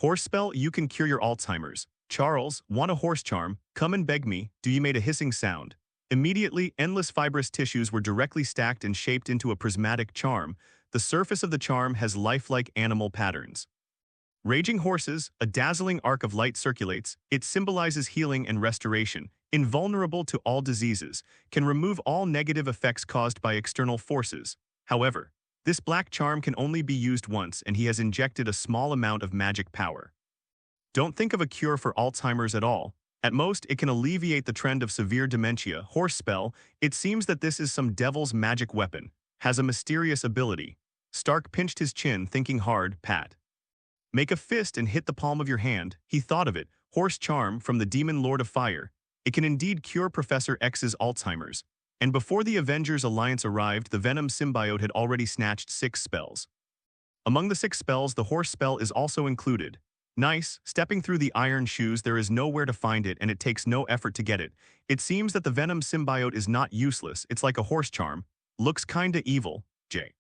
Horse spell, you can cure your Alzheimer's. Charles, want a horse charm? Come and beg me. Do you made a hissing sound? Immediately, endless fibrous tissues were directly stacked and shaped into a prismatic charm. The surface of the charm has lifelike animal patterns. Raging horses, a dazzling arc of light circulates. It symbolizes healing and restoration. Invulnerable to all diseases, can remove all negative effects caused by external forces. However, this black charm can only be used once, and he has injected a small amount of magic power. Don't think of a cure for Alzheimer's at all. At most, it can alleviate the trend of severe dementia. Horse spell, it seems that this is some devil's magic weapon. Has a mysterious ability. Stark pinched his chin, thinking hard. Pat. Make a fist and hit the palm of your hand. He thought of it. Horse charm from the demon Lord of Fire. It can indeed cure Professor X's Alzheimer's. And before the Avengers Alliance arrived, the Venom symbiote had already snatched 6 spells. Among the 6 spells, the horse spell is also included. Nice, stepping through the iron shoes, there is nowhere to find it and it takes no effort to get it. It seems that the Venom symbiote is not useless, it's like a horse charm. Looks kinda evil. J.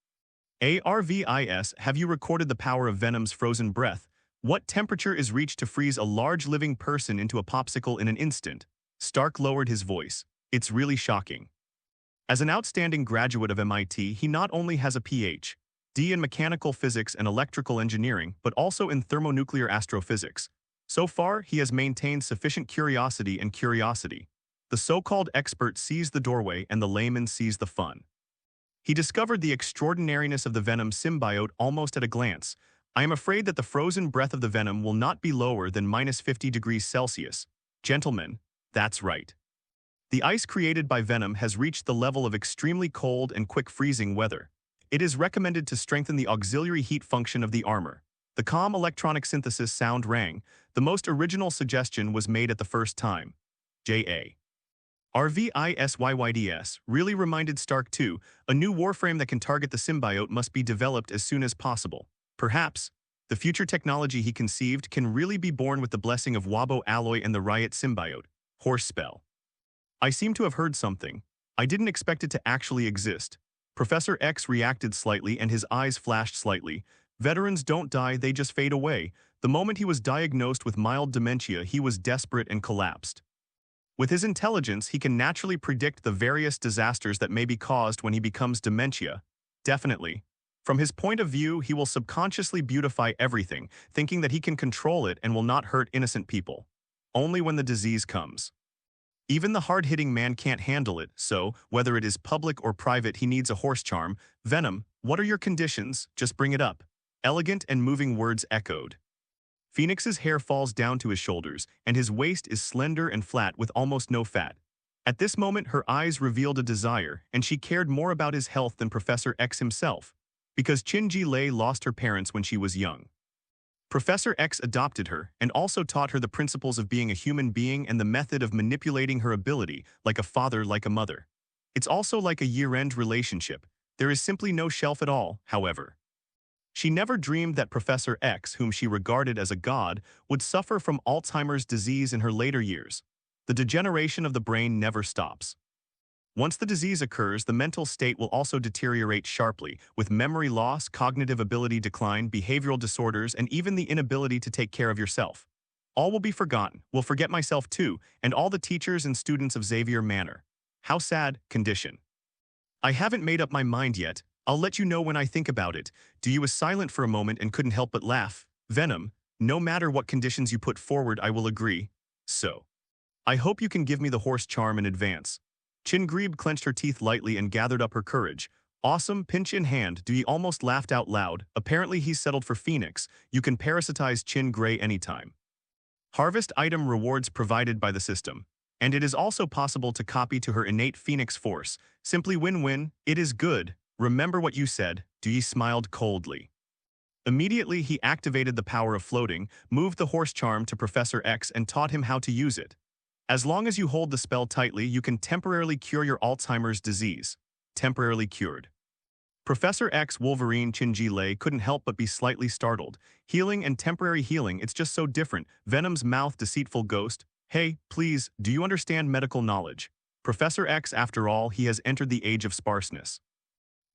ARVIS, have you recorded the power of Venom's frozen breath? What temperature is reached to freeze a large living person into a popsicle in an instant? Stark lowered his voice. It's really shocking. As an outstanding graduate of MIT, he not only has a Ph.D. in mechanical physics and electrical engineering, but also in thermonuclear astrophysics. So far, he has maintained sufficient curiosity and curiosity. The so-called expert sees the doorway and the layman sees the fun. He discovered the extraordinariness of the Venom symbiote almost at a glance. I am afraid that the frozen breath of the Venom will not be lower than -50 degrees Celsius. Gentlemen, that's right. The ice created by Venom has reached the level of extremely cold and quick freezing weather. It is recommended to strengthen the auxiliary heat function of the armor. The calm electronic synthesis sound rang. The most original suggestion was made at the first time. J.A. RVISYYDS really reminded Stark too. A new warframe that can target the symbiote must be developed as soon as possible. Perhaps, the future technology he conceived can really be born with the blessing of Wabo Alloy and the Riot symbiote. Horse spell. I seem to have heard something. I didn't expect it to actually exist. Professor X reacted slightly and his eyes flashed slightly. Veterans don't die, they just fade away. The moment he was diagnosed with mild dementia, he was desperate and collapsed. With his intelligence, he can naturally predict the various disasters that may be caused when he becomes dementia. Definitely. From his point of view, he will subconsciously beautify everything, thinking that he can control it and will not hurt innocent people. Only when the disease comes. Even the hard-hitting man can't handle it, so, whether it is public or private, he needs a horse charm. Venom, what are your conditions? Just bring it up. Elegant and moving words echoed. Phoenix's hair falls down to his shoulders, and his waist is slender and flat with almost no fat. At this moment, her eyes revealed a desire, and she cared more about his health than Professor X himself, because Chin-Ji Lei lost her parents when she was young. Professor X adopted her and also taught her the principles of being a human being and the method of manipulating her ability, like a father, like a mother. It's also like a year-end relationship. There is simply no shelf at all, however. She never dreamed that Professor X, whom she regarded as a god, would suffer from Alzheimer's disease in her later years. The degeneration of the brain never stops. Once the disease occurs, the mental state will also deteriorate sharply, with memory loss, cognitive ability decline, behavioral disorders, and even the inability to take care of yourself. All will be forgotten. Will forget myself too, and all the teachers and students of Xavier Manor. How sad condition. I haven't made up my mind yet. I'll let you know when I think about it. Dewey was silent for a moment and couldn't help but laugh. Venom, no matter what conditions you put forward, I will agree. So, I hope you can give me the horse charm in advance. Chin-Grebe clenched her teeth lightly and gathered up her courage. Awesome, pinch in hand. Dewey almost laughed out loud. Apparently he's settled for Phoenix. You can parasitize Chin Gray anytime. Harvest item rewards provided by the system. And it is also possible to copy to her innate Phoenix force. Simply win-win. It is good. Remember what you said. Dewey smiled coldly. Immediately he activated the power of floating, moved the horse charm to Professor X and taught him how to use it. As long as you hold the spell tightly, you can temporarily cure your Alzheimer's disease. Temporarily cured. Professor X Wolverine Chin-Ji Lei couldn't help but be slightly startled. Healing and temporary healing, it's just so different. Venom's mouth, deceitful ghost. Hey, please, do you understand medical knowledge? Professor X, after all, he has entered the age of sparseness.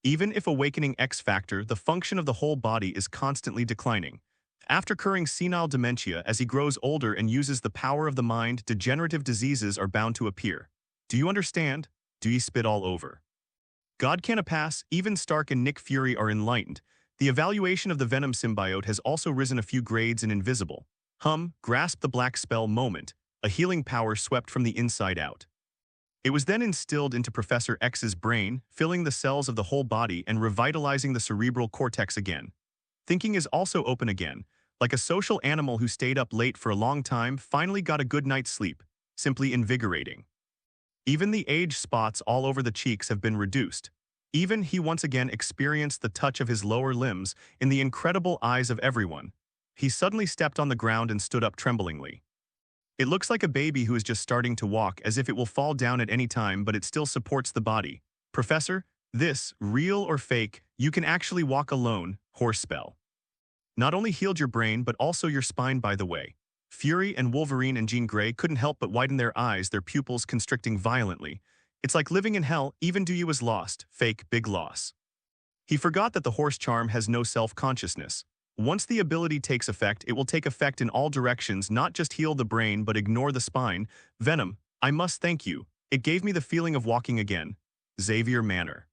Even if awakening X factor, the function of the whole body is constantly declining. After curing senile dementia as he grows older and uses the power of the mind, degenerative diseases are bound to appear. Do you understand? Do ye spit all over? God can't pass, even Stark and Nick Fury are enlightened. The evaluation of the Venom symbiote has also risen a few grades in invisible. Grasp the black spell moment, a healing power swept from the inside out. It was then instilled into Professor X's brain, filling the cells of the whole body and revitalizing the cerebral cortex again. Thinking is also open again, like a social animal who stayed up late for a long time finally got a good night's sleep, simply invigorating. Even the age spots all over the cheeks have been reduced. Even he once again experienced the touch of his lower limbs in the incredible eyes of everyone. He suddenly stepped on the ground and stood up tremblingly. It looks like a baby who is just starting to walk, as if it will fall down at any time, but it still supports the body. Professor, this, real or fake, you can actually walk alone, horse spell. Not only healed your brain, but also your spine, by the way. Fury and Wolverine and Jean Grey couldn't help but widen their eyes, their pupils constricting violently. It's like living in hell, even Dewey was lost, fake, big loss. He forgot that the horse charm has no self-consciousness. Once the ability takes effect, it will take effect in all directions, not just heal the brain but ignore the spine. Venom, I must thank you. It gave me the feeling of walking again. Xavier Manor.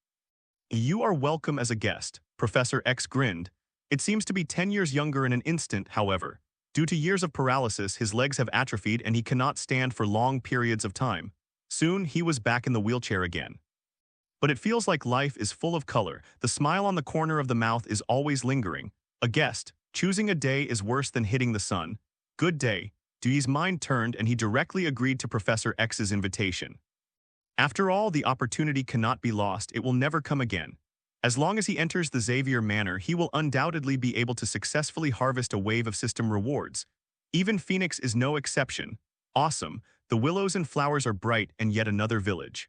You are welcome as a guest, Professor X grinned. It seems to be 10 years younger in an instant, however. Due to years of paralysis, his legs have atrophied and he cannot stand for long periods of time. Soon, he was back in the wheelchair again. But it feels like life is full of color. The smile on the corner of the mouth is always lingering. A guest, choosing a day is worse than hitting the sun. Good day. Dewey's mind turned and he directly agreed to Professor X's invitation. After all, the opportunity cannot be lost. It will never come again. As long as he enters the Xavier Manor, he will undoubtedly be able to successfully harvest a wave of system rewards. Even Phoenix is no exception. Awesome, the willows and flowers are bright and yet another village.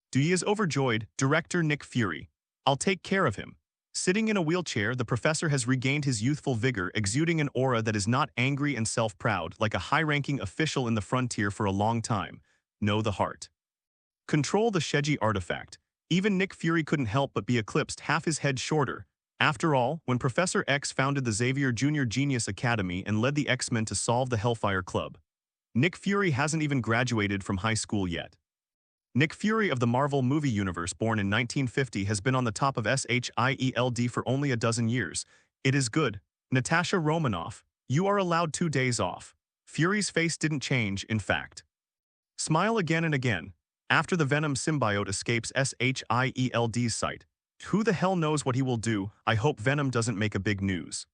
Dewey is overjoyed, Director Nick Fury. I'll take care of him. Sitting in a wheelchair, the professor has regained his youthful vigor, exuding an aura that is not angry and self-proud, like a high-ranking official in the frontier for a long time. Know the heart. Control the Sheji artifact. Even Nick Fury couldn't help but be eclipsed, half his head shorter. After all, when Professor X founded the Xavier Junior Genius Academy and led the X-Men to solve the Hellfire Club, Nick Fury hasn't even graduated from high school yet. Nick Fury of the Marvel movie universe, born in 1950, has been on the top of SHIELD for only a dozen years. It is good. Natasha Romanoff, you are allowed 2 days off. Fury's face didn't change, in fact. Smile again and again. After the Venom symbiote escapes SHIELD's sight, who the hell knows what he will do? I hope Venom doesn't make a big news.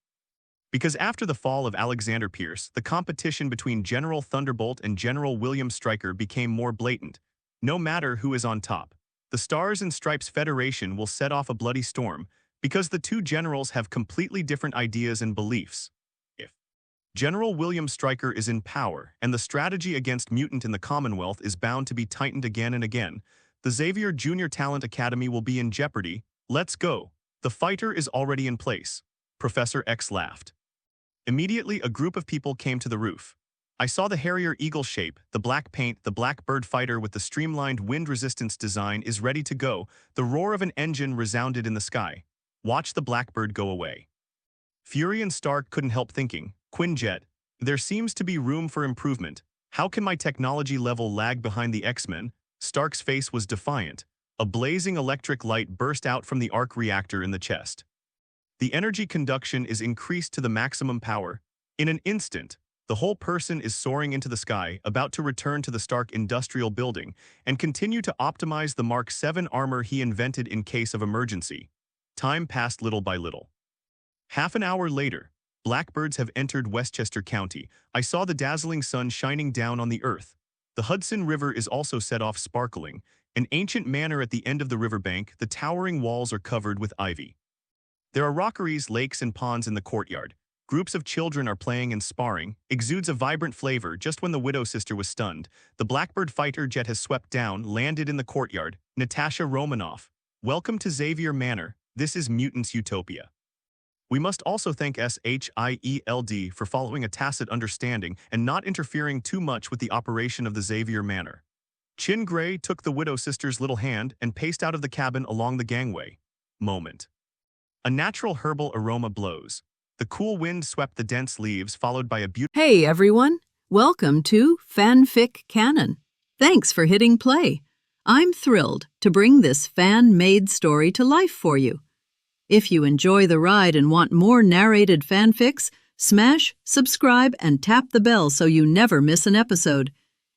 Because after the fall of Alexander Pierce, the competition between General Thunderbolt and General William Stryker became more blatant. No matter who is on top, the Stars and Stripes Federation will set off a bloody storm because the two generals have completely different ideas and beliefs. If General William Stryker is in power and the strategy against mutant in the Commonwealth is bound to be tightened again and again, the Xavier Junior Talent Academy will be in jeopardy. Let's go. The fighter is already in place. Professor X laughed. Immediately, a group of people came to the roof. I saw the Harrier Eagle shape, the black paint, the Blackbird fighter with the streamlined wind resistance design is ready to go. The roar of an engine resounded in the sky. Watch the Blackbird go away. Fury and Stark couldn't help thinking, Quinjet, there seems to be room for improvement. How can my technology level lag behind the X-Men? Stark's face was defiant. A blazing electric light burst out from the arc reactor in the chest. The energy conduction is increased to the maximum power. In an instant, the whole person is soaring into the sky, about to return to the Stark Industrial Building and continue to optimize the Mark 7 armor he invented in case of emergency. Time passed little by little. Half an hour later, blackbirds have entered Westchester County. I saw the dazzling sun shining down on the earth. The Hudson River is also set off sparkling. An ancient manor at the end of the riverbank, the towering walls are covered with ivy. There are rockeries, lakes, and ponds in the courtyard. Groups of children are playing and sparring, exudes a vibrant flavor. Just when the Widow Sister was stunned, the Blackbird fighter jet has swept down, landed in the courtyard. Natasha Romanoff, welcome to Xavier Manor. This is Mutants Utopia. We must also thank SHIELD for following a tacit understanding and not interfering too much with the operation of the Xavier Manor. Chin Gray took the Widow Sister's little hand and paced out of the cabin along the gangway. Moment. A natural herbal aroma blows. The cool wind swept the dense leaves, followed by a beautiful Hey everyone, welcome to FanFic Canon. Thanks for hitting play. I'm thrilled to bring this fan-made story to life for you. If you enjoy the ride and want more narrated fanfics, smash, subscribe, and tap the bell so you never miss an episode.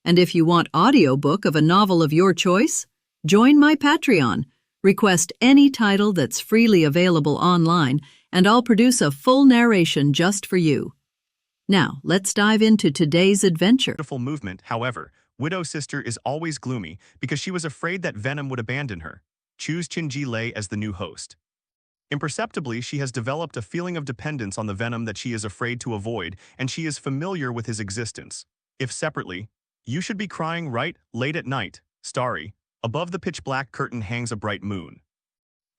And if you want audiobook of a novel of your choice, join my Patreon. Request any title that's freely available online, and I'll produce a full narration just for you. Now, let's dive into today's adventure. movement. However, Widow Sister is always gloomy because she was afraid that Venom would abandon her. Choose Chin-Ji Lei as the new host. Imperceptibly, she has developed a feeling of dependence on the Venom that she is afraid to avoid, and she is familiar with his existence. If separately, you should be crying right, late at night, starry. Above the pitch-black curtain hangs a bright moon.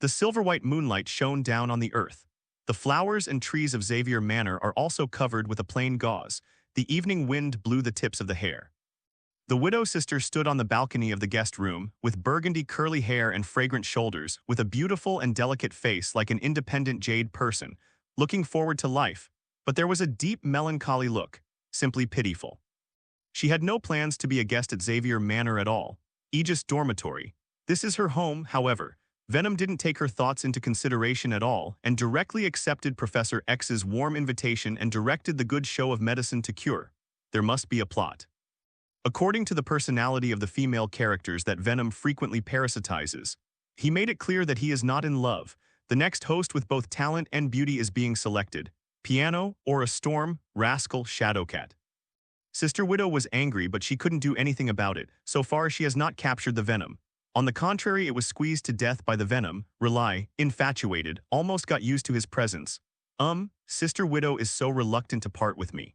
The silver-white moonlight shone down on the earth. The flowers and trees of Xavier Manor are also covered with a plain gauze. The evening wind blew the tips of the hair. The Widow Sister stood on the balcony of the guest room, with burgundy curly hair and fragrant shoulders, with a beautiful and delicate face like an independent jade person, looking forward to life. But there was a deep melancholy look, simply pitiful. She had no plans to be a guest at Xavier Manor at all. Aegis Dormitory. This is her home, however. Venom didn't take her thoughts into consideration at all and directly accepted Professor X's warm invitation and directed the good show of medicine to cure. There must be a plot. According to the personality of the female characters that Venom frequently parasitizes, he made it clear that he is not in love. The next host with both talent and beauty is being selected. Piano or a storm, rascal, Shadowcat. Sister Widow was angry, but she couldn't do anything about it. So far, she has not captured the Venom. On the contrary, it was squeezed to death by the Venom. Rely, infatuated, almost got used to his presence. Sister Widow is so reluctant to part with me.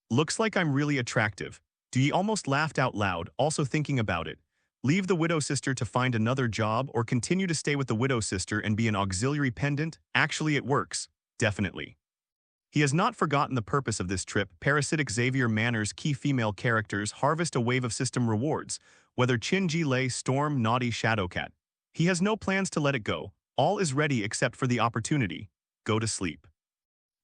Looks like I'm really attractive. Dee almost laughed out loud, also thinking about it. Leave the Widow Sister to find another job or continue to stay with the Widow Sister and be an auxiliary pendant? Actually, it works. Definitely. He has not forgotten the purpose of this trip. Parasitic Xavier Manor's key female characters harvest a wave of system rewards, whether Chin-Ji Lei, Storm, Naughty, Shadowcat. He has no plans to let it go. All is ready except for the opportunity. Go to sleep.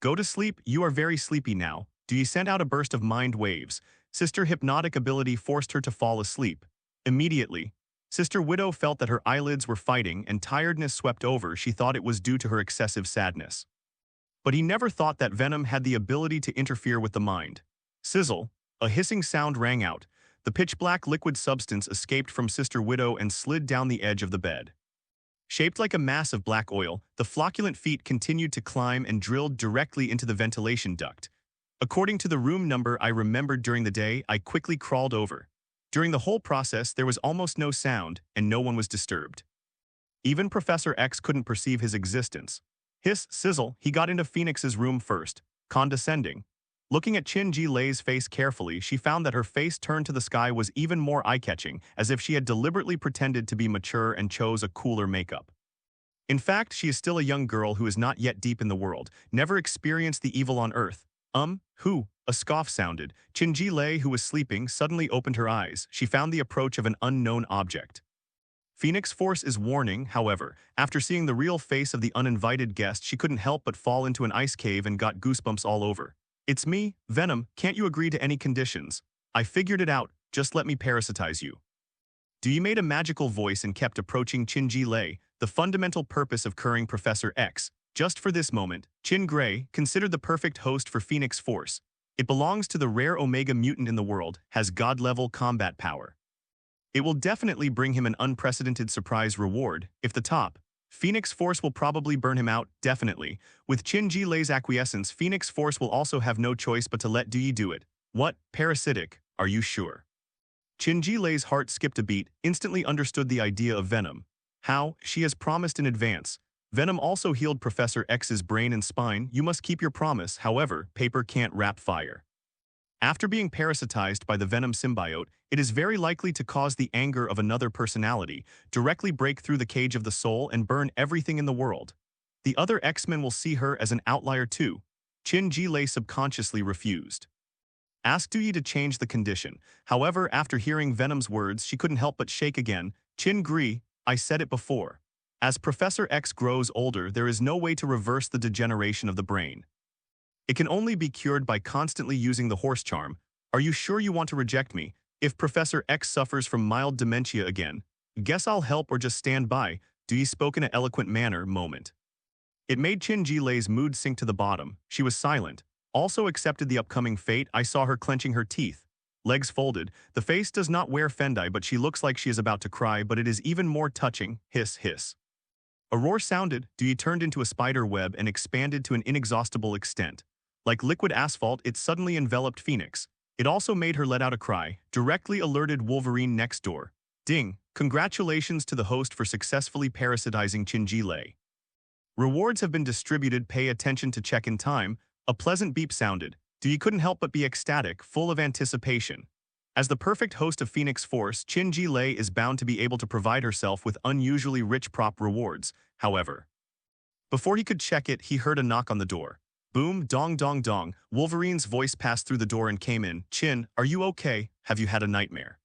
Go to sleep, you are very sleepy now. Dee sent out a burst of mind waves. Sister hypnotic ability forced her to fall asleep. Immediately, Sister Widow felt that her eyelids were fighting and tiredness swept over. She thought it was due to her excessive sadness. But he never thought that Venom had the ability to interfere with the mind. Sizzle, a hissing sound rang out. The pitch-black liquid substance escaped from Sister Widow and slid down the edge of the bed. Shaped like a mass of black oil, the flocculent feet continued to climb and drilled directly into the ventilation duct. According to the room number I remembered during the day, I quickly crawled over. During the whole process, there was almost no sound, and no one was disturbed. Even Professor X couldn't perceive his existence. Hiss, sizzle, he got into Phoenix's room first, condescending. Looking at Chin-Ji Lei's face carefully, she found that her face turned to the sky was even more eye-catching, as if she had deliberately pretended to be mature and chose a cooler makeup. In fact, she is still a young girl who is not yet deep in the world, never experienced the evil on Earth. Who? A scoff sounded. Chin-Ji Lei, who was sleeping, suddenly opened her eyes. She found the approach of an unknown object. Phoenix Force is warning, however. After seeing the real face of the uninvited guest, she couldn't help but fall into an ice cave and got goosebumps all over. It's me, Venom, can't you agree to any conditions? I figured it out, just let me parasitize you. Dee made a magical voice and kept approaching Chin-Ji Lei, the fundamental purpose of curing Professor X. Just for this moment, Chin Gray, considered the perfect host for Phoenix Force. It belongs to the rare Omega mutant in the world, has God-level combat power. It will definitely bring him an unprecedented surprise reward. If the top, Phoenix Force will probably burn him out, definitely. With Chin-Ji Lei's acquiescence, Phoenix Force will also have no choice but to let Dee do it. What? Parasitic? Are you sure? Chin-Ji Lei's heart skipped a beat, instantly understood the idea of Venom. How? She has promised in advance. Venom also healed Professor X's brain and spine. You must keep your promise, however, paper can't wrap fire. After being parasitized by the Venom symbiote, it is very likely to cause the anger of another personality, directly break through the cage of the soul and burn everything in the world. The other X-Men will see her as an outlier too. Chin-Ji Lei subconsciously refused. Asked Dewey to change the condition. However, after hearing Venom's words, she couldn't help but shake again. Chin Gri, I said it before. As Professor X grows older, there is no way to reverse the degeneration of the brain. It can only be cured by constantly using the horse charm. Are you sure you want to reject me? If Professor X suffers from mild dementia again, guess I'll help or just stand by. Do ye spoke in an eloquent manner, moment. It made Chin-Ji-Lei's mood sink to the bottom. She was silent. Also accepted the upcoming fate. I saw her clenching her teeth. Legs folded. The face does not wear Fendai, but she looks like she is about to cry, but it is even more touching. Hiss, hiss. A roar sounded. Dewey turned into a spider web and expanded to an inexhaustible extent. Like liquid asphalt, it suddenly enveloped Phoenix. It also made her let out a cry, directly alerted Wolverine next door. Ding! Congratulations to the host for successfully parasitizing Chin-Ji-Lei. Rewards have been distributed. Pay attention to check in time. A pleasant beep sounded. Dewey couldn't help but be ecstatic, full of anticipation. As the perfect host of Phoenix Force, Chin-Ji-Lei is bound to be able to provide herself with unusually rich prop rewards, however. Before he could check it, he heard a knock on the door. Boom, dong dong dong, Wolverine's voice passed through the door and came in. Chin, are you okay? Have you had a nightmare?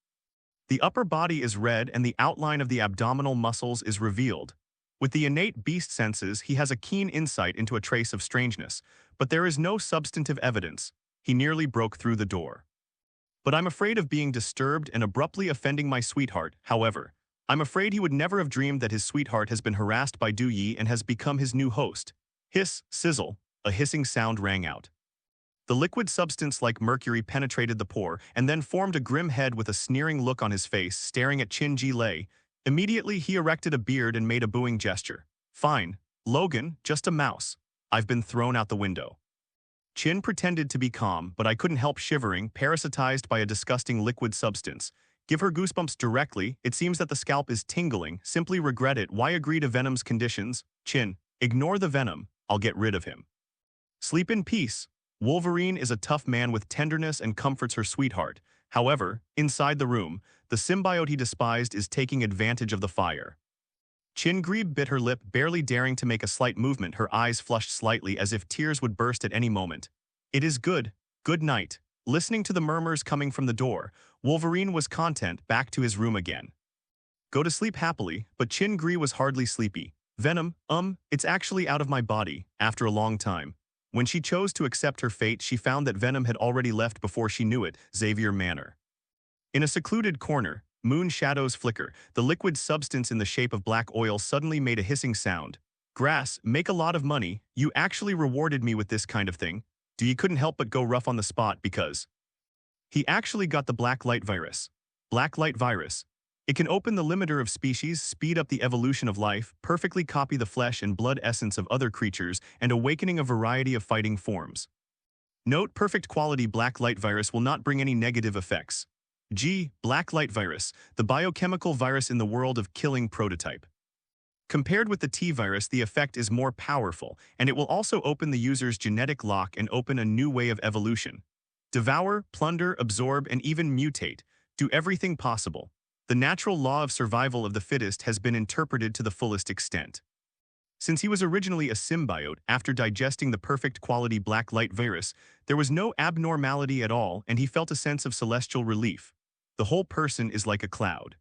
The upper body is red and the outline of the abdominal muscles is revealed. With the innate beast senses, he has a keen insight into a trace of strangeness, but there is no substantive evidence. He nearly broke through the door. But I'm afraid of being disturbed and abruptly offending my sweetheart, however. I'm afraid he would never have dreamed that his sweetheart has been harassed by Du Yi and has become his new host. Hiss, sizzle, a hissing sound rang out. The liquid substance like mercury penetrated the pore and then formed a grim head with a sneering look on his face, staring at Chin-Ji-Lei. Immediately he erected a beard and made a booing gesture. Fine, Logan, just a mouse. I've been thrown out the window. Chin pretended to be calm, but I couldn't help shivering, parasitized by a disgusting liquid substance. Give her goosebumps directly. It seems that the scalp is tingling. Simply regret it. Why agree to Venom's conditions? Chin, ignore the Venom. I'll get rid of him. Sleep in peace. Wolverine is a tough man with tenderness and comforts her sweetheart. However, inside the room, the symbiote he despised is taking advantage of the fire. Chin-Grebe bit her lip, barely daring to make a slight movement. Her eyes flushed slightly as if tears would burst at any moment. It is good. Good night. Listening to the murmurs coming from the door, Wolverine was content, back to his room again. Go to sleep happily, but Chin-Grebe was hardly sleepy. Venom, it's actually out of my body, after a long time. When she chose to accept her fate, she found that Venom had already left before she knew it, Xavier Manor. In a secluded corner, moon shadows flicker. The liquid substance in the shape of black oil suddenly made a hissing sound. Grass, make a lot of money. You actually rewarded me with this kind of thing. Dewey couldn't help but go rough on the spot because he actually got the black light virus. Black light virus. It can open the limiter of species, speed up the evolution of life, perfectly copy the flesh and blood essence of other creatures, and awakening a variety of fighting forms. Note: perfect quality black light virus will not bring any negative effects. Black light virus, the biochemical virus in the world of killing prototype. Compared with the T-virus, the effect is more powerful, and it will also open the user's genetic lock and open a new way of evolution. Devour, plunder, absorb, and even mutate. Do everything possible. The natural law of survival of the fittest has been interpreted to the fullest extent. Since he was originally a symbiote, after digesting the perfect quality black light virus, there was no abnormality at all, and he felt a sense of celestial relief. The whole person is like a cloud.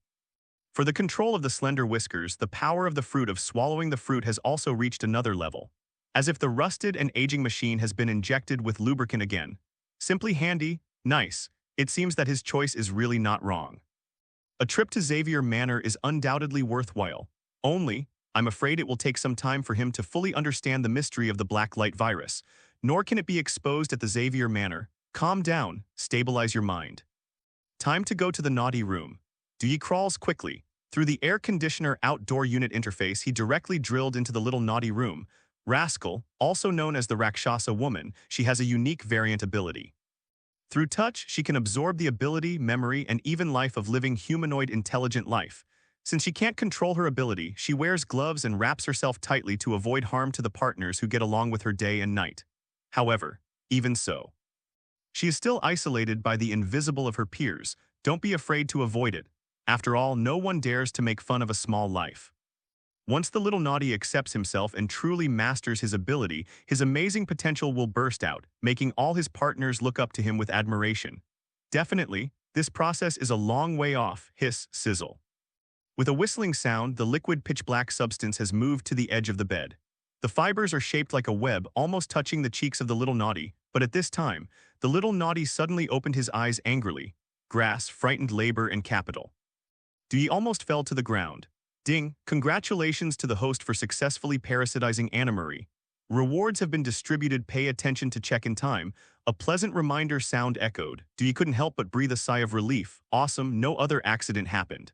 For the control of the slender whiskers, the power of the fruit of swallowing the fruit has also reached another level. As if the rusted and aging machine has been injected with lubricant again. Simply handy, nice. It seems that his choice is really not wrong. A trip to Xavier Manor is undoubtedly worthwhile. Only, I'm afraid it will take some time for him to fully understand the mystery of the black light virus. Nor can it be exposed at the Xavier Manor. Calm down, stabilize your mind. Time to go to the naughty room. Dewey crawls quickly. Through the air conditioner outdoor unit interface, he directly drilled into the little naughty room. Rascal, also known as the Rakshasa woman, she has a unique variant ability. Through touch, she can absorb the ability, memory, and even life of living humanoid intelligent life. Since she can't control her ability, she wears gloves and wraps herself tightly to avoid harm to the partners who get along with her day and night. However, even so, she is still isolated by the invisible of her peers. Don't be afraid to avoid it. After all, no one dares to make fun of a small life. Once the little naughty accepts himself and truly masters his ability, his amazing potential will burst out, making all his partners look up to him with admiration. Definitely, this process is a long way off. Hiss, sizzle. With a whistling sound, the liquid pitch-black substance has moved to the edge of the bed. The fibers are shaped like a web, almost touching the cheeks of the little naughty, but at this time, the little naughty suddenly opened his eyes angrily. Grass frightened labor and capital. Dewey almost fell to the ground. Ding, congratulations to the host for successfully parasitizing Anna-Marie. Rewards have been distributed, pay attention to check in time. A pleasant reminder sound echoed. Dewey couldn't help but breathe a sigh of relief. Awesome, no other accident happened.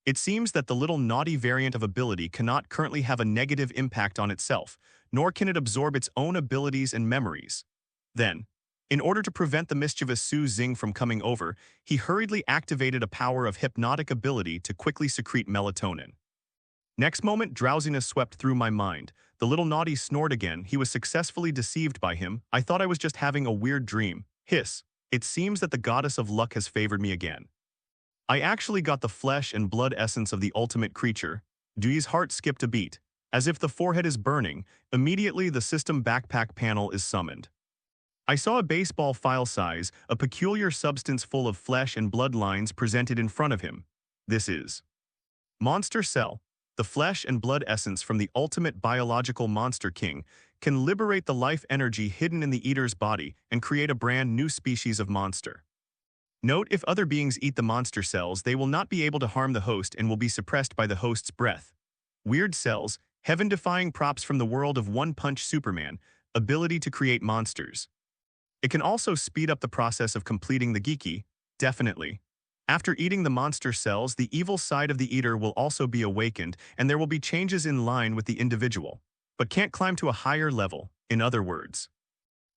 It seems that the little naughty variant of ability cannot currently have a negative impact on itself, nor can it absorb its own abilities and memories. Then, in order to prevent the mischievous Su Xing from coming over, he hurriedly activated a power of hypnotic ability to quickly secrete melatonin. Next moment, drowsiness swept through my mind. The little naughty snored again. He was successfully deceived by him. I thought I was just having a weird dream. Hiss. It seems that the goddess of luck has favored me again. I actually got the flesh and blood essence of the ultimate creature. Dewey's heart skipped a beat. As if the forehead is burning, immediately the system backpack panel is summoned. I saw a baseball file size, a peculiar substance full of flesh and blood lines presented in front of him. This is Monster Cell. The flesh and blood essence from the ultimate biological monster king can liberate the life energy hidden in the eater's body and create a brand new species of monster. Note, if other beings eat the monster cells, they will not be able to harm the host and will be suppressed by the host's breath. Weird cells, heaven-defying props from the world of One Punch Superman, ability to create monsters. It can also speed up the process of completing the geeky, definitely. After eating the monster cells, the evil side of the eater will also be awakened, and there will be changes in line with the individual, but can't climb to a higher level, in other words.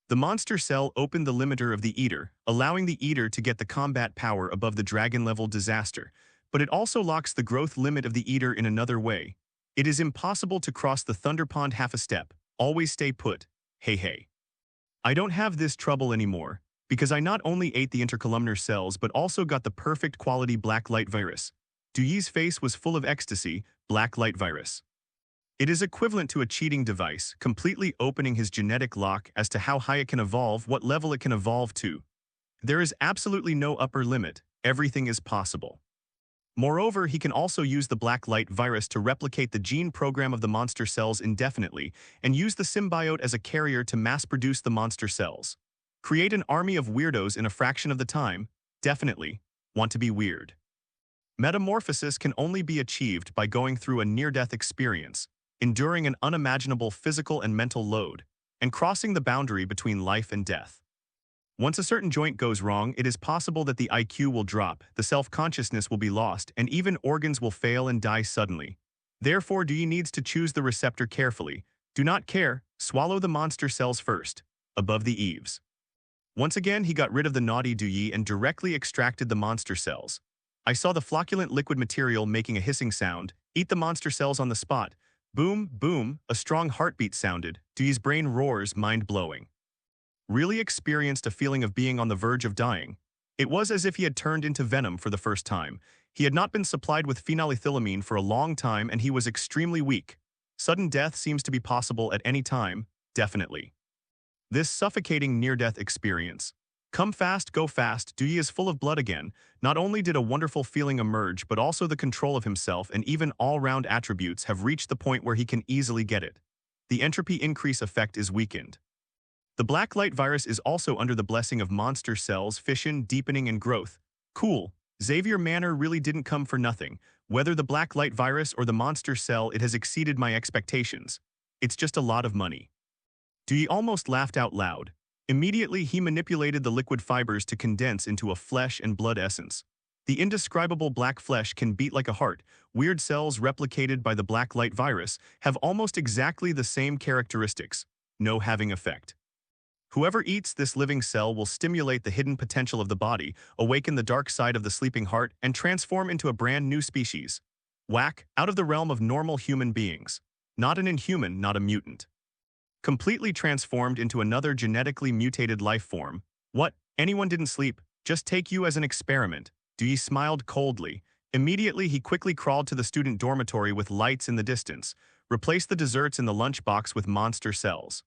The monster cell opened the limiter of the eater, allowing the eater to get the combat power above the dragon-level disaster, but it also locks the growth limit of the eater in another way. It is impossible to cross the thunder pond half a step. Always stay put. Hey hey. I don't have this trouble anymore, because I not only ate the intercolumnar cells but also got the perfect quality black light virus. Dewey's face was full of ecstasy. Black light virus. It is equivalent to a cheating device, completely opening his genetic lock as to how high it can evolve, what level it can evolve to. There is absolutely no upper limit. Everything is possible. Moreover, he can also use the black light virus to replicate the gene program of the monster cells indefinitely and use the symbiote as a carrier to mass-produce the monster cells. Create an army of weirdos in a fraction of the time. Definitely. Want to be weird. Metamorphosis can only be achieved by going through a near-death experience, enduring an unimaginable physical and mental load, and crossing the boundary between life and death. Once a certain joint goes wrong, it is possible that the IQ will drop, the self-consciousness will be lost, and even organs will fail and die suddenly. Therefore, Dewey needs to choose the receptor carefully. Do not care, swallow the monster cells first, above the eaves. Once again, he got rid of the naughty Dewey and directly extracted the monster cells. I saw the flocculent liquid material making a hissing sound. Eat the monster cells on the spot. Boom, boom, a strong heartbeat sounded. Dewey's brain roars, mind-blowing. Really experienced a feeling of being on the verge of dying. It was as if he had turned into Venom for the first time. He had not been supplied with phenylethylamine for a long time and he was extremely weak. Sudden death seems to be possible at any time, definitely. This suffocating near-death experience. Come fast, go fast. Dewey is full of blood again. Not only did a wonderful feeling emerge, but also the control of himself and even all-round attributes have reached the point where he can easily get it. The entropy increase effect is weakened. The black light virus is also under the blessing of monster cells, fission, deepening, and growth. Cool. Xavier Manor really didn't come for nothing. Whether the black light virus or the monster cell, it has exceeded my expectations. It's just a lot of money. Dewey almost laughed out loud. Immediately, he manipulated the liquid fibers to condense into a flesh and blood essence. The indescribable black flesh can beat like a heart. Weird cells replicated by the black light virus have almost exactly the same characteristics. No having effect. Whoever eats this living cell will stimulate the hidden potential of the body, awaken the dark side of the sleeping heart, and transform into a brand new species. Whack, out of the realm of normal human beings. Not an inhuman, not a mutant. Completely transformed into another genetically mutated life form. What? Anyone didn't sleep. Just take you as an experiment. Dewey smiled coldly. Immediately, he quickly crawled to the student dormitory with lights in the distance, replaced the desserts in the lunchbox with monster cells.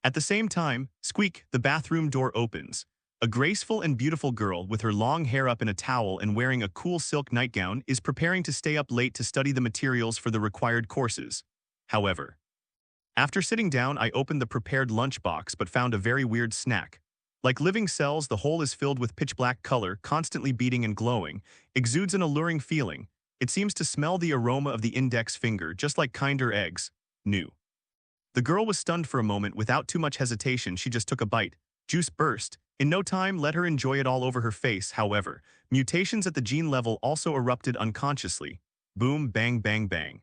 At the same time, squeak, the bathroom door opens. A graceful and beautiful girl with her long hair up in a towel and wearing a cool silk nightgown is preparing to stay up late to study the materials for the required courses. However, After sitting down, I opened the prepared lunchbox but found a very weird snack. Like living cells, the whole is filled with pitch-black color, constantly beating and glowing, exudes an alluring feeling. It seems to smell the aroma of the index finger, just like kinder eggs. New. The girl was stunned for a moment. Without too much hesitation, she just took a bite. Juice burst. In no time, let her enjoy it all over her face. However, mutations at the gene level also erupted unconsciously. Boom, bang, bang, bang.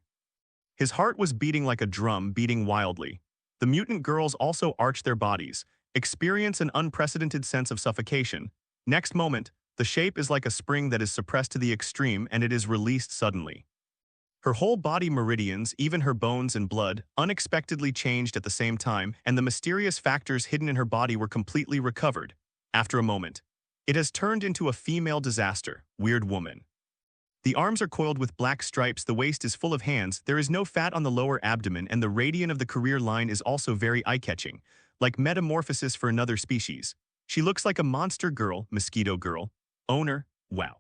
His heart was beating like a drum, beating wildly. The mutant girls also arched their bodies, experience an unprecedented sense of suffocation. Next moment, the shape is like a spring that is suppressed to the extreme and it is released suddenly. Her whole body meridians, even her bones and blood, unexpectedly changed at the same time, and the mysterious factors hidden in her body were completely recovered. After a moment, it has turned into a female disaster, weird woman. The arms are coiled with black stripes, the waist is full of hands, there is no fat on the lower abdomen, and the radian of the career line is also very eye-catching, like metamorphosis for another species. She looks like a monster girl, mosquito girl. Owner, wow.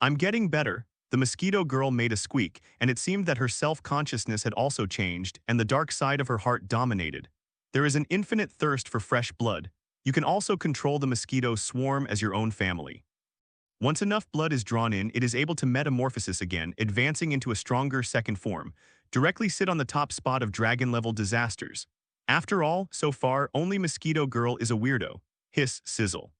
I'm getting better. The mosquito girl made a squeak, and it seemed that her self-consciousness had also changed, and the dark side of her heart dominated. There is an infinite thirst for fresh blood. You can also control the mosquito swarm as your own family. Once enough blood is drawn in, it is able to metamorphosis again, advancing into a stronger second form. Directly sit on the top spot of dragon-level disasters. After all, so far, only Mosquito Girl is a weirdo. Hiss, sizzle.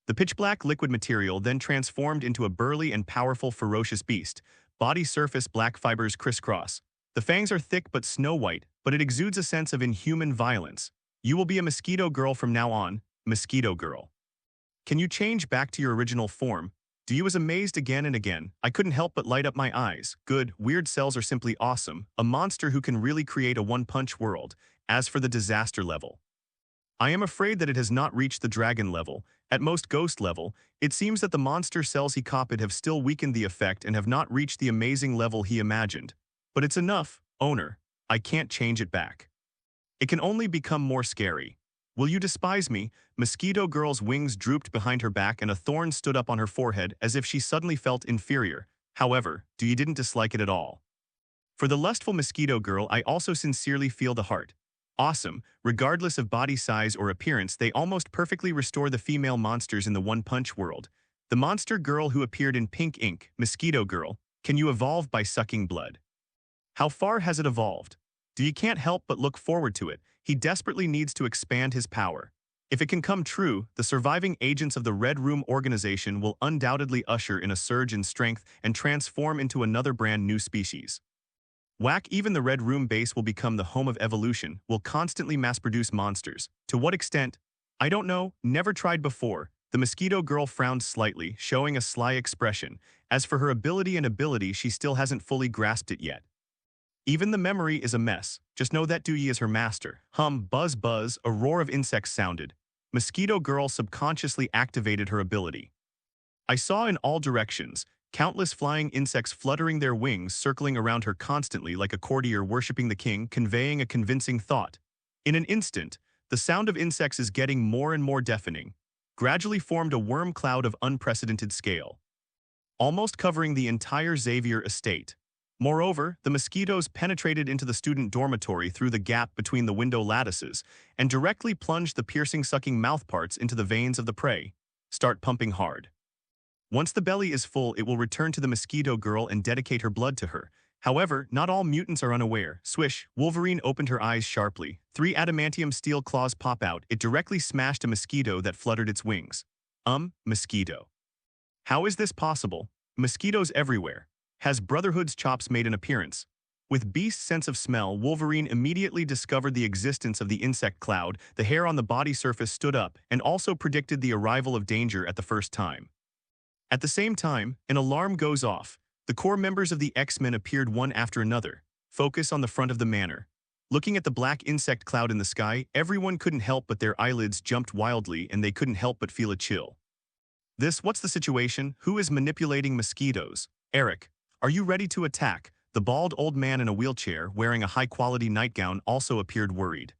The pitch-black liquid material then transformed into a burly and powerful ferocious beast. Body surface black fibers crisscross. The fangs are thick but snow-white, but it exudes a sense of inhuman violence. You will be a Mosquito Girl from now on, Mosquito Girl. Can you change back to your original form? Do you was amazed again and again? I couldn't help but light up my eyes. Good, weird cells are simply awesome. A monster who can really create a one-punch world. As for the disaster level, I am afraid that it has not reached the dragon level. At most ghost level, it seems that the monster cells he copied have still weakened the effect and have not reached the amazing level he imagined. But it's enough, owner. I can't change it back. It can only become more scary. Will you despise me? Mosquito Girl's wings drooped behind her back and a thorn stood up on her forehead as if she suddenly felt inferior. However, you didn't dislike it at all. For the lustful Mosquito Girl, I also sincerely feel the heart. Awesome, regardless of body size or appearance, they almost perfectly restore the female monsters in the one-punch world. The monster girl who appeared in pink ink, Mosquito Girl, can you evolve by sucking blood? How far has it evolved? You can't help but look forward to it. He desperately needs to expand his power. If it can come true, the surviving agents of the Red Room organization will undoubtedly usher in a surge in strength and transform into another brand new species. Whack, even the Red Room base will become the home of evolution, will constantly mass-produce monsters. To what extent? I don't know, never tried before. The Mosquito Girl frowned slightly, showing a sly expression. As for her ability, she still hasn't fully grasped it yet. Even the memory is a mess. Just know that Dewey is her master. Hum, buzz, buzz, a roar of insects sounded. Mosquito Girl subconsciously activated her ability. I saw in all directions, countless flying insects fluttering their wings, circling around her constantly like a courtier worshipping the king, conveying a convincing thought. In an instant, the sound of insects is getting more and more deafening. Gradually formed a worm cloud of unprecedented scale, almost covering the entire Xavier estate. Moreover, the mosquitoes penetrated into the student dormitory through the gap between the window lattices and directly plunged the piercing-sucking mouthparts into the veins of the prey. Start pumping hard. Once the belly is full, it will return to the Mosquito Girl and dedicate her blood to her. However, not all mutants are unaware. Swish, Wolverine opened her eyes sharply. 3 adamantium steel claws pop out. It directly smashed a mosquito that fluttered its wings. Mosquito. How is this possible? Mosquitoes everywhere. Has Brotherhood's chops made an appearance? With Beast's sense of smell, Wolverine immediately discovered the existence of the insect cloud. The hair on the body surface stood up and also predicted the arrival of danger at the first time. At the same time, an alarm goes off. The core members of the X-Men appeared one after another. Focus on the front of the manor. Looking at the black insect cloud in the sky, everyone couldn't help but their eyelids jumped wildly and they couldn't help but feel a chill. What's the situation? Who is manipulating mosquitoes? Eric. Are you ready to attack? The bald old man in a wheelchair, wearing a high-quality nightgown, also appeared worried.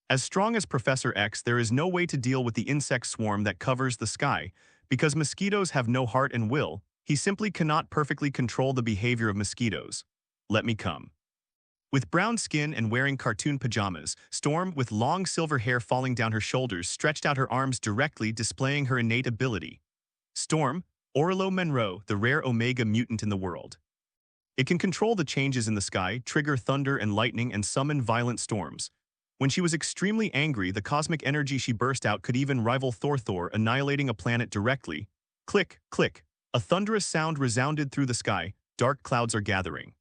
As strong as Professor X, there is no way to deal with the insect swarm that covers the sky. Because mosquitoes have no heart and will, he simply cannot perfectly control the behavior of mosquitoes. Let me come. With brown skin and wearing cartoon pajamas, Storm, with long silver hair falling down her shoulders, stretched out her arms directly, displaying her innate ability. Storm, Orlo Monroe, the rare Omega mutant in the world. It can control the changes in the sky, trigger thunder and lightning, and summon violent storms. When she was extremely angry, the cosmic energy she burst out could even rival Thor, annihilating a planet directly. Click, click. A thunderous sound resounded through the sky. Dark clouds are gathering.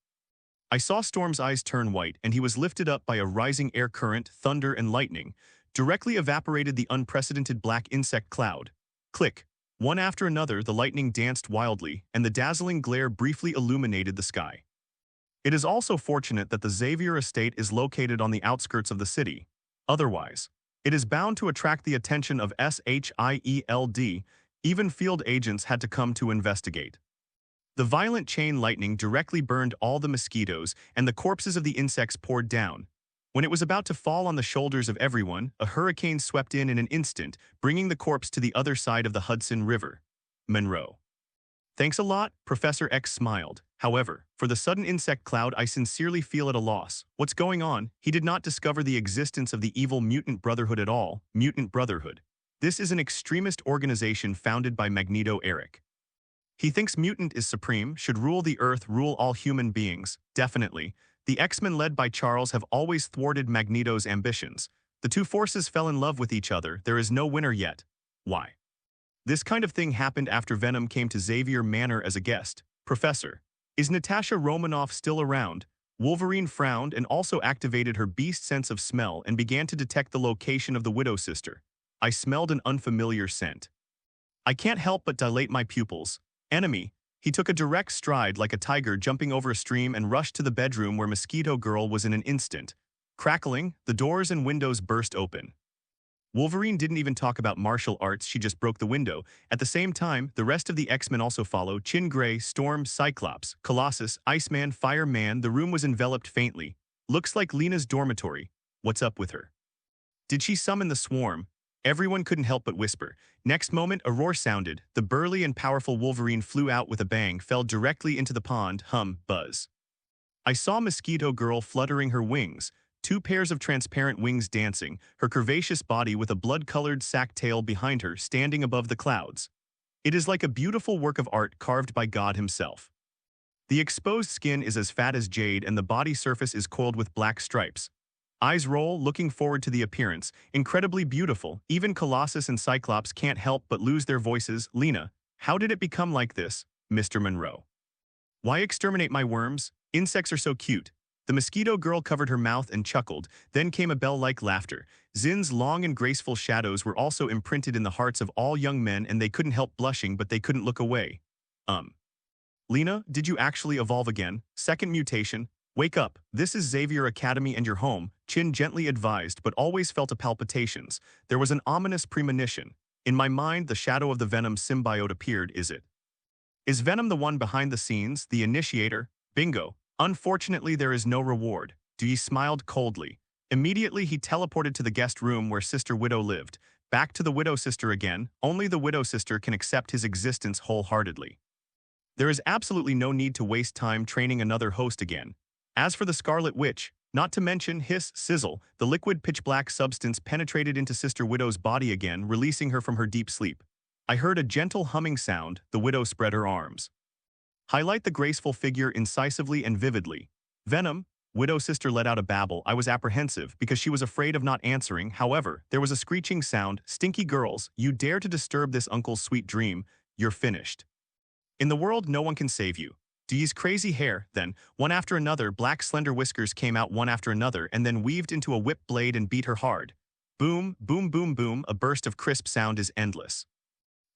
I saw Storm's eyes turn white, and he was lifted up by a rising air current, thunder, and lightning. Directly evaporated the unprecedented black insect cloud. Click. One after another, the lightning danced wildly, and the dazzling glare briefly illuminated the sky. It is also fortunate that the Xavier estate is located on the outskirts of the city. Otherwise, it is bound to attract the attention of SHIELD. Even field agents had to come to investigate. The violent chain lightning directly burned all the mosquitoes, and the corpses of the insects poured down. When it was about to fall on the shoulders of everyone, a hurricane swept in an instant, bringing the corpse to the other side of the Hudson River. Monroe. Thanks a lot, Professor X smiled. However, for the sudden insect cloud, I sincerely feel at a loss. What's going on? He did not discover the existence of the evil Mutant Brotherhood at all. Mutant Brotherhood. This is an extremist organization founded by Magneto Eric. He thinks mutant is supreme, should rule the earth, rule all human beings. Definitely. The X-Men led by Charles have always thwarted Magneto's ambitions. The two forces fell in love with each other. There is no winner yet. Why? This kind of thing happened after Venom came to Xavier Manor as a guest. Professor, is Natasha Romanoff still around? Wolverine frowned and also activated her beast sense of smell and began to detect the location of the Widow Sister. I smelled an unfamiliar scent. I can't help but dilate my pupils. Enemy. He took a direct stride like a tiger jumping over a stream and rushed to the bedroom where Mosquito Girl was in an instant. Crackling, the doors and windows burst open. Wolverine didn't even talk about martial arts, she just broke the window. At the same time, the rest of the X-Men also follow: Chin Gray, Storm, Cyclops, Colossus, Iceman, Fireman. The room was enveloped faintly. Looks like Lena's dormitory. What's up with her? Did she summon the swarm? Everyone couldn't help but whisper. Next moment, a roar sounded. The burly and powerful Wolverine flew out with a bang, fell directly into the pond. Buzz. I saw Mosquito Girl fluttering her wings, two pairs of transparent wings dancing, her curvaceous body with a blood-colored sack tail behind her standing above the clouds. It is like a beautiful work of art carved by God himself. The exposed skin is as fat as jade and the body surface is coiled with black stripes. Eyes roll, looking forward to the appearance. Incredibly beautiful. Even Colossus and Cyclops can't help but lose their voices. Lena, how did it become like this, Mr. Monroe? Why exterminate my worms? Insects are so cute. The Mosquito Girl covered her mouth and chuckled. Then came a bell-like laughter. Zin's long and graceful shadows were also imprinted in the hearts of all young men, and they couldn't help blushing, but they couldn't look away. Lena, did you actually evolve again? Second mutation? Wake up, this is Xavier Academy and your home, Chin gently advised, but always felt a palpitations. There was an ominous premonition. In my mind, the shadow of the Venom symbiote appeared. Is it? Is Venom the one behind the scenes, the initiator? Bingo. Unfortunately, there is no reward. He smiled coldly. Immediately, he teleported to the guest room where Sister Widow lived. Back to the Widow Sister again. Only the Widow Sister can accept his existence wholeheartedly. There is absolutely no need to waste time training another host again. As for the Scarlet Witch, not to mention hiss, sizzle, the liquid pitch-black substance penetrated into Sister Widow's body again, releasing her from her deep sleep. I heard a gentle humming sound. The Widow spread her arms. Highlight the graceful figure incisively and vividly. Venom, Widow Sister let out a babble. I was apprehensive because she was afraid of not answering. However, there was a screeching sound. Stinky girls, you dare to disturb this uncle's sweet dream, you're finished. In the world, no one can save you. Dee's crazy hair, then, one after another, black slender whiskers came out one after another and then weaved into a whip blade and beat her hard. Boom, boom, boom, boom, a burst of crisp sound is endless.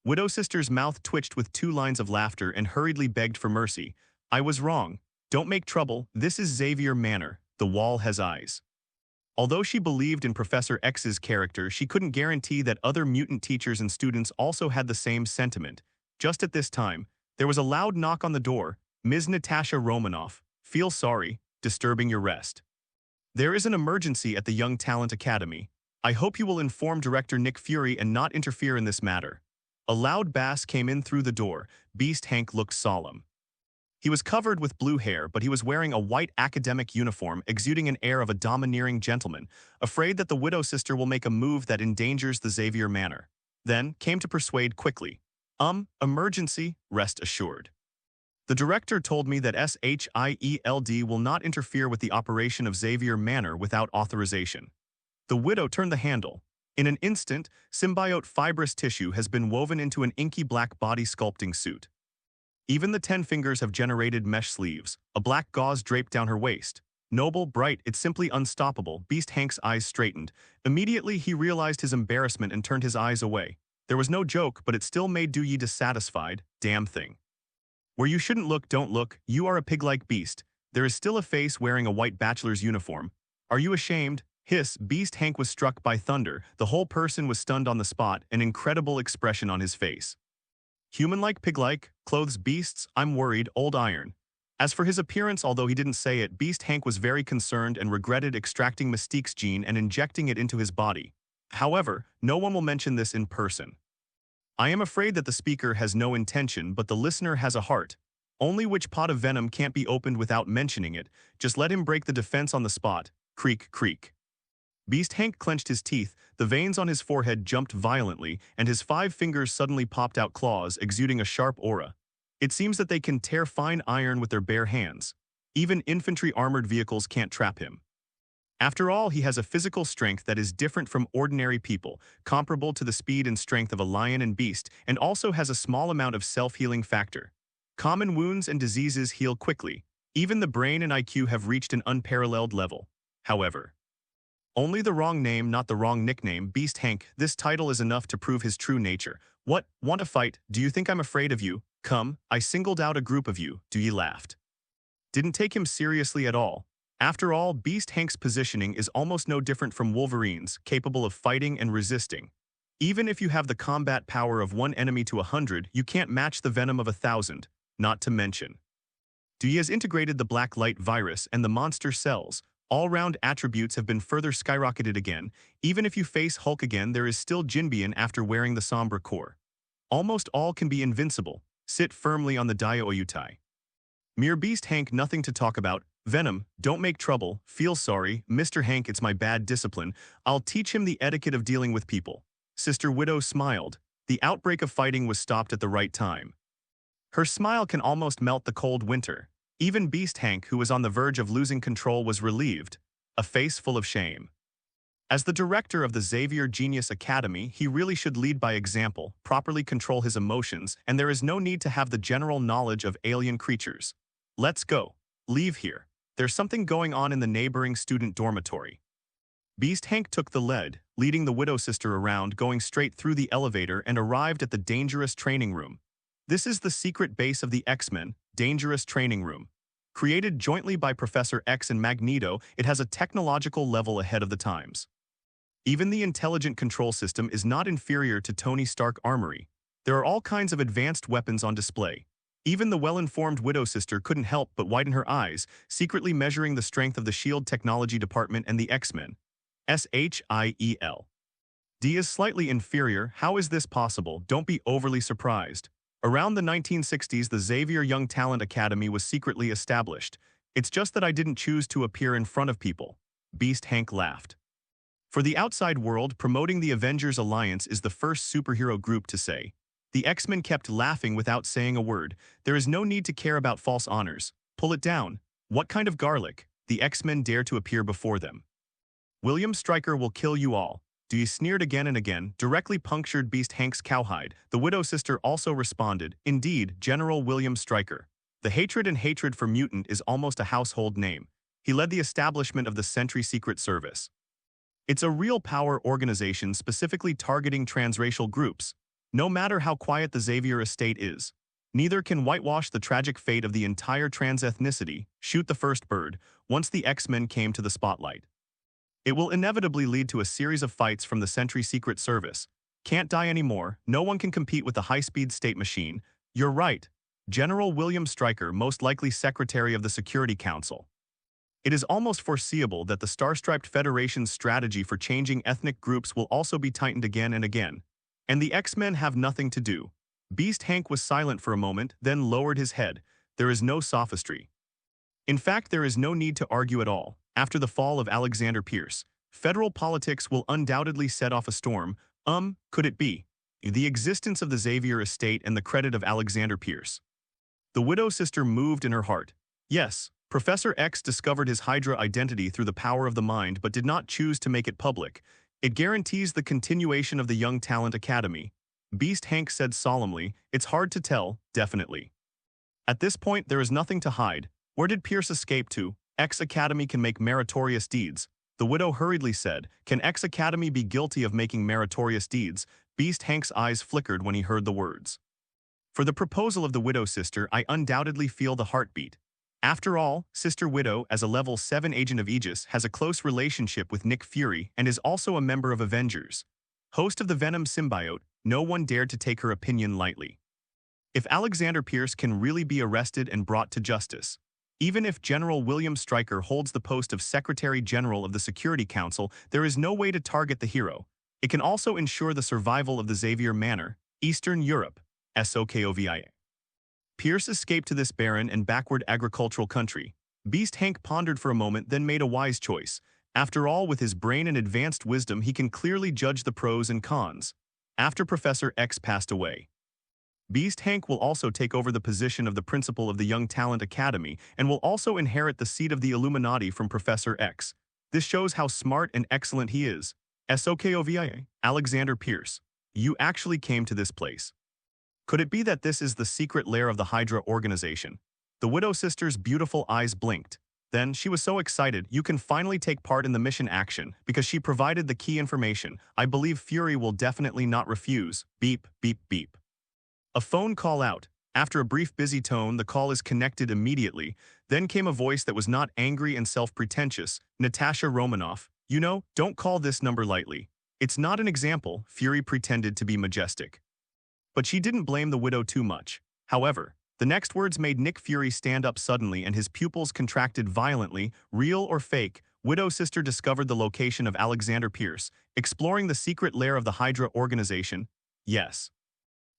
Widow Sister's mouth twitched with 2 lines of laughter and hurriedly begged for mercy. I was wrong. Don't make trouble. This is Xavier Manor. The wall has eyes. Although she believed in Professor X's character, she couldn't guarantee that other mutant teachers and students also had the same sentiment. Just at this time, there was a loud knock on the door. Ms. Natasha Romanoff, feel sorry, disturbing your rest. There is an emergency at the Young Talent Academy. I hope you will inform Director Nick Fury and not interfere in this matter. A loud bass came in through the door. Beast Hank looked solemn. He was covered with blue hair, but he was wearing a white academic uniform, exuding an air of a domineering gentleman, afraid that the widow sister will make a move that endangers the Xavier Manor. Then came to persuade quickly. Emergency, rest assured. The director told me that SHIELD will not interfere with the operation of Xavier Manor without authorization. The widow turned the handle. In an instant, symbiote fibrous tissue has been woven into an inky black body sculpting suit. Even the 10 fingers have generated mesh sleeves, a black gauze draped down her waist. Noble, bright, it's simply unstoppable. Beast Hank's eyes straightened. Immediately he realized his embarrassment and turned his eyes away. There was no joke, but it still made Yi dissatisfied. Damn thing. Where you shouldn't look, don't look. You are a pig-like beast. There is still a face wearing a white bachelor's uniform. Are you ashamed? Hiss. Beast Hank was struck by thunder. The whole person was stunned on the spot, an incredible expression on his face. Human-like, pig-like, clothes beasts, I'm worried, old iron. As for his appearance, although he didn't say it, Beast Hank was very concerned and regretted extracting Mystique's gene and injecting it into his body. However, no one will mention this in person. I am afraid that the speaker has no intention, but the listener has a heart. Only which pot of venom can't be opened without mentioning it. Just let him break the defense on the spot. Creak, creak. Beast Hank clenched his teeth, the veins on his forehead jumped violently, and his 5 fingers suddenly popped out claws, exuding a sharp aura. It seems that they can tear fine iron with their bare hands. Even infantry armored vehicles can't trap him. After all, he has a physical strength that is different from ordinary people, comparable to the speed and strength of a lion and beast, and also has a small amount of self-healing factor. Common wounds and diseases heal quickly. Even the brain and IQ have reached an unparalleled level. However, only the wrong name, not the wrong nickname. Beast Hank, this title is enough to prove his true nature. What? Want to fight? Do you think I'm afraid of you? Come, I singled out a group of you. Yi laughed. Didn't take him seriously at all. After all, Beast Hank's positioning is almost no different from Wolverine's, capable of fighting and resisting. Even if you have the combat power of 1 enemy to 100, you can't match the venom of 1,000, not to mention. Yi has integrated the black light virus and the monster cells. All-round attributes have been further skyrocketed again. Even if you face Hulk again, there is still Jinbian after wearing the somber core. Almost all can be invincible. Sit firmly on the Daiōyutai. Mere Beast Hank, nothing to talk about. Venom, don't make trouble. Feel sorry. Mr. Hank, it's my bad discipline. I'll teach him the etiquette of dealing with people. Sister Widow smiled. The outbreak of fighting was stopped at the right time. Her smile can almost melt the cold winter. Even Beast Hank, who was on the verge of losing control, was relieved, a face full of shame. As the director of the Xavier Genius Academy, he really should lead by example, properly control his emotions, and there is no need to have the general knowledge of alien creatures. Let's go. Leave here. There's something going on in the neighboring student dormitory. Beast Hank took the lead, leading the widow sister around, going straight through the elevator and arrived at the dangerous training room. This is the secret base of the X-Men, Dangerous Training Room. Created jointly by Professor X and Magneto, it has a technological level ahead of the times. Even the intelligent control system is not inferior to Tony Stark armory. There are all kinds of advanced weapons on display. Even the well-informed widow sister couldn't help but widen her eyes, secretly measuring the strength of the SHIELD Technology Department and the X-Men. SHIEL. D is slightly inferior. How is this possible? Don't be overly surprised. Around the 1960s, the Xavier Young Talent Academy was secretly established. It's just that I didn't choose to appear in front of people. Beast Hank laughed. For the outside world, promoting the Avengers Alliance is the first superhero group to say. The X-Men kept laughing without saying a word. There is no need to care about false honors. Pull it down. What kind of garlic? The X-Men dare to appear before them. William Stryker will kill you all. Yi sneered again and again, directly punctured Beast Hank's cowhide. The widow sister also responded, indeed, General William Stryker. The hatred for mutant is almost a household name. He led the establishment of the Sentry Secret Service. It's a real power organization specifically targeting transracial groups. No matter how quiet the Xavier estate is, neither can whitewash the tragic fate of the entire trans ethnicity, shoot the first bird, once the X-Men came to the spotlight. It will inevitably lead to a series of fights from the Sentry Secret Service. Can't die anymore, no one can compete with the high-speed state machine. You're right. General William Stryker, most likely Secretary of the Security Council. It is almost foreseeable that the Star-Striped Federation's strategy for changing ethnic groups will also be tightened again and again. And the X-Men have nothing to do. Beast Hank was silent for a moment, then lowered his head. There is no sophistry. In fact, there is no need to argue at all. After the fall of Alexander Pierce, federal politics will undoubtedly set off a storm. Could it be? The existence of the Xavier estate and the credit of Alexander Pierce. The widow sister moved in her heart. Yes, Professor X discovered his Hydra identity through the power of the mind but did not choose to make it public. It guarantees the continuation of the Young Talent Academy. Beast Hank said solemnly, it's hard to tell, definitely. At this point, there is nothing to hide. Where did Pierce escape to? X Academy can make meritorious deeds. The widow hurriedly said, can X Academy be guilty of making meritorious deeds? Beast Hank's eyes flickered when he heard the words. For the proposal of the widow sister, I undoubtedly feel the heartbeat. After all, Sister Widow, as a level 7 agent of Aegis, has a close relationship with Nick Fury and is also a member of Avengers. Host of the Venom symbiote, no one dared to take her opinion lightly. If Alexander Pierce can really be arrested and brought to justice, even if General William Stryker holds the post of Secretary General of the Security Council, there is no way to target the hero. It can also ensure the survival of the Xavier Manor, Eastern Europe, SOKOVIA. Pierce escaped to this barren and backward agricultural country. Beast Hank pondered for a moment, then made a wise choice. After all, with his brain and advanced wisdom, he can clearly judge the pros and cons. After Professor X passed away, Beast Hank will also take over the position of the principal of the Young Talent Academy and will also inherit the seat of the Illuminati from Professor X. This shows how smart and excellent he is. SOKOVIA, Alexander Pierce, you actually came to this place. Could it be that this is the secret lair of the Hydra organization? The widow sister's beautiful eyes blinked. Then she was so excited, you can finally take part in the mission action because she provided the key information. I believe Fury will definitely not refuse. Beep, beep, beep. A phone call out. After a brief busy tone, the call is connected immediately. Then came a voice that was not angry and self-pretentious. Natasha Romanoff. You know, don't call this number lightly. It's not an example. Fury pretended to be majestic. But she didn't blame the widow too much. However, the next words made Nick Fury stand up suddenly and his pupils contracted violently. Real or fake, widow sister discovered the location of Alexander Pierce, exploring the secret lair of the Hydra organization. Yes.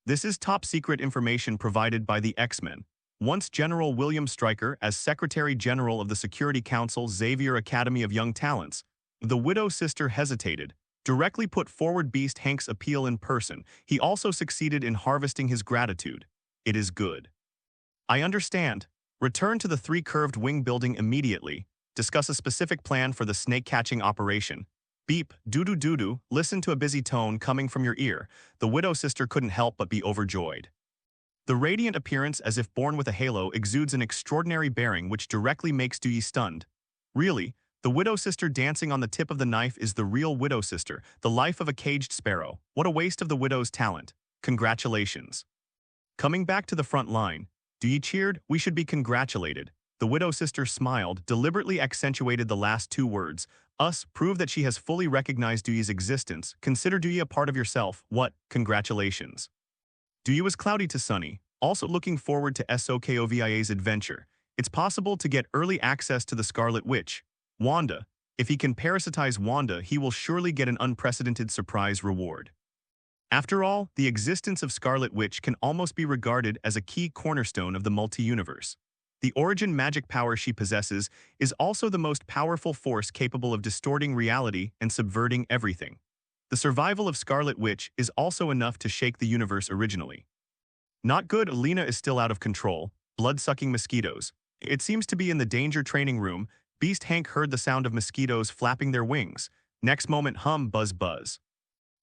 This is top secret information provided by the X-Men. Once General William Stryker, as Secretary General of the Security Council Xavier Academy of Young Talents, the widow sister hesitated, directly put forward Beast Hank's appeal in person. He also succeeded in harvesting his gratitude. It is good. I understand. Return to the 3 curved wing building immediately. Discuss a specific plan for the snake-catching operation. Beep, doo-doo-doo-doo, listen to a busy tone coming from your ear. The widow sister couldn't help but be overjoyed. The radiant appearance, as if born with a halo, exudes an extraordinary bearing which directly makes Dewey stunned. Really, the widow sister dancing on the tip of the knife is the real widow sister, the life of a caged sparrow. What a waste of the widow's talent. Congratulations. Coming back to the front line, Dewey cheered, we should be congratulated. The widow sister smiled, deliberately accentuated the last 2 words. Us, prove that she has fully recognized Dewey's existence. Consider Dewey a part of yourself. What? Congratulations. Dewey was cloudy to sunny, also looking forward to SOKOVIA's adventure. It's possible to get early access to the Scarlet Witch, Wanda. If he can parasitize Wanda, he will surely get an unprecedented surprise reward. After all, the existence of Scarlet Witch can almost be regarded as a key cornerstone of the multi-universe. The origin magic power she possesses is also the most powerful force capable of distorting reality and subverting everything. The survival of Scarlet Witch is also enough to shake the universe originally. Not good, Lena is still out of control, blood-sucking mosquitoes. It seems to be in the danger training room. Beast Hank heard the sound of mosquitoes flapping their wings. Next moment, hum, buzz, buzz.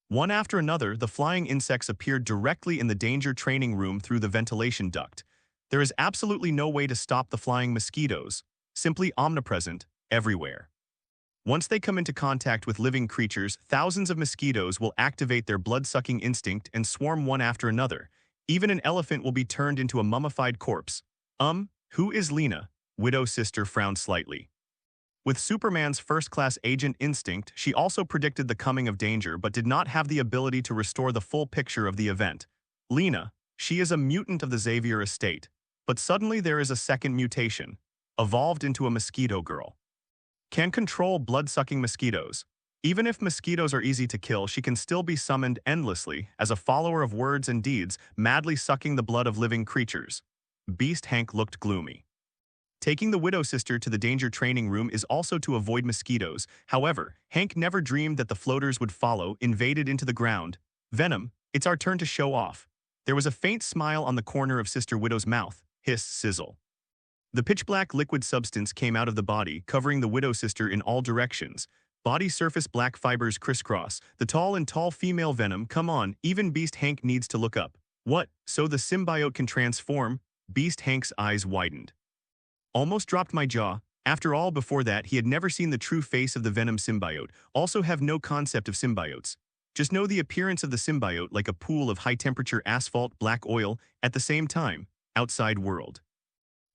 One after another, the flying insects appeared directly in the danger training room through the ventilation duct. There is absolutely no way to stop the flying mosquitoes, simply omnipresent, everywhere. Once they come into contact with living creatures, thousands of mosquitoes will activate their blood-sucking instinct and swarm one after another. Even an elephant will be turned into a mummified corpse. Who is Lena? Widow sister frowned slightly. With Superman's first-class agent instinct, she also predicted the coming of danger but did not have the ability to restore the full picture of the event. Lena, she is a mutant of the Xavier estate. But suddenly there is a second mutation, evolved into a mosquito girl. Can control blood-sucking mosquitoes. Even if mosquitoes are easy to kill, she can still be summoned endlessly as a follower of words and deeds, madly sucking the blood of living creatures. Beast Hank looked gloomy. Taking the widow sister to the danger training room is also to avoid mosquitoes. However, Hank never dreamed that the floaters would follow, invaded into the ground. Venom, it's our turn to show off. There was a faint smile on the corner of Sister Widow's mouth. Hiss, sizzle. The pitch-black liquid substance came out of the body, covering the widow sister in all directions. Body surface black fibers crisscross. The tall female Venom, come on, even Beast Hank needs to look up. What, so the symbiote can transform? Beast Hank's eyes widened. Almost dropped my jaw. After all, before that, he had never seen the true face of the Venom symbiote. Also have no concept of symbiotes. Just know the appearance of the symbiote like a pool of high-temperature asphalt black oil at the same time. Outside world.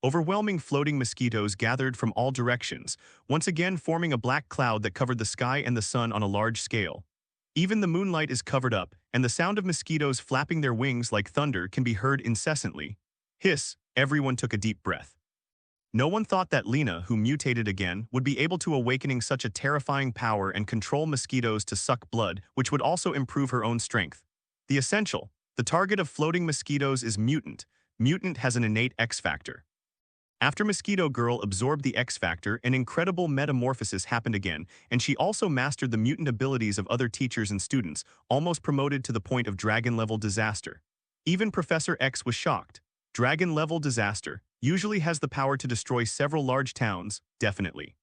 Overwhelming floating mosquitoes gathered from all directions, once again forming a black cloud that covered the sky and the sun on a large scale. Even the moonlight is covered up, and the sound of mosquitoes flapping their wings like thunder can be heard incessantly. Hiss, everyone took a deep breath. No one thought that Lena, who mutated again, would be able to awakening such a terrifying power and control mosquitoes to suck blood, which would also improve her own strength. The essential, the target of floating mosquitoes is mutant. Mutant has an innate X-factor. After Mosquito Girl absorbed the X-factor, an incredible metamorphosis happened again, and she also mastered the mutant abilities of other teachers and students, almost promoted to the point of dragon-level disaster. Even Professor X was shocked. Dragon-level disaster usually has the power to destroy several large towns, definitely.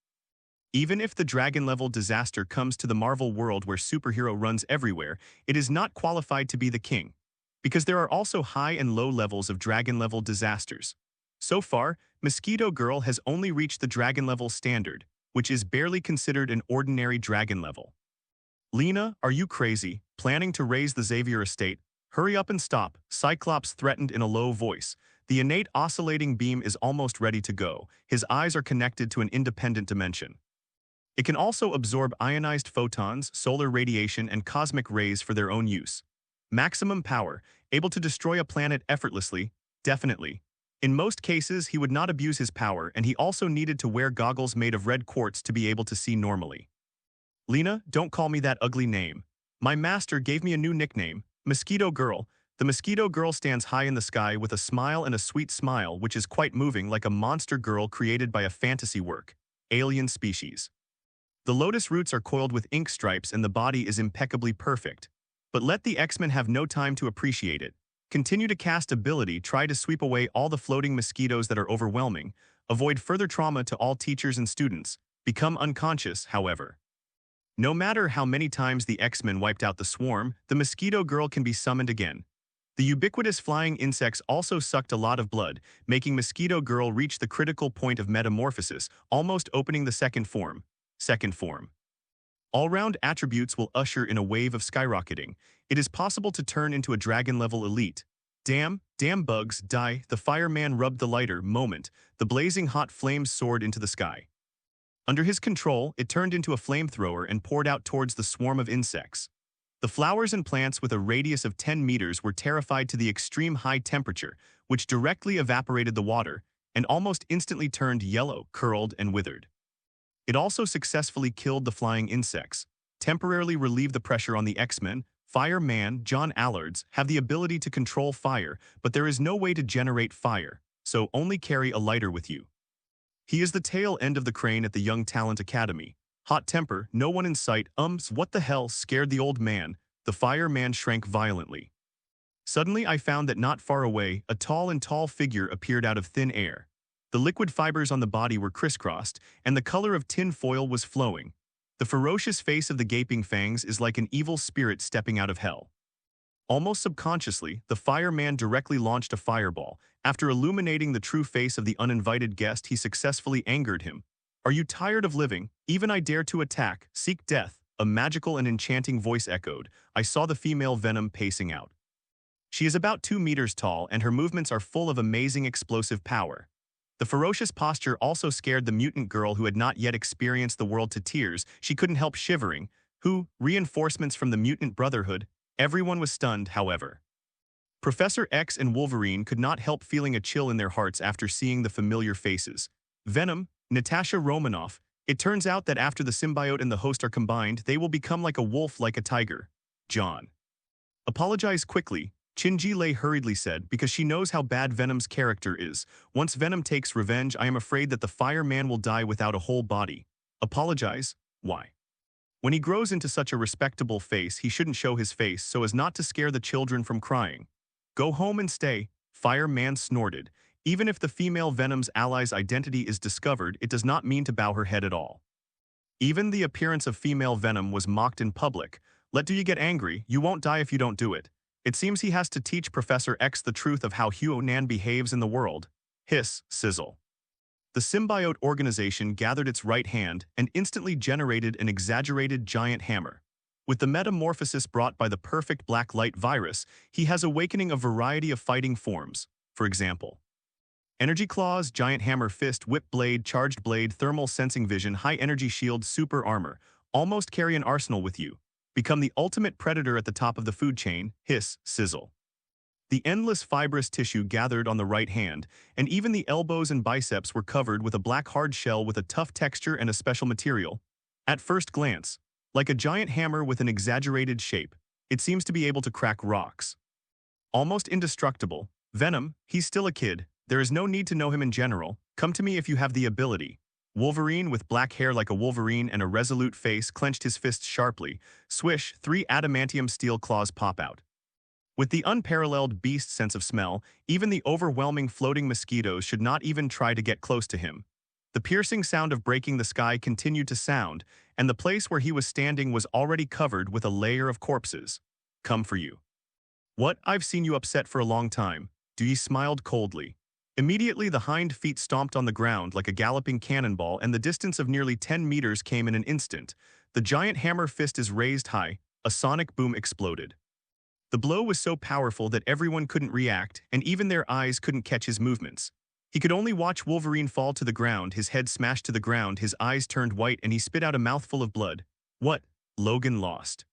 Even if the dragon-level disaster comes to the Marvel world where superhero runs everywhere, it is not qualified to be the king. Because there are also high and low levels of dragon-level disasters. So far, Mosquito Girl has only reached the dragon-level standard, which is barely considered an ordinary dragon level. Lena, are you crazy, planning to raise the Xavier estate? Hurry up and stop, Cyclops threatened in a low voice. The innate oscillating beam is almost ready to go. His eyes are connected to an independent dimension. It can also absorb ionized photons, solar radiation, and cosmic rays for their own use. Maximum power, able to destroy a planet effortlessly, definitely. In most cases, he would not abuse his power, and he also needed to wear goggles made of red quartz to be able to see normally. Lena, don't call me that ugly name. My master gave me a new nickname, Mosquito Girl. The Mosquito Girl stands high in the sky with a smile and a sweet smile which is quite moving like a monster girl created by a fantasy work. Alien species. The lotus roots are coiled with ink stripes and the body is impeccably perfect. But let the X-Men have no time to appreciate it. Continue to cast ability, try to sweep away all the floating mosquitoes that are overwhelming. Avoid further trauma to all teachers and students. Become unconscious, however. No matter how many times the X-Men wiped out the swarm, the Mosquito Girl can be summoned again. The ubiquitous flying insects also sucked a lot of blood, making Mosquito Girl reach the critical point of metamorphosis, almost opening the second form. All-round attributes will usher in a wave of skyrocketing. It is possible to turn into a dragon-level elite. Damn bugs, die, the fireman rubbed the lighter, moment, the blazing hot flames soared into the sky. Under his control, it turned into a flamethrower and poured out towards the swarm of insects. The flowers and plants with a radius of 10 meters were terrified to the extreme high temperature, which directly evaporated the water, and almost instantly turned yellow, curled, and withered. It also successfully killed the flying insects, temporarily relieved the pressure on the X-Men. Fireman John Allards have the ability to control fire, but there is no way to generate fire, so only carry a lighter with you. He is the tail end of the crane at the Young Talent Academy. Hot temper, no one in sight, what the hell scared the old man? The fireman shrank violently. Suddenly I found that not far away, a tall figure appeared out of thin air. The liquid fibers on the body were crisscrossed, and the color of tin foil was flowing. The ferocious face of the gaping fangs is like an evil spirit stepping out of hell. Almost subconsciously, the fireman directly launched a fireball. After illuminating the true face of the uninvited guest, he successfully angered him. Are you tired of living? Even I dare to attack, seek death, a magical and enchanting voice echoed. I saw the female Venom pacing out. She is about 2 meters tall and her movements are full of amazing explosive power. The ferocious posture also scared the mutant girl who had not yet experienced the world to tears. She couldn't help shivering. Reinforcements from the mutant brotherhood. Everyone was stunned, however. Professor X and Wolverine could not help feeling a chill in their hearts after seeing the familiar faces. Venom, Natasha Romanoff. It turns out that after the symbiote and the host are combined, they will become like a wolf, like a tiger. John. Apologize quickly. Chin-ji Lei hurriedly said, because she knows how bad Venom's character is. Once Venom takes revenge, I am afraid that the fireman will die without a whole body. Apologize? Why? When he grows into such a respectable face, he shouldn't show his face so as not to scare the children from crying. Go home and stay, Fireman snorted. Even if the female Venom's ally's identity is discovered, it does not mean to bow her head at all. Even the appearance of female Venom was mocked in public. Do you get angry? You won't die if you don't do it. It seems he has to teach Professor X the truth of how Huonan behaves in the world. Hiss, sizzle. The symbiote organization gathered its right hand and instantly generated an exaggerated giant hammer. With the metamorphosis brought by the perfect black light virus, he has awakening a variety of fighting forms. For example, energy claws, giant hammer fist, whip blade, charged blade, thermal sensing vision, high energy shield, super armor. Almost carry an arsenal with you. Become the ultimate predator at the top of the food chain. Hiss, sizzle. The endless fibrous tissue gathered on the right hand, and even the elbows and biceps were covered with a black hard shell with a tough texture and a special material. At first glance, like a giant hammer with an exaggerated shape, it seems to be able to crack rocks. Almost indestructible. Venom, he's still a kid. There is no need to know him in general. Come to me if you have the ability. Wolverine, with black hair like a wolverine and a resolute face, clenched his fists sharply. Swish, 3 adamantium steel claws pop out. With the unparalleled beast sense of smell, even the overwhelming floating mosquitoes should not even try to get close to him. The piercing sound of breaking the sky continued to sound, and the place where he was standing was already covered with a layer of corpses. Come for you. What? I've seen you upset for a long time. Dewey smiled coldly. Immediately the hind feet stomped on the ground like a galloping cannonball, and the distance of nearly 10 meters came in an instant. The giant hammer fist is raised high. A sonic boom exploded. The blow was so powerful that everyone couldn't react, and even their eyes couldn't catch his movements. He could only watch Wolverine fall to the ground, his head smashed to the ground, his eyes turned white, and he spit out a mouthful of blood. What? Logan lost.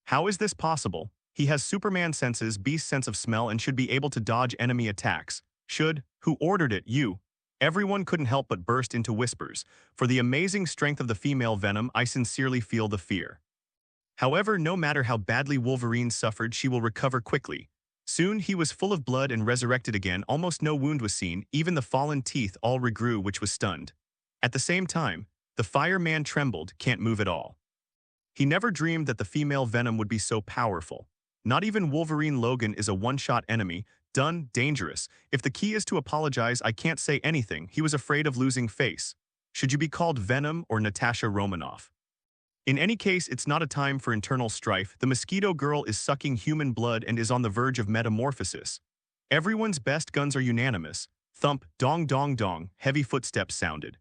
How is this possible? He has Superman senses, beast sense of smell, and should be able to dodge enemy attacks. Should? Who ordered it? You. Everyone couldn't help but burst into whispers. For the amazing strength of the female Venom, I sincerely feel the fear. However, no matter how badly Wolverine suffered, she will recover quickly. Soon he was full of blood and resurrected again. Almost no wound was seen, even the fallen teeth all regrew, which was stunned. At the same time, the fireman trembled, can't move at all. He never dreamed that the female Venom would be so powerful. Not even Wolverine. Logan is a one-shot enemy. Done, dangerous. If the key is to apologize, I can't say anything. He was afraid of losing face. Should you be called Venom or Natasha Romanoff? In any case, it's not a time for internal strife. The mosquito girl is sucking human blood and is on the verge of metamorphosis. Everyone's best guns are unanimous. Thump, dong dong dong, heavy footsteps sounded.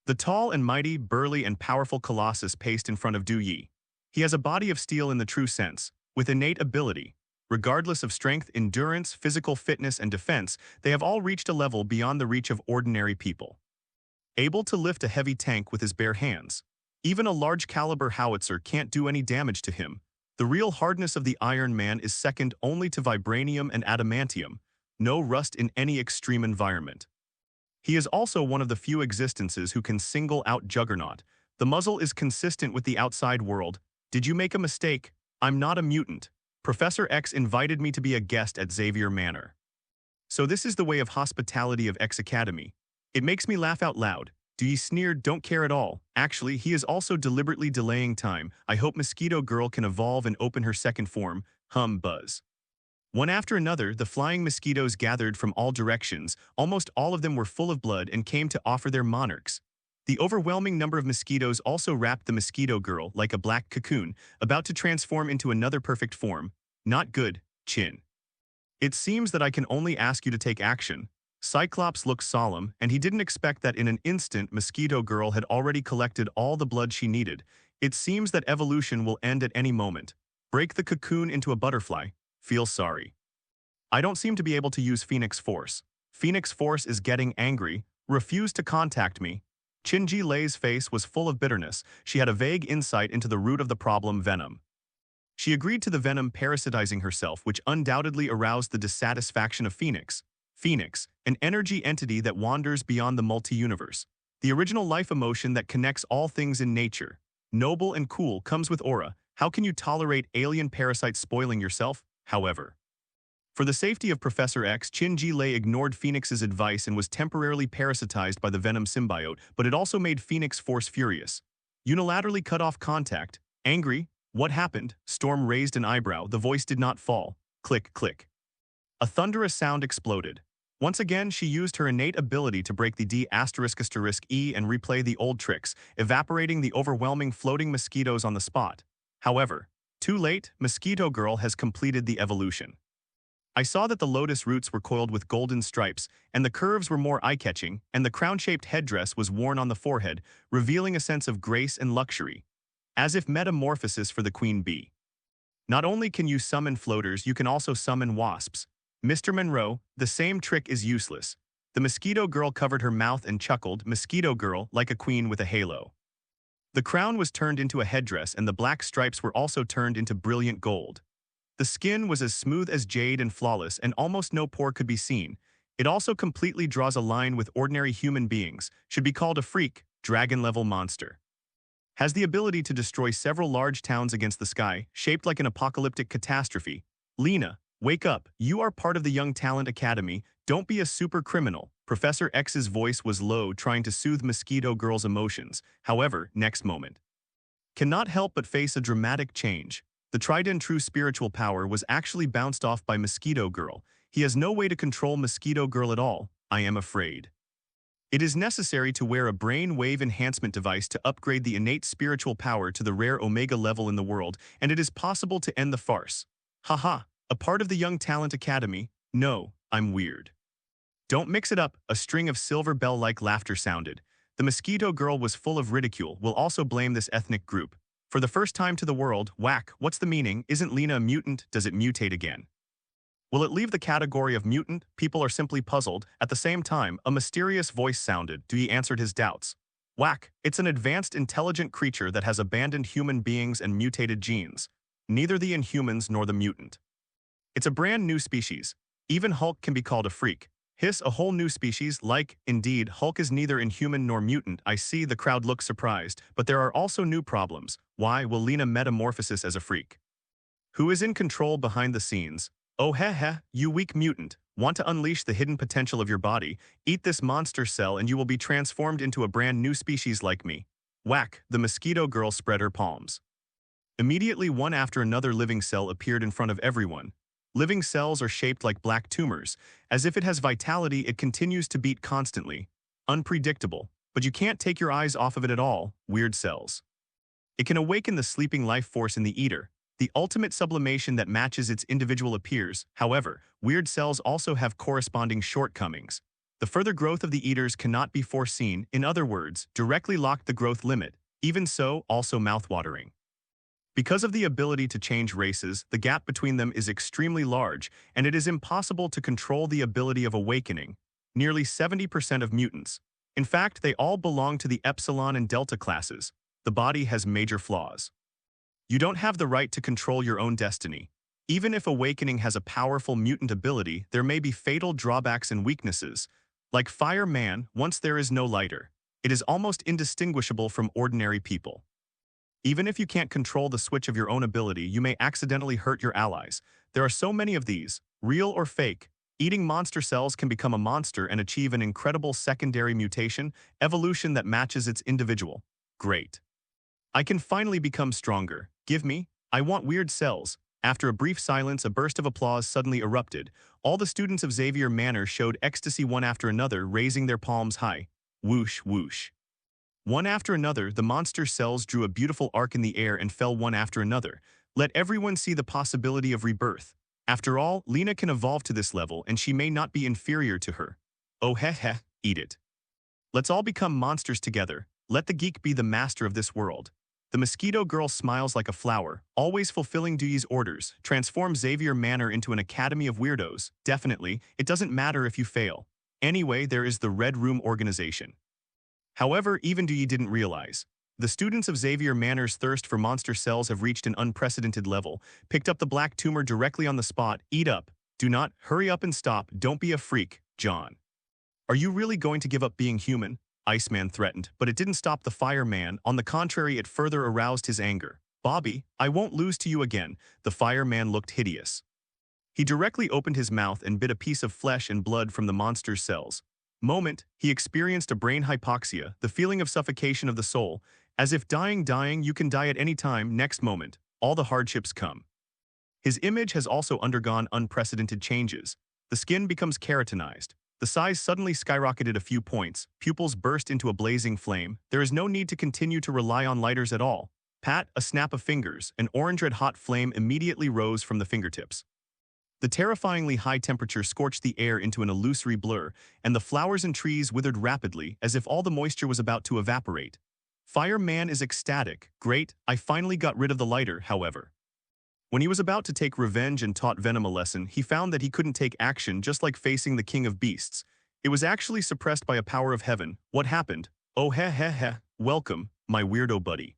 The tall and mighty, burly and powerful Colossus paced in front of Du Yi. He has a body of steel in the true sense, with innate ability. Regardless of strength, endurance, physical fitness, and defense, they have all reached a level beyond the reach of ordinary people. Able to lift a heavy tank with his bare hands. Even a large-caliber howitzer can't do any damage to him. The real hardness of the Iron Man is second only to vibranium and adamantium. No rust in any extreme environment. He is also one of the few existences who can single out Juggernaut. The muzzle is consistent with the outside world. Did you make a mistake? I'm not a mutant. Professor X invited me to be a guest at Xavier Manor. So this is the way of hospitality of X Academy. It makes me laugh out loud. Dewey sneered, don't care at all. Actually, he is also deliberately delaying time. I hope Mosquito Girl can evolve and open her second form. Buzz. One after another, the flying mosquitoes gathered from all directions. Almost all of them were full of blood and came to offer their monarchs. The overwhelming number of mosquitoes also wrapped the Mosquito Girl like a black cocoon, about to transform into another perfect form. Not good, Chin. It seems that I can only ask you to take action. Cyclops looked solemn, and he didn't expect that in an instant Mosquito Girl had already collected all the blood she needed. It seems that evolution will end at any moment. Break the cocoon into a butterfly. Feel sorry. I don't seem to be able to use Phoenix Force. Phoenix Force is getting angry. Refuse to contact me. Chin-Ji Lei's face was full of bitterness. She had a vague insight into the root of the problem, Venom. She agreed to the Venom parasitizing herself, which undoubtedly aroused the dissatisfaction of Phoenix. Phoenix, an energy entity that wanders beyond the multi-universe. The original life emotion that connects all things in nature. Noble and cool, comes with aura. How can you tolerate alien parasites spoiling yourself? However, For the safety of Professor X, Chin-Ji-Lei ignored Phoenix's advice and was temporarily parasitized by the Venom symbiote, but it also made Phoenix Force furious. Unilaterally cut off contact. Angry. What happened? Storm raised an eyebrow. The voice did not fall. Click, click. A thunderous sound exploded. Once again, she used her innate ability to break the D***E and replay the old tricks, evaporating the overwhelming floating mosquitoes on the spot. However, too late, Mosquito Girl has completed the evolution. I saw that the lotus roots were coiled with golden stripes, and the curves were more eye-catching, and the crown-shaped headdress was worn on the forehead, revealing a sense of grace and luxury. As if metamorphosis for the queen bee. Not only can you summon floaters, you can also summon wasps. Mr. Monroe, the same trick is useless. The Mosquito Girl covered her mouth and chuckled, Mosquito Girl, like a queen with a halo. The crown was turned into a headdress and the black stripes were also turned into brilliant gold. The skin was as smooth as jade and flawless and almost no pore could be seen. It also completely draws a line with ordinary human beings, should be called a freak, dragon-level monster. Has the ability to destroy several large towns against the sky, shaped like an apocalyptic catastrophe. Lena, wake up, you are part of the Young Talent Academy, don't be a super criminal. Professor X's voice was low, trying to soothe Mosquito Girl's emotions. However, next moment. Cannot help but face a dramatic change. The Trident true spiritual power was actually bounced off by Mosquito Girl. He has no way to control Mosquito Girl at all, I am afraid. It is necessary to wear a brain wave enhancement device to upgrade the innate spiritual power to the rare Omega level in the world, and it is possible to end the farce. Haha, a part of the Young Talent Academy? No, I'm weird. Don't mix it up, a string of silver bell-like laughter sounded. The Mosquito Girl was full of ridicule, will also blame this ethnic group. For the first time to the world, whack, what's the meaning? Isn't Lena a mutant? Does it mutate again? Will it leave the category of mutant? People are simply puzzled. At the same time, a mysterious voice sounded. He answered his doubts. Whack, it's an advanced intelligent creature that has abandoned human beings and mutated genes. Neither the Inhumans nor the mutant. It's a brand new species. Even Hulk can be called a freak. Hiss, a whole new species, indeed, Hulk is neither inhuman nor mutant. I see, the crowd looks surprised, but there are also new problems. Why will Lena metamorphosis as a freak? Who is in control behind the scenes? Oh heh, you weak mutant. Want to unleash the hidden potential of your body? Eat this monster cell and you will be transformed into a brand new species like me. Whack, the Mosquito Girl spread her palms. Immediately one after another living cell appeared in front of everyone. Living cells are shaped like black tumors. As if it has vitality, it continues to beat constantly. Unpredictable, but you can't take your eyes off of it at all. Weird cells. It can awaken the sleeping life force in the eater. The ultimate sublimation that matches its individual appears. However, weird cells also have corresponding shortcomings. The further growth of the eaters cannot be foreseen, in other words, directly locked the growth limit. Even so, also mouthwatering. Because of the ability to change races, the gap between them is extremely large, and it is impossible to control the ability of awakening. Nearly 70% of mutants. In fact, they all belong to the Epsilon and Delta classes. The body has major flaws. You don't have the right to control your own destiny. Even if awakening has a powerful mutant ability, there may be fatal drawbacks and weaknesses. Like Fire Man, once there is no lighter, it is almost indistinguishable from ordinary people. Even if you can't control the switch of your own ability, you may accidentally hurt your allies. There are so many of these, real or fake. Eating monster cells can become a monster and achieve an incredible secondary mutation, evolution that matches its individual. Great. I can finally become stronger. Give me. I want weird cells. After a brief silence, a burst of applause suddenly erupted. All the students of Xavier Manor showed ecstasy one after another, raising their palms high. Whoosh, whoosh. One after another, the monster cells drew a beautiful arc in the air and fell one after another. Let everyone see the possibility of rebirth. After all, Lena can evolve to this level and she may not be inferior to her. Oh heh, eat it. Let's all become monsters together. Let the geek be the master of this world. The Mosquito Girl smiles like a flower, always fulfilling Dewey's orders. Transform Xavier Manor into an academy of weirdos. Definitely, it doesn't matter if you fail. Anyway, there is the Red Room organization. However, even Dewey didn't realize. The students of Xavier Manor's thirst for monster cells have reached an unprecedented level. Picked up the black tumor directly on the spot. Eat up. Do not. Hurry up and stop. Don't be a freak, John. Are you really going to give up being human? Iceman threatened, but it didn't stop the fireman. On the contrary, it further aroused his anger. Bobby, I won't lose to you again. The fireman looked hideous. He directly opened his mouth and bit a piece of flesh and blood from the monster's cells. Moment, he experienced a brain hypoxia, the feeling of suffocation of the soul, as if dying, you can die at any time. Next moment, all the hardships come. His image has also undergone unprecedented changes. The skin becomes keratinized. The size suddenly skyrocketed a few points, pupils burst into a blazing flame. There is no need to continue to rely on lighters at all. Pat, a snap of fingers, an orange-red-hot flame immediately rose from the fingertips. The terrifyingly high temperature scorched the air into an illusory blur, and the flowers and trees withered rapidly as if all the moisture was about to evaporate. Fireman is ecstatic. Great, I finally got rid of the lighter, however. When he was about to take revenge and taught Venom a lesson, he found that he couldn't take action, just like facing the king of beasts. It was actually suppressed by a power of heaven. What happened? Oh welcome, my weirdo buddy.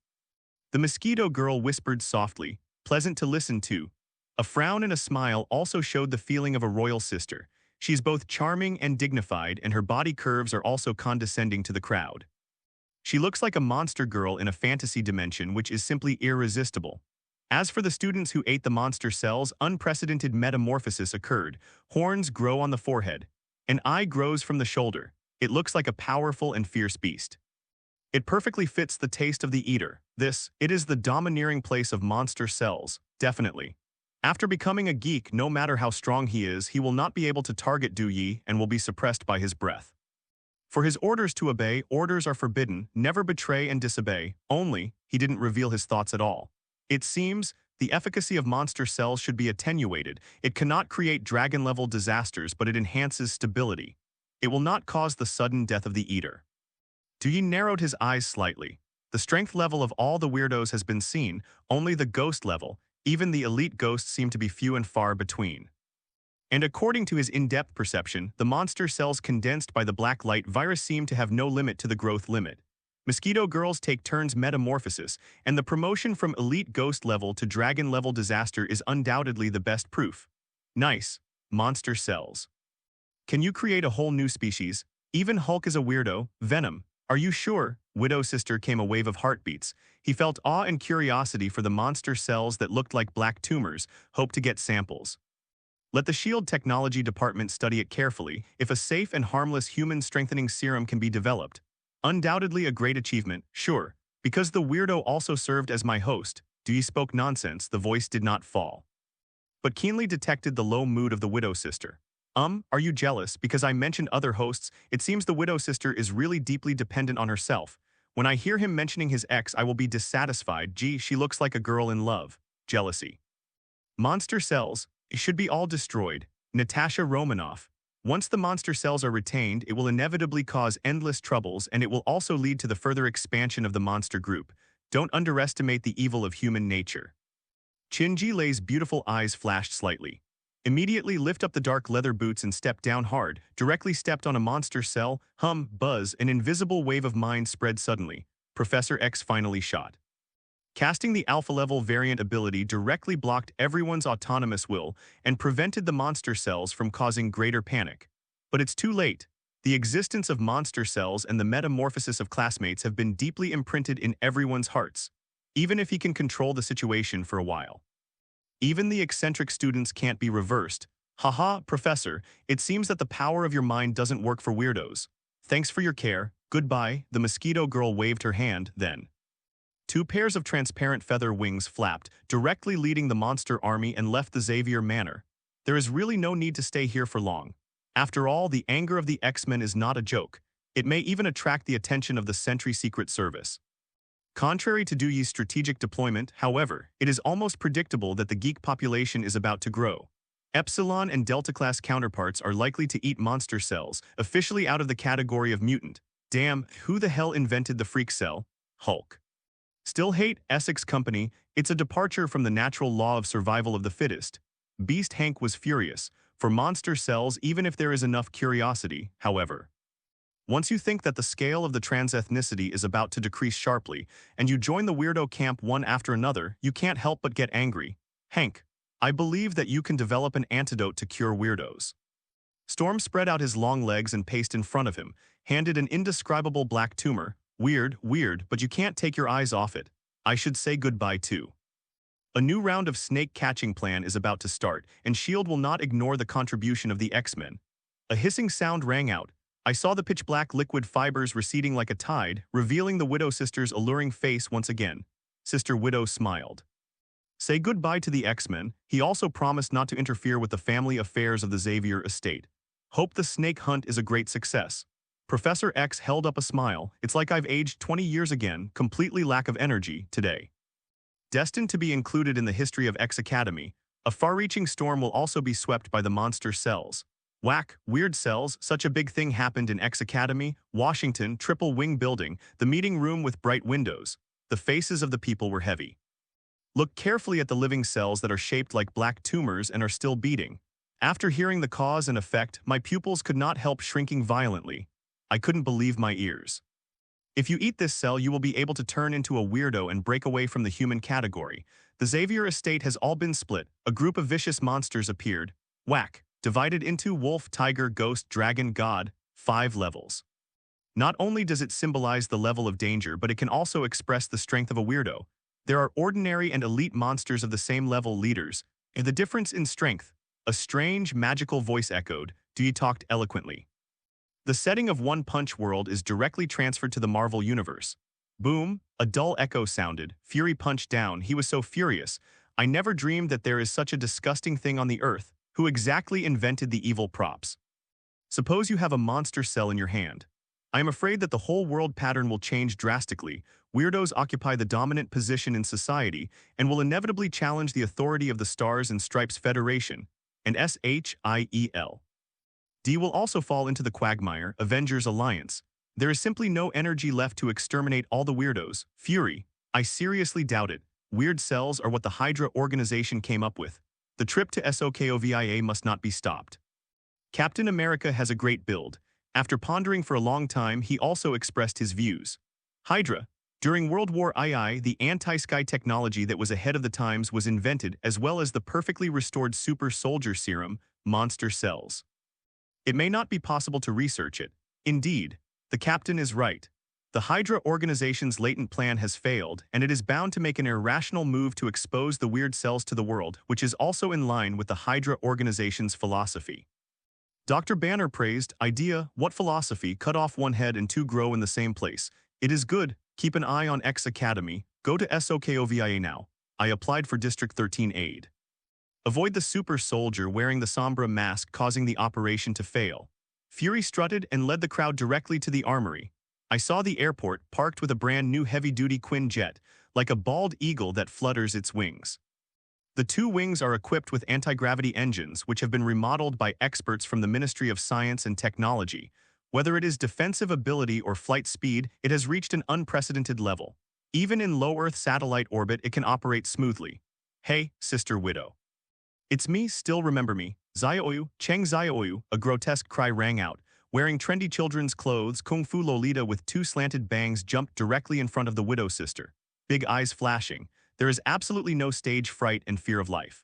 The mosquito girl whispered softly, pleasant to listen to. A frown and a smile also showed the feeling of a royal sister. She's both charming and dignified, and her body curves are also condescending to the crowd. She looks like a monster girl in a fantasy dimension, which is simply irresistible. As for the students who ate the monster cells, unprecedented metamorphosis occurred. Horns grow on the forehead. An eye grows from the shoulder. It looks like a powerful and fierce beast. It perfectly fits the taste of the eater. It is the domineering place of monster cells, definitely. After becoming a geek, no matter how strong he is, he will not be able to target Du Yi and will be suppressed by his breath. For his orders to obey, orders are forbidden, never betray and disobey, only, he didn't reveal his thoughts at all. It seems, the efficacy of monster cells should be attenuated. It cannot create dragon-level disasters, but it enhances stability. It will not cause the sudden death of the eater. Du Yi narrowed his eyes slightly. The strength level of all the weirdos has been seen, only the ghost level. Even the elite ghosts seem to be few and far between. And according to his in-depth perception, the monster cells condensed by the black light virus seem to have no limit to the growth limit. Mosquito girls take turns metamorphosis, and the promotion from elite ghost level to dragon level disaster is undoubtedly the best proof. Nice. Monster cells. Can you create a whole new species? Even Hulk is a weirdo. Venom. Are you sure? Widow Sister came a wave of heartbeats. He felt awe and curiosity for the monster cells that looked like black tumors, hoped to get samples. Let the SHIELD Technology Department study it carefully. If a safe and harmless human-strengthening serum can be developed. Undoubtedly a great achievement, sure. Because the weirdo also served as my host, Du Yi spoke nonsense, the voice did not fall. But keenly detected the low mood of the Widow Sister. Are you jealous? Because I mentioned other hosts, it seems the Widow Sister is really deeply dependent on herself. When I hear him mentioning his ex, I will be dissatisfied. Gee, she looks like a girl in love. Jealousy. Monster cells should be all destroyed. Natasha Romanoff. Once the monster cells are retained, it will inevitably cause endless troubles, and it will also lead to the further expansion of the monster group. Don't underestimate the evil of human nature. Qin Lei's beautiful eyes flashed slightly. Immediately lift up the dark leather boots and step down hard, directly stepped on a monster cell, buzz, an invisible wave of mind spread suddenly. Professor X finally shot. Casting the alpha-level variant ability directly blocked everyone's autonomous will and prevented the monster cells from causing greater panic. But it's too late. The existence of monster cells and the metamorphosis of classmates have been deeply imprinted in everyone's hearts, even if he can control the situation for a while. Even the eccentric students can't be reversed. Haha, Professor, it seems that the power of your mind doesn't work for weirdos. Thanks for your care. Goodbye. The mosquito girl waved her hand, then. Two pairs of transparent feather wings flapped, directly leading the monster army and left the Xavier Manor. There is really no need to stay here for long. After all, the anger of the X-Men is not a joke. It may even attract the attention of the Sentry Secret Service. Contrary to Du Yi's strategic deployment, however, it is almost predictable that the geek population is about to grow. Epsilon and Delta-class counterparts are likely to eat monster cells, officially out of the category of mutant. Damn, who the hell invented the freak cell? Hulk. Still hate Essex Company, it's a departure from the natural law of survival of the fittest. Beast Hank was furious. For monster cells, even if there is enough curiosity, however. Once you think that the scale of the transethnicity is about to decrease sharply, and you join the weirdo camp one after another, you can't help but get angry. Hank, I believe that you can develop an antidote to cure weirdos. Storm spread out his long legs and paced in front of him, handed an indescribable black tumor. Weird, but you can't take your eyes off it. I should say goodbye too. A new round of snake catching plan is about to start, and S.H.I.E.L.D. will not ignore the contribution of the X-Men. A hissing sound rang out. I saw the pitch-black liquid fibers receding like a tide, revealing the Widow Sister's alluring face once again. Sister Widow smiled. Say goodbye to the X-Men. He also promised not to interfere with the family affairs of the Xavier estate. Hope the snake hunt is a great success. Professor X held up a smile. It's like I've aged 20 years again, completely lack of energy, today. Destined to be included in the history of X Academy, a far-reaching storm will also be swept by the monster cells. Whack, weird cells, such a big thing happened in X Academy, Washington, triple-wing building, the meeting room with bright windows. The faces of the people were heavy. Look carefully at the living cells that are shaped like black tumors and are still beating. After hearing the cause and effect, my pupils could not help shrinking violently. I couldn't believe my ears. If you eat this cell, you will be able to turn into a weirdo and break away from the human category. The Xavier estate has all been split. A group of vicious monsters appeared. Whack. Divided into wolf, tiger, ghost, dragon, god. 5 levels. Not only does it symbolize the level of danger, but it can also express the strength of a weirdo. There are ordinary and elite monsters of the same level leaders, and the difference in strength. A strange, magical voice echoed. Dewey talked eloquently. The setting of One Punch World is directly transferred to the Marvel Universe. Boom, a dull echo sounded. Fury punched down. He was so furious. I never dreamed that there is such a disgusting thing on the earth. Who exactly invented the evil props? Suppose you have a monster cell in your hand. I am afraid that the whole world pattern will change drastically. Weirdos occupy the dominant position in society and will inevitably challenge the authority of the Stars and Stripes Federation, and SHIEL. D will also fall into the quagmire, Avengers Alliance. There is simply no energy left to exterminate all the weirdos. Fury, I seriously doubt it. Weird cells are what the Hydra organization came up with. The trip to SOKOVIA must not be stopped. Captain America has a great build. After pondering for a long time, he also expressed his views. Hydra. During World War II, the anti-sky technology that was ahead of the times was invented, as well as the perfectly restored super soldier serum, monster cells. It may not be possible to research it. Indeed, the captain is right. The Hydra organization's latent plan has failed, and it is bound to make an irrational move to expose the weird cells to the world, which is also in line with the Hydra organization's philosophy. Dr. Banner praised, idea, what philosophy, cut off one head and 2 grow in the same place. It is good, keep an eye on X Academy, go to SOKOVIA now. I applied for District 13 aid. Avoid the super soldier wearing the Sombra mask causing the operation to fail. Fury strutted and led the crowd directly to the armory. I saw the airport parked with a brand new heavy-duty Quinjet, like a bald eagle that flutters its wings. The 2 wings are equipped with anti-gravity engines which have been remodeled by experts from the Ministry of Science and Technology. Whether it is defensive ability or flight speed, it has reached an unprecedented level. Even in low Earth satellite orbit, it can operate smoothly. Hey, Sister Widow. It's me, still remember me, Xiaoyu, Cheng Xiaoyu, a grotesque cry rang out. Wearing trendy children's clothes, Kung Fu Lolita with 2 slanted bangs jumped directly in front of the Widow Sister. Big eyes flashing. There is absolutely no stage fright and fear of life.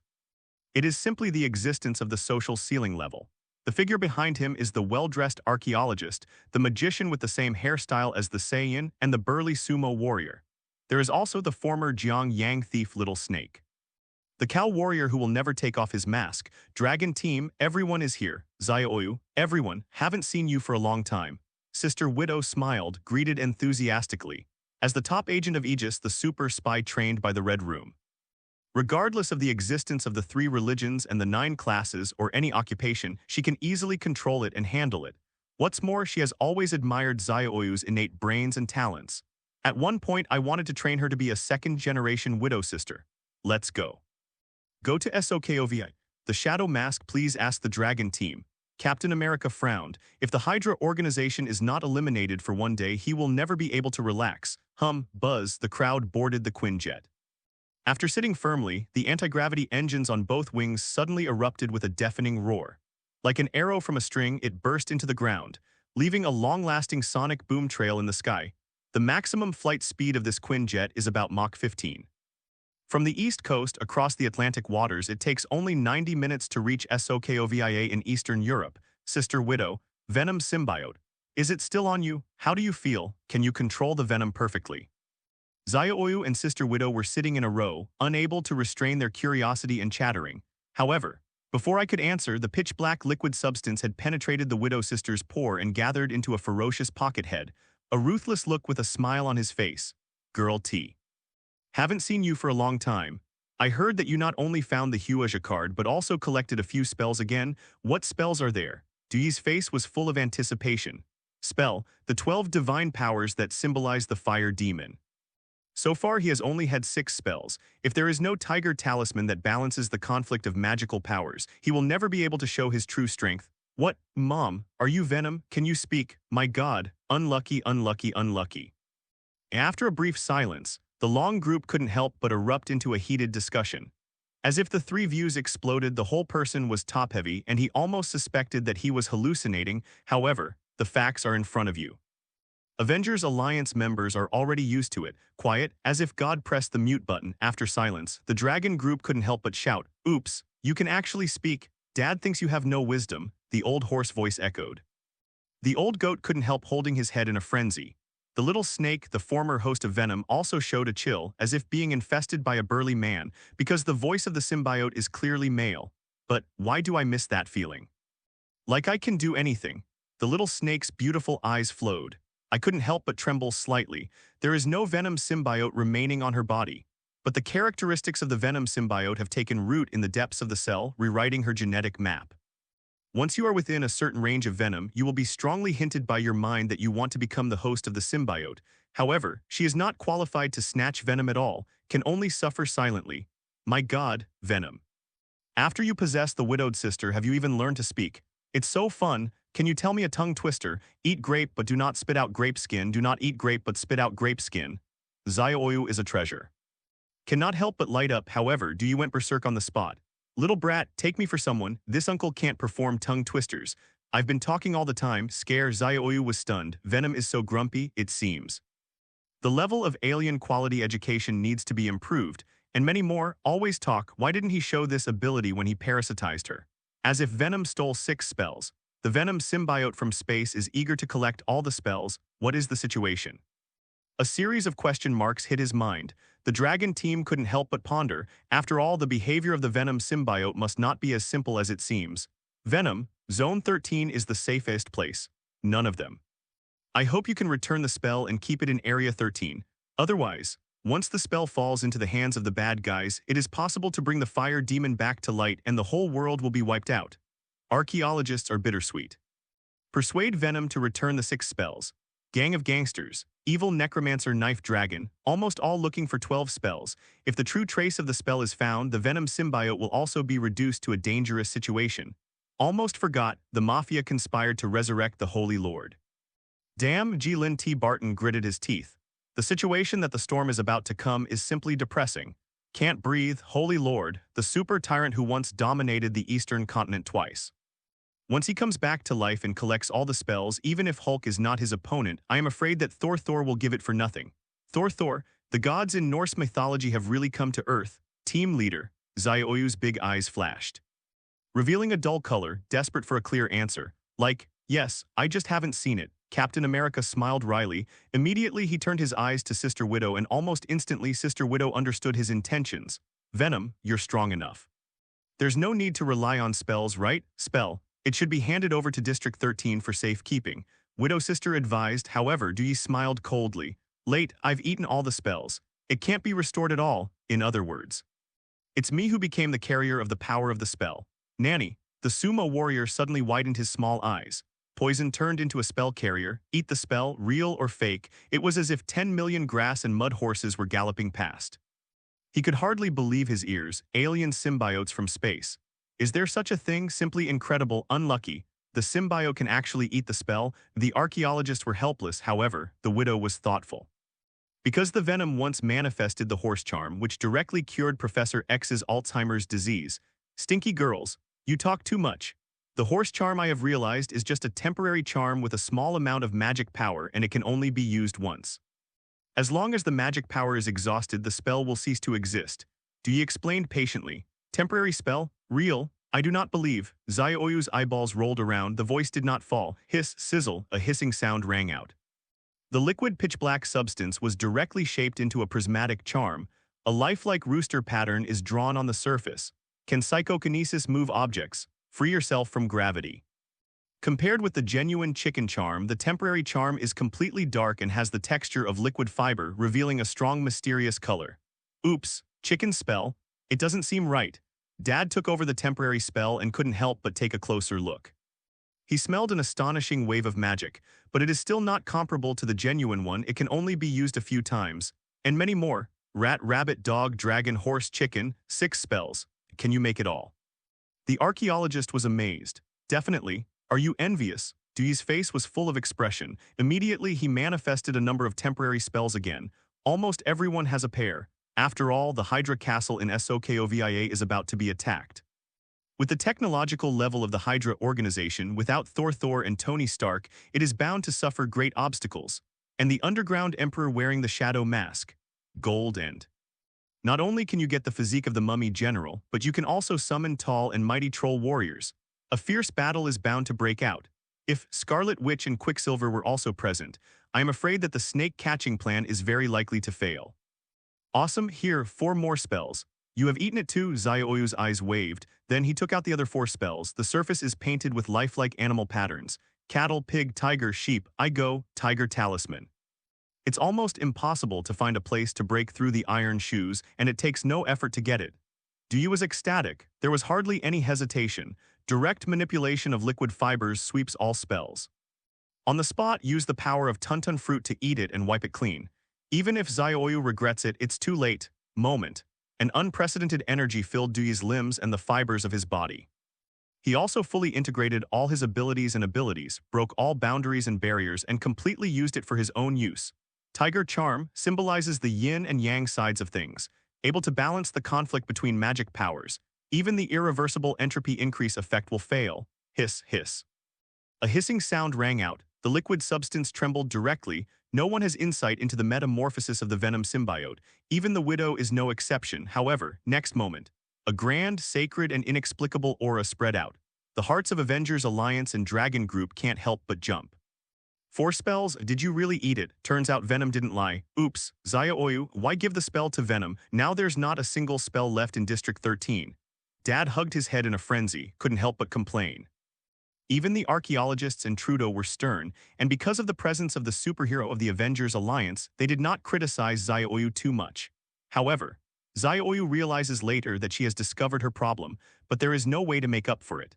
It is simply the existence of the social ceiling level. The figure behind him is the well-dressed archaeologist, the magician with the same hairstyle as the Saiyan, and the burly sumo warrior. There is also the former Jiang Yang thief Little Snake. The cow warrior who will never take off his mask. Dragon team, everyone is here. Xiaoyu, everyone, haven't seen you for a long time. Sister Widow smiled, greeted enthusiastically. As the top agent of Aegis, the super spy trained by the Red Room. Regardless of the existence of the 3 religions and the 9 classes or any occupation, she can easily control it and handle it. What's more, she has always admired Xiaoyu's innate brains and talents. At one point, I wanted to train her to be a 2nd-generation Widow Sister. Let's go. Go to SOKOVI. The Shadow Mask, please, asked the Dragon team. Captain America frowned. If the Hydra organization is not eliminated for one day, he will never be able to relax. Buzz, the crowd boarded the Quinjet. After sitting firmly, the anti-gravity engines on both wings suddenly erupted with a deafening roar. Like an arrow from a string, it burst into the ground, leaving a long-lasting sonic boom trail in the sky. The maximum flight speed of this Quinjet is about Mach 15. From the East Coast across the Atlantic waters, it takes only 90 minutes to reach SOKOVIA in Eastern Europe. Sister Widow, Venom symbiote. Is it still on you? How do you feel? Can you control the venom perfectly? Zaya-Oyu and Sister Widow were sitting in a row, unable to restrain their curiosity and chattering. However, before I could answer, the pitch-black liquid substance had penetrated the Widow sister's pore and gathered into a ferocious pocket head, a ruthless look with a smile on his face. Girl T. Haven't seen you for a long time. I heard that you not only found the Huaja card but also collected a few spells again. What spells are there? Duyi's face was full of anticipation. Spell, the 12 divine powers that symbolize the fire demon. So far he has only had 6 spells. If there is no tiger talisman that balances the conflict of magical powers, he will never be able to show his true strength. What, Mom, are you Venom? Can you speak? My God, unlucky, unlucky, unlucky. After a brief silence, the long group couldn't help but erupt into a heated discussion. As if the 3 views exploded, the whole person was top-heavy and he almost suspected that he was hallucinating. However, the facts are in front of you. Avengers Alliance members are already used to it, quiet, as if God pressed the mute button. After silence, the dragon group couldn't help but shout, "Oops, you can actually speak. Dad thinks you have no wisdom," the old horse voice echoed. The old goat couldn't help holding his head in a frenzy. The little snake, the former host of Venom, also showed a chill, as if being infested by a burly man, because the voice of the symbiote is clearly male. But why do I miss that feeling? Like I can do anything. The little snake's beautiful eyes flowed. I couldn't help but tremble slightly. There is no Venom symbiote remaining on her body. But the characteristics of the Venom symbiote have taken root in the depths of the cell, rewriting her genetic map. Once you are within a certain range of Venom, you will be strongly hinted by your mind that you want to become the host of the symbiote. However, she is not qualified to snatch Venom at all, can only suffer silently. My God, Venom. After you possess the widowed sister, have you even learned to speak? It's so fun. Can you tell me a tongue twister? Eat grape but do not spit out grape skin. Do not eat grape but spit out grape skin. Zaya-Oyu is a treasure. Cannot help but light up. However, do you went berserk on the spot? Little brat, take me for someone. This uncle can't perform tongue twisters. I've been talking all the time. Scare. Zaya-Oyu was stunned. Venom is so grumpy, it seems. The level of alien quality education needs to be improved, and many more. Always talk. Why didn't he show this ability when he parasitized her? As if Venom stole 6 spells. The Venom symbiote from space is eager to collect all the spells. What is the situation? A series of question marks hit his mind. The Dragon team couldn't help but ponder. After all, the behavior of the Venom symbiote must not be as simple as it seems. Venom, Zone 13 is the safest place. None of them. I hope you can return the spell and keep it in Area 13. Otherwise, once the spell falls into the hands of the bad guys, it is possible to bring the fire demon back to light and the whole world will be wiped out. Archaeologists are bittersweet. Persuade Venom to return the 6 spells. Gang of gangsters, evil necromancer knife dragon, almost all looking for 12 spells. If the true trace of the spell is found, the Venom symbiote will also be reduced to a dangerous situation. Almost forgot, the Mafia conspired to resurrect the Holy Lord. Damn, G. Lin T. Barton gritted his teeth. The situation that the storm is about to come is simply depressing. Can't breathe, Holy Lord, the super tyrant who once dominated the Eastern continent twice. Once he comes back to life and collects all the spells, even if Hulk is not his opponent, I am afraid that Thor will give it for nothing. Thor, the gods in Norse mythology have really come to Earth. Team leader, Zaya-Oyu's big eyes flashed, revealing a dull color, desperate for a clear answer. Like, yes, I just haven't seen it. Captain America smiled wryly. Immediately he turned his eyes to Sister Widow and almost instantly Sister Widow understood his intentions. Venom, you're strong enough. There's no need to rely on spells, right? Spell. It should be handed over to District 13 for safekeeping. Widow Sister advised. However, Dewey smiled coldly. Late, I've eaten all the spells. It can't be restored at all, in other words. It's me who became the carrier of the power of the spell. Nanny, the sumo warrior suddenly widened his small eyes. Poison turned into a spell carrier. Eat the spell, real or fake. It was as if 10 million grass and mud horses were galloping past. He could hardly believe his ears. Alien symbiotes from space. Is there such a thing? Simply incredible, unlucky. The symbiote can actually eat the spell. The archaeologists were helpless, however, the widow was thoughtful. Because the venom once manifested the horse charm, which directly cured Professor X's Alzheimer's disease. Stinky girls, you talk too much. The horse charm, I have realized, is just a temporary charm with a small amount of magic power and it can only be used once. As long as the magic power is exhausted, the spell will cease to exist. Dewey explained patiently. Temporary spell? Real? I do not believe. Zaya-Oyu's eyeballs rolled around, the voice did not fall. Hiss, sizzle, a hissing sound rang out. The liquid pitch-black substance was directly shaped into a prismatic charm. A lifelike rooster pattern is drawn on the surface. Can psychokinesis move objects? Free yourself from gravity. Compared with the genuine chicken charm, the temporary charm is completely dark and has the texture of liquid fiber, revealing a strong, mysterious color. Oops, chicken spell? It doesn't seem right. Dad took over the temporary spell and couldn't help but take a closer look. He smelled an astonishing wave of magic, but it is still not comparable to the genuine one. It can only be used a few times. And many more. Rat, rabbit, dog, dragon, horse, chicken, 6 spells. Can you make it all? The archaeologist was amazed. Definitely. Are you envious? Dui's face was full of expression. Immediately he manifested a number of temporary spells again. Almost everyone has a pair. After all, the Hydra Castle in Sokovia is about to be attacked. With the technological level of the Hydra organization, without Thor and Tony Stark, it is bound to suffer great obstacles. And the Underground Emperor wearing the Shadow Mask. Gold and... Not only can you get the physique of the Mummy General, but you can also summon tall and mighty troll warriors. A fierce battle is bound to break out. If Scarlet Witch and Quicksilver were also present, I am afraid that the snake-catching plan is very likely to fail. Awesome, here, 4 more spells. You have eaten it too, Zioyu's eyes waved. Then he took out the other 4 spells. The surface is painted with lifelike animal patterns. Cattle, pig, tiger, sheep, I go, tiger talisman. It's almost impossible to find a place to break through the iron shoes, and it takes no effort to get it. Dui was ecstatic. There was hardly any hesitation. Direct manipulation of liquid fibers sweeps all spells. On the spot, use the power of Tuntun fruit to eat it and wipe it clean. Even if Zioyu regrets it, it's too late. Moment. An unprecedented energy filled Dui's limbs and the fibers of his body. He also fully integrated all his abilities, broke all boundaries and barriers, and completely used it for his own use. Tiger Charm symbolizes the yin and yang sides of things, able to balance the conflict between magic powers. Even the irreversible entropy increase effect will fail. Hiss, hiss. A hissing sound rang out. The liquid substance trembled directly. No one has insight into the metamorphosis of the Venom symbiote. Even the Widow is no exception. However, next moment, a grand, sacred, and inexplicable aura spread out. The hearts of Avengers Alliance and Dragon Group can't help but jump. 4 spells? Did you really eat it? Turns out Venom didn't lie. Oops, Zioyu, why give the spell to Venom? Now there's not a single spell left in District 13. Dad hugged his head in a frenzy, couldn't help but complain. Even the archaeologists and Trudeau were stern, and because of the presence of the superhero of the Avengers Alliance, they did not criticize Zioyu too much. However, Zioyu realizes later that she has discovered her problem, but there is no way to make up for it.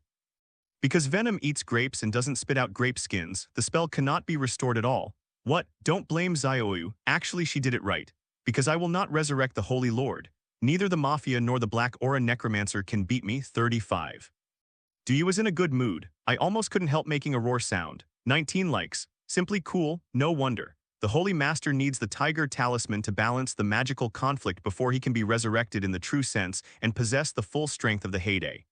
Because Venom eats grapes and doesn't spit out grape skins, the spell cannot be restored at all. What? Don't blame Zioyu. Actually, she did it right. Because I will not resurrect the Holy Lord. Neither the Mafia nor the Black Aura Necromancer can beat me. 35. Dui was in a good mood. I almost couldn't help making a roar sound. 19 likes. Simply cool, no wonder. The Holy Master needs the Tiger Talisman to balance the magical conflict before he can be resurrected in the true sense and possess the full strength of the heyday.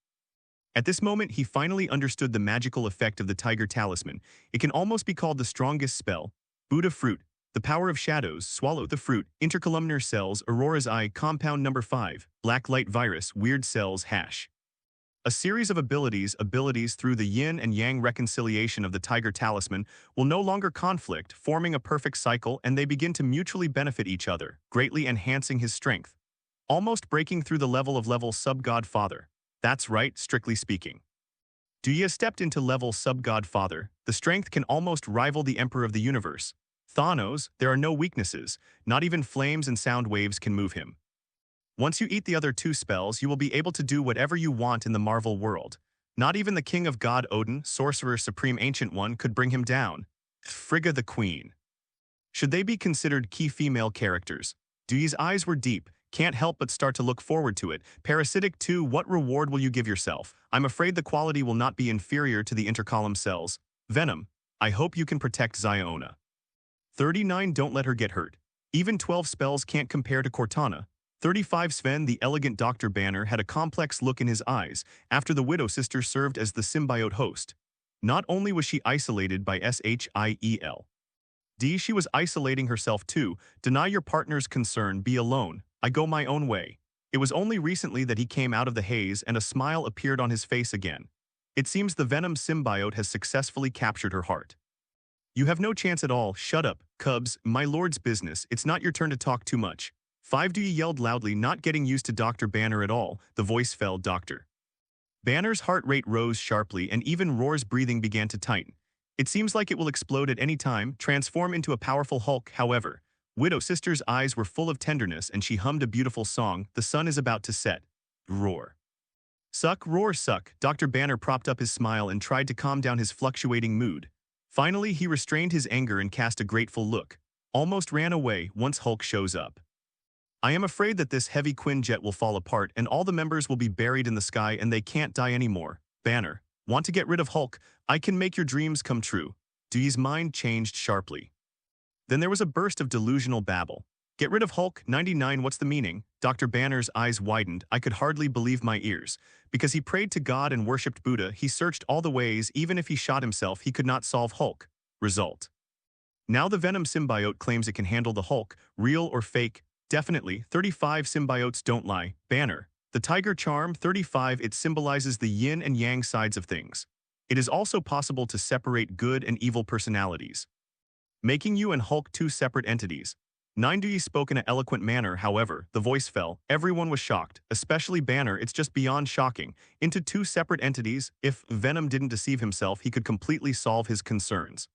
At this moment, he finally understood the magical effect of the Tiger Talisman. It can almost be called the strongest spell. Buddha Fruit, the power of shadows, swallow the fruit, intercolumnar cells, Aurora's Eye, compound number 5, black light virus, weird cells, hash. A series of abilities through the yin and yang reconciliation of the Tiger Talisman will no longer conflict, forming a perfect cycle, and they begin to mutually benefit each other, greatly enhancing his strength. Almost breaking through the level sub-god father. That's right, strictly speaking. Dui has stepped into level sub-god father. The strength can almost rival the Emperor of the Universe. Thanos, there are no weaknesses. Not even flames and sound waves can move him. Once you eat the other 2 spells, you will be able to do whatever you want in the Marvel world. Not even the King of God Odin, Sorcerer Supreme Ancient One, could bring him down. Frigga the Queen. Should they be considered key female characters? Dui's eyes were deep. Can't help but start to look forward to it. Parasitic 2, what reward will you give yourself? I'm afraid the quality will not be inferior to the intercolumn cells. Venom, I hope you can protect Ziona. 39, don't let her get hurt. Even 12 spells can't compare to Cortana. 35, Sven, the elegant Dr. Banner, had a complex look in his eyes after the Widow Sister served as the symbiote host. Not only was she isolated by SHIEL. She was isolating herself too. Deny your partner's concern, be alone. I go my own way. It was only recently that he came out of the haze and a smile appeared on his face again. It seems the Venom symbiote has successfully captured her heart. You have no chance at all. Shut up, Cubs, my lord's business. It's not your turn to talk too much. 5 Dewey yelled loudly, not getting used to Dr. Banner at all. The voice fell. Dr. Banner's heart rate rose sharply and even Roar's breathing began to tighten. It seems like it will explode at any time, transform into a powerful Hulk. However, Widow Sister's eyes were full of tenderness and she hummed a beautiful song. The sun is about to set. Roar. Suck, roar, suck. Dr. Banner propped up his smile and tried to calm down his fluctuating mood. Finally, he restrained his anger and cast a grateful look. Almost ran away once Hulk shows up. I am afraid that this heavy Quinjet will fall apart and all the members will be buried in the sky and they can't die anymore. Banner, want to get rid of Hulk? I can make your dreams come true. Dewey's mind changed sharply. Then there was a burst of delusional babble. Get rid of Hulk? 99, what's the meaning? Dr. Banner's eyes widened. I could hardly believe my ears. Because he prayed to God and worshipped Buddha, he searched all the ways, even if he shot himself, he could not solve Hulk. Result. Now the Venom symbiote claims it can handle the Hulk, real or fake. Definitely, 35 symbiotes don't lie. Banner. The Tiger Charm, 35, it symbolizes the yin and yang sides of things. It is also possible to separate good and evil personalities, making you and Hulk two separate entities. 9 Dewey spoke in an eloquent manner, however, the voice fell. Everyone was shocked, especially Banner. It's just beyond shocking. Into two separate entities, if Venom didn't deceive himself, he could completely solve his concerns.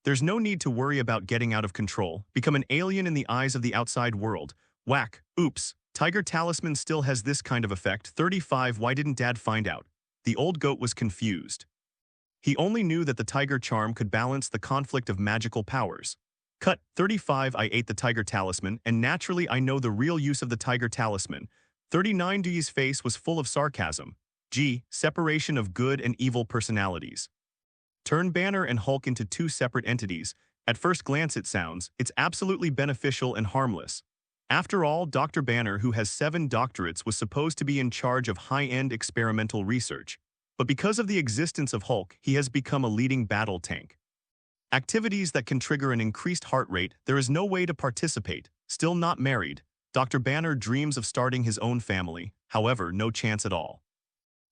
There's no need to worry about getting out of control, become an alien in the eyes of the outside world. Whack, oops, Tiger Talisman still has this kind of effect. 35, why didn't Dad find out? The old goat was confused. He only knew that the Tiger Charm could balance the conflict of magical powers. Cut. 35, I ate the Tiger Talisman, and naturally I know the real use of the Tiger Talisman. 39, Dewey's face was full of sarcasm. Gee, separation of good and evil personalities. Turn Banner and Hulk into two separate entities. At first glance it's absolutely beneficial and harmless. After all, Dr. Banner, who has 7 doctorates, was supposed to be in charge of high-end experimental research. But because of the existence of Hulk, he has become a leading battle tank. Activities that can trigger an increased heart rate, there is no way to participate. Still not married. Dr. Banner dreams of starting his own family, however, no chance at all.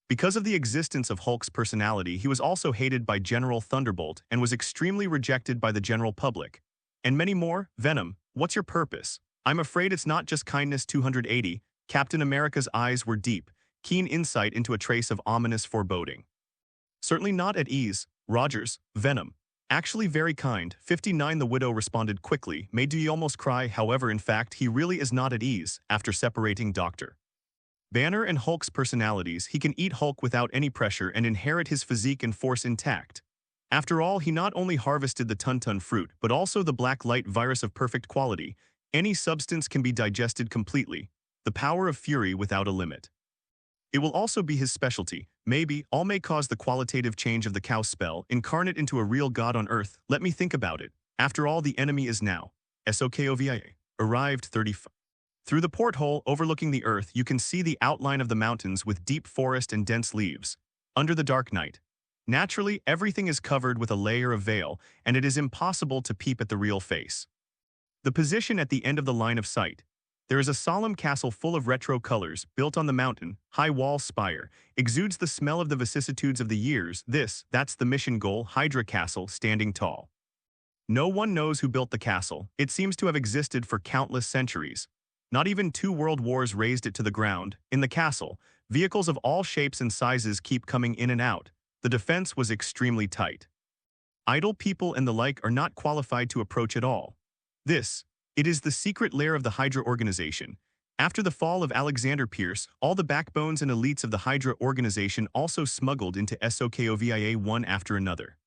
Because of the existence of Hulk's personality, he was also hated by General Thunderbolt and was extremely rejected by the general public. And many more. Venom, what's your purpose? I'm afraid it's not just kindness. 280, Captain America's eyes were deep, keen insight into a trace of ominous foreboding. Certainly not at ease. Rogers, Venom. Actually very kind. 59, the widow responded quickly, made Dewey almost cry. However, in fact, he really is not at ease. After separating Dr. Banner and Hulk's personalities, he can eat Hulk without any pressure and inherit his physique and force intact. After all, he not only harvested the Tuntun fruit, but also the black light virus of perfect quality. Any substance can be digested completely. The power of fury without a limit. It will also be his specialty. Maybe, all may cause the qualitative change of the cow spell, incarnate into a real god on earth. Let me think about it. After all, the enemy is now. Sokovia. Arrived. 35. Through the porthole overlooking the earth, you can see the outline of the mountains with deep forest and dense leaves. Under the dark night. Naturally, everything is covered with a layer of veil, and it is impossible to peep at the real face. The position at the end of the line of sight. There is a solemn castle full of retro colors, built on the mountain, high wall spire, exudes the smell of the vicissitudes of the years. That's the mission goal, Hydra Castle, standing tall. No one knows who built the castle. It seems to have existed for countless centuries. Not even 2 world wars razed it to the ground. In the castle, vehicles of all shapes and sizes keep coming in and out. The defense was extremely tight. Idle people and the like are not qualified to approach at all. It is the secret lair of the Hydra organization. After the fall of Alexander Pierce, all the backbones and elites of the Hydra organization also smuggled into Sokovia one after another.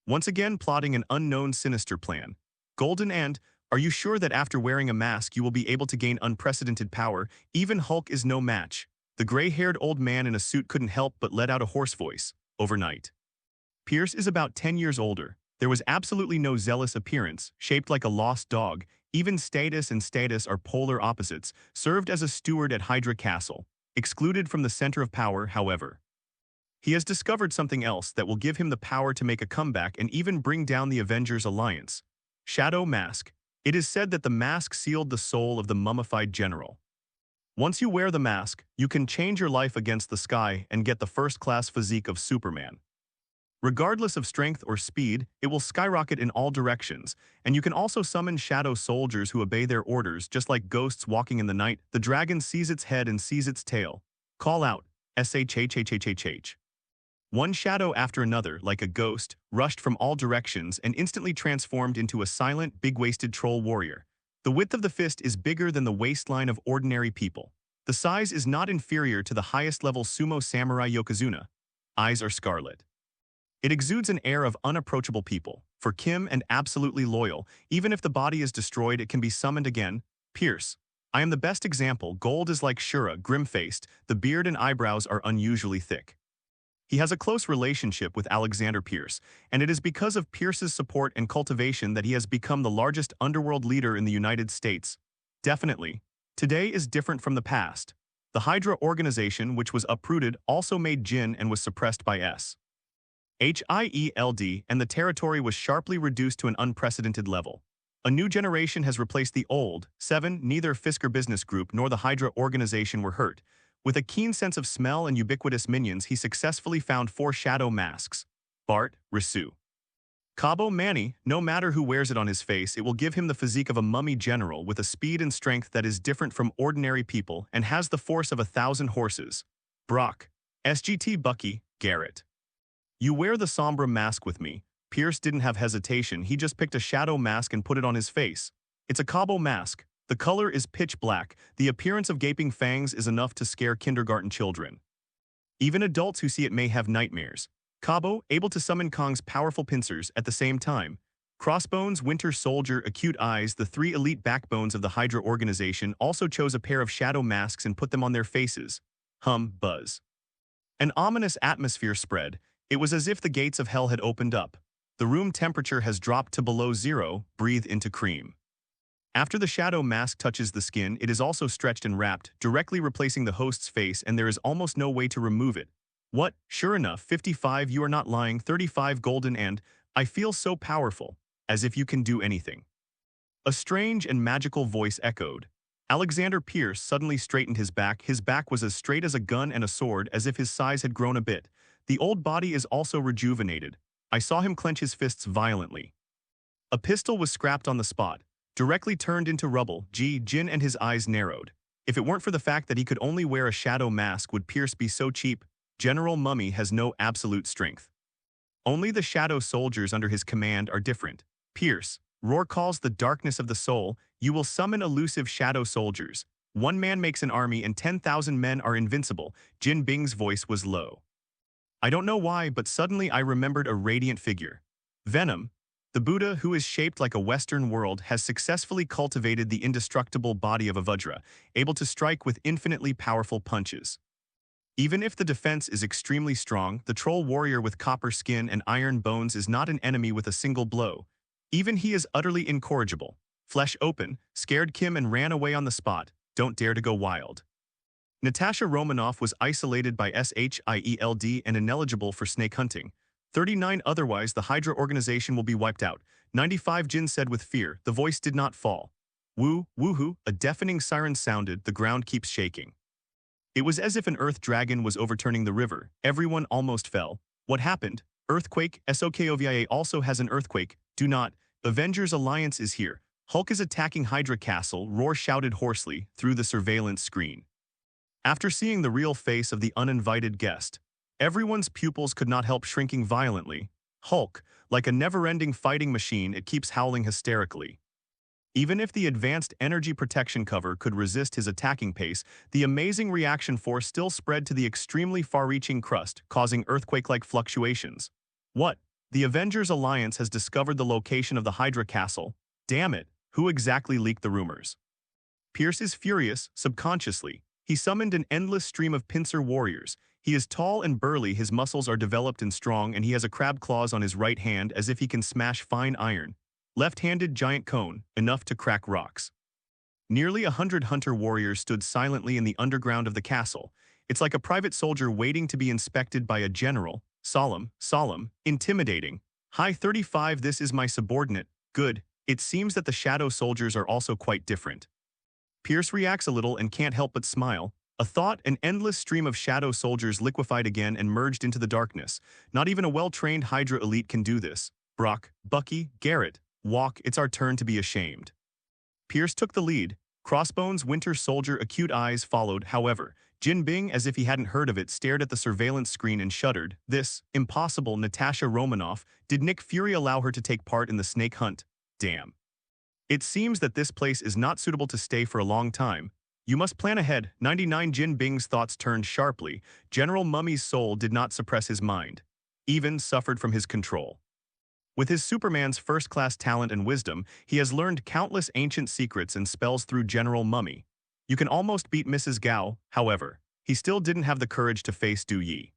Once again plotting an unknown sinister plan. Golden and, are you sure that after wearing a mask you will be able to gain unprecedented power? Even Hulk is no match. The gray-haired old man in a suit couldn't help but let out a hoarse voice. Overnight. Pierce is about 10 years older. There was absolutely no zealous appearance, shaped like a lost dog. Even status and status are polar opposites, served as a steward at Hydra Castle, excluded from the center of power, however. He has discovered something else that will give him the power to make a comeback and even bring down the Avengers Alliance. Shadow Mask. It is said that the mask sealed the soul of the mummified general. Once you wear the mask, you can change your life against the sky and get the first-class physique of Superman. Regardless of strength or speed, it will skyrocket in all directions, and you can also summon shadow soldiers who obey their orders, just like ghosts walking in the night. The dragon sees its head and sees its tail. Call out, shhhhhh. One shadow after another, like a ghost, rushed from all directions and instantly transformed into a silent, big-waisted troll warrior. The width of the fist is bigger than the waistline of ordinary people. The size is not inferior to the highest-level sumo samurai yokozuna. Eyes are scarlet. It exudes an air of unapproachable people. For Kim and absolutely loyal, even if the body is destroyed, it can be summoned again. Pierce. I am the best example. Gold is like Shura, grim-faced. The beard and eyebrows are unusually thick. He has a close relationship with Alexander Pierce, and it is because of Pierce's support and cultivation that he has become the largest underworld leader in the United States. Definitely. Today is different from the past. The Hydra organization, which was uprooted, also made Jin and was suppressed by SHIELD, and the territory was sharply reduced to an unprecedented level. A new generation has replaced the old. 7. Neither Fisker Business Group nor the Hydra organization were hurt. With a keen sense of smell and ubiquitous minions, he successfully found 4 shadow masks. Bart, Risu. Cabo Manny, no matter who wears it on his face, it will give him the physique of a mummy general with a speed and strength that is different from ordinary people and has the force of 1,000 horses. Brock. SGT Bucky, Garrett. You wear the Sombra mask with me. Pierce didn't have hesitation, he just picked a shadow mask and put it on his face. It's a Cabo mask. The color is pitch black. The appearance of gaping fangs is enough to scare kindergarten children. Even adults who see it may have nightmares. Cabo, able to summon Kong's powerful pincers at the same time. Crossbones, Winter Soldier, Acute Eyes, the 3 elite backbones of the Hydra organization, also chose a pair of shadow masks and put them on their faces. Buzz. An ominous atmosphere spread. It was as if the gates of hell had opened up. The room temperature has dropped to below 0. Breathe into cream. After the shadow mask touches the skin, it is also stretched and wrapped, directly replacing the host's face, and there is almost no way to remove it. What? Sure enough, 55, you are not lying, 35 golden, and I feel so powerful, as if you can do anything. A strange and magical voice echoed. Alexander Pierce suddenly straightened his back. His back was as straight as a gun and a sword, as if his size had grown a bit. The old body is also rejuvenated. I saw him clench his fists violently. A pistol was scrapped on the spot. Directly turned into rubble. Jin and his eyes narrowed. If it weren't for the fact that he could only wear a shadow mask, would Pierce be so cheap? General Mummy has no absolute strength. Only the shadow soldiers under his command are different. Pierce. Roar calls the darkness of the soul. You will summon elusive shadow soldiers. 1 man makes an army and 10,000 men are invincible. Jin Bing's voice was low. I don't know why, but suddenly I remembered a radiant figure. Venom. The Buddha, who is shaped like a Western world, has successfully cultivated the indestructible body of a Vajra, able to strike with infinitely powerful punches. Even if the defense is extremely strong, the troll warrior with copper skin and iron bones is not an enemy with a single blow. Even he is utterly incorrigible. Flesh open, scared Kim and ran away on the spot. Don't dare to go wild. Natasha Romanoff was isolated by SHIELD and ineligible for snake hunting. 39 otherwise the Hydra organization will be wiped out. 95 Jin said with fear. The voice did not fall. Woohoo, a deafening siren sounded, the ground keeps shaking. It was as if an earth dragon was overturning the river. Everyone almost fell. What happened? Earthquake. SOKOVIA also has an earthquake. Do not. Avengers Alliance is here. Hulk is attacking Hydra Castle, Roar shouted hoarsely through the surveillance screen. After seeing the real face of the uninvited guest, everyone's pupils could not help shrinking violently. Hulk, like a never-ending fighting machine, it keeps howling hysterically. Even if the advanced energy protection cover could resist his attacking pace, the amazing reaction force still spread to the extremely far-reaching crust, causing earthquake-like fluctuations. What? The Avengers Alliance has discovered the location of the Hydra Castle. Damn it, who exactly leaked the rumors? Pierce is furious, subconsciously. He summoned an endless stream of pincer warriors. He is tall and burly, his muscles are developed and strong, and he has a crab claws on his right hand as if he can smash fine iron. Left-handed giant cone, enough to crack rocks. Nearly 100 hunter warriors stood silently in the underground of the castle. It's like a private soldier waiting to be inspected by a general. Solemn, intimidating. Hi 35, this is my subordinate. Good. It seems that the shadow soldiers are also quite different. Pierce reacts a little and can't help but smile. A thought, an endless stream of shadow soldiers liquefied again and merged into the darkness. Not even a well-trained Hydra elite can do this. Brock, Bucky, Garrett, walk, it's our turn to be ashamed. Pierce took the lead. Crossbones, Winter Soldier, acute eyes followed, however. Jin Bing, as if he hadn't heard of it, stared at the surveillance screen and shuddered. This, impossible, Natasha Romanoff. Did Nick Fury allow her to take part in the snake hunt? Damn. It seems that this place is not suitable to stay for a long time. You must plan ahead. 99 Jin Bing's thoughts turned sharply. General Mummy's soul did not suppress his mind. Even suffered from his control. With his Superman's first-class talent and wisdom, he has learned countless ancient secrets and spells through General Mummy. You can almost beat Mrs. Gao, however. He still didn't have the courage to face Du Yi.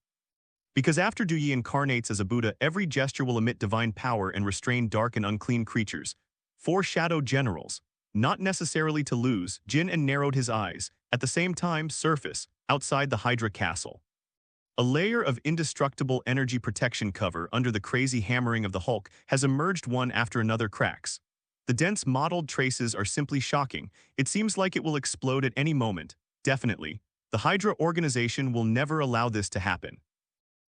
Because after Du Yi incarnates as a Buddha, every gesture will emit divine power and restrain dark and unclean creatures. 4 shadow generals. Not necessarily to lose, Jin and narrowed his eyes. At the same time, surface, outside the Hydra castle. A layer of indestructible energy protection cover under the crazy hammering of the Hulk has emerged one after another cracks. The dense mottled traces are simply shocking. It seems like it will explode at any moment. Definitely. The Hydra organization will never allow this to happen.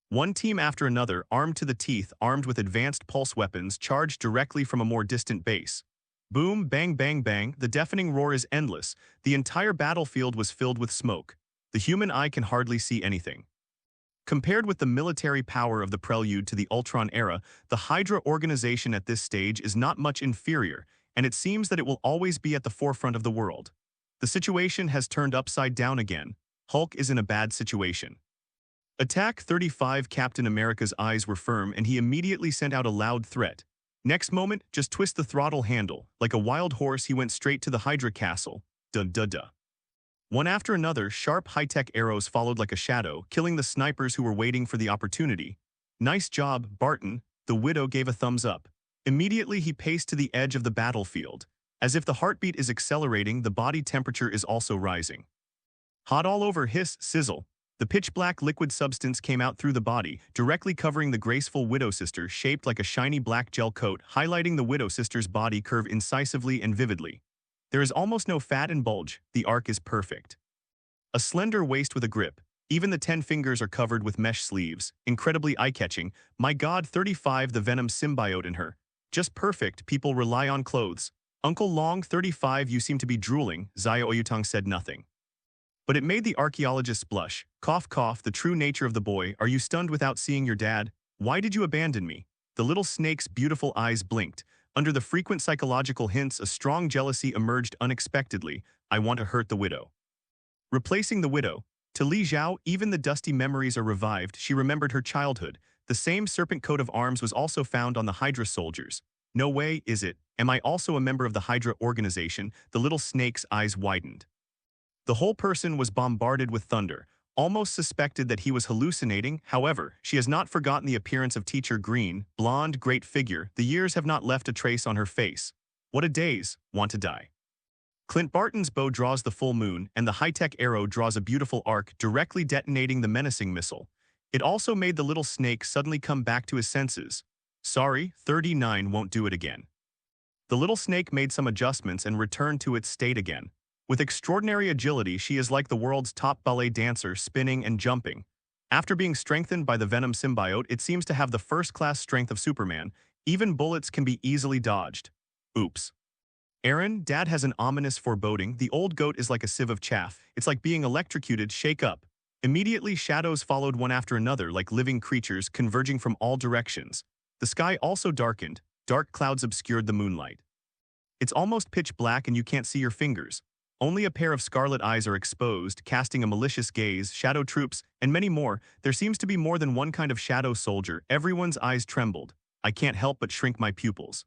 One team after another, armed to the teeth, armed with advanced pulse weapons, charged directly from a more distant base. Boom, bang, bang, bang, the deafening roar is endless. The entire battlefield was filled with smoke. The human eye can hardly see anything. Compared with the military power of the prelude to the Ultron era, the Hydra organization at this stage is not much inferior, and it seems that it will always be at the forefront of the world. The situation has turned upside down again. Hulk is in a bad situation. Attack 35. Captain America's eyes were firm and he immediately sent out a loud threat. Next moment, just twist the throttle handle. Like a wild horse, he went straight to the Hydra castle. Duh. One after another, sharp high-tech arrows followed like a shadow, killing the snipers who were waiting for the opportunity. Nice job, Barton, the Widow gave a thumbs up. Immediately he paced to the edge of the battlefield. As if the heartbeat is accelerating, the body temperature is also rising. Hot all over, hiss, sizzle. The pitch-black liquid substance came out through the body, directly covering the graceful Widow Sister, shaped like a shiny black gel coat, highlighting the Widow Sister's body curve incisively and vividly. There is almost no fat and bulge, the arc is perfect. A slender waist with a grip, even the 10 fingers are covered with mesh sleeves, incredibly eye-catching. My god, 35, the Venom symbiote in her. Just perfect, people rely on clothes. Uncle Long, 35, you seem to be drooling, Zaya Oyutang said nothing. But it made the archaeologists blush. Cough, cough, the true nature of the boy. Are you stunned without seeing your dad? Why did you abandon me? The little snake's beautiful eyes blinked. Under the frequent psychological hints, a strong jealousy emerged unexpectedly. I want to hurt the Widow. Replacing the Widow. To Li Zhao, even the dusty memories are revived. She remembered her childhood. The same serpent coat of arms was also found on the Hydra soldiers. No way, is it? Am I also a member of the Hydra organization? The little snake's eyes widened. The whole person was bombarded with thunder. Almost suspected that he was hallucinating. However, she has not forgotten the appearance of Teacher Green, blonde, great figure. The years have not left a trace on her face. What a daze, want to die. Clint Barton's bow draws the full moon, and the high-tech arrow draws a beautiful arc, directly detonating the menacing missile. It also made the little snake suddenly come back to his senses. Sorry, 39 won't do it again. The little snake made some adjustments and returned to its state again. With extraordinary agility, she is like the world's top ballet dancer, spinning and jumping. After being strengthened by the Venom symbiote, it seems to have the first-class strength of Superman. Even bullets can be easily dodged. Oops. Aaron, Dad has an ominous foreboding. The old goat is like a sieve of chaff. It's like being electrocuted. Shake up. Immediately, shadows followed one after another like living creatures converging from all directions. The sky also darkened. Dark clouds obscured the moonlight. It's almost pitch black and you can't see your fingers. Only a pair of scarlet eyes are exposed, casting a malicious gaze, shadow troops, and many more. There seems to be more than one kind of shadow soldier. Everyone's eyes trembled. I can't help but shrink my pupils.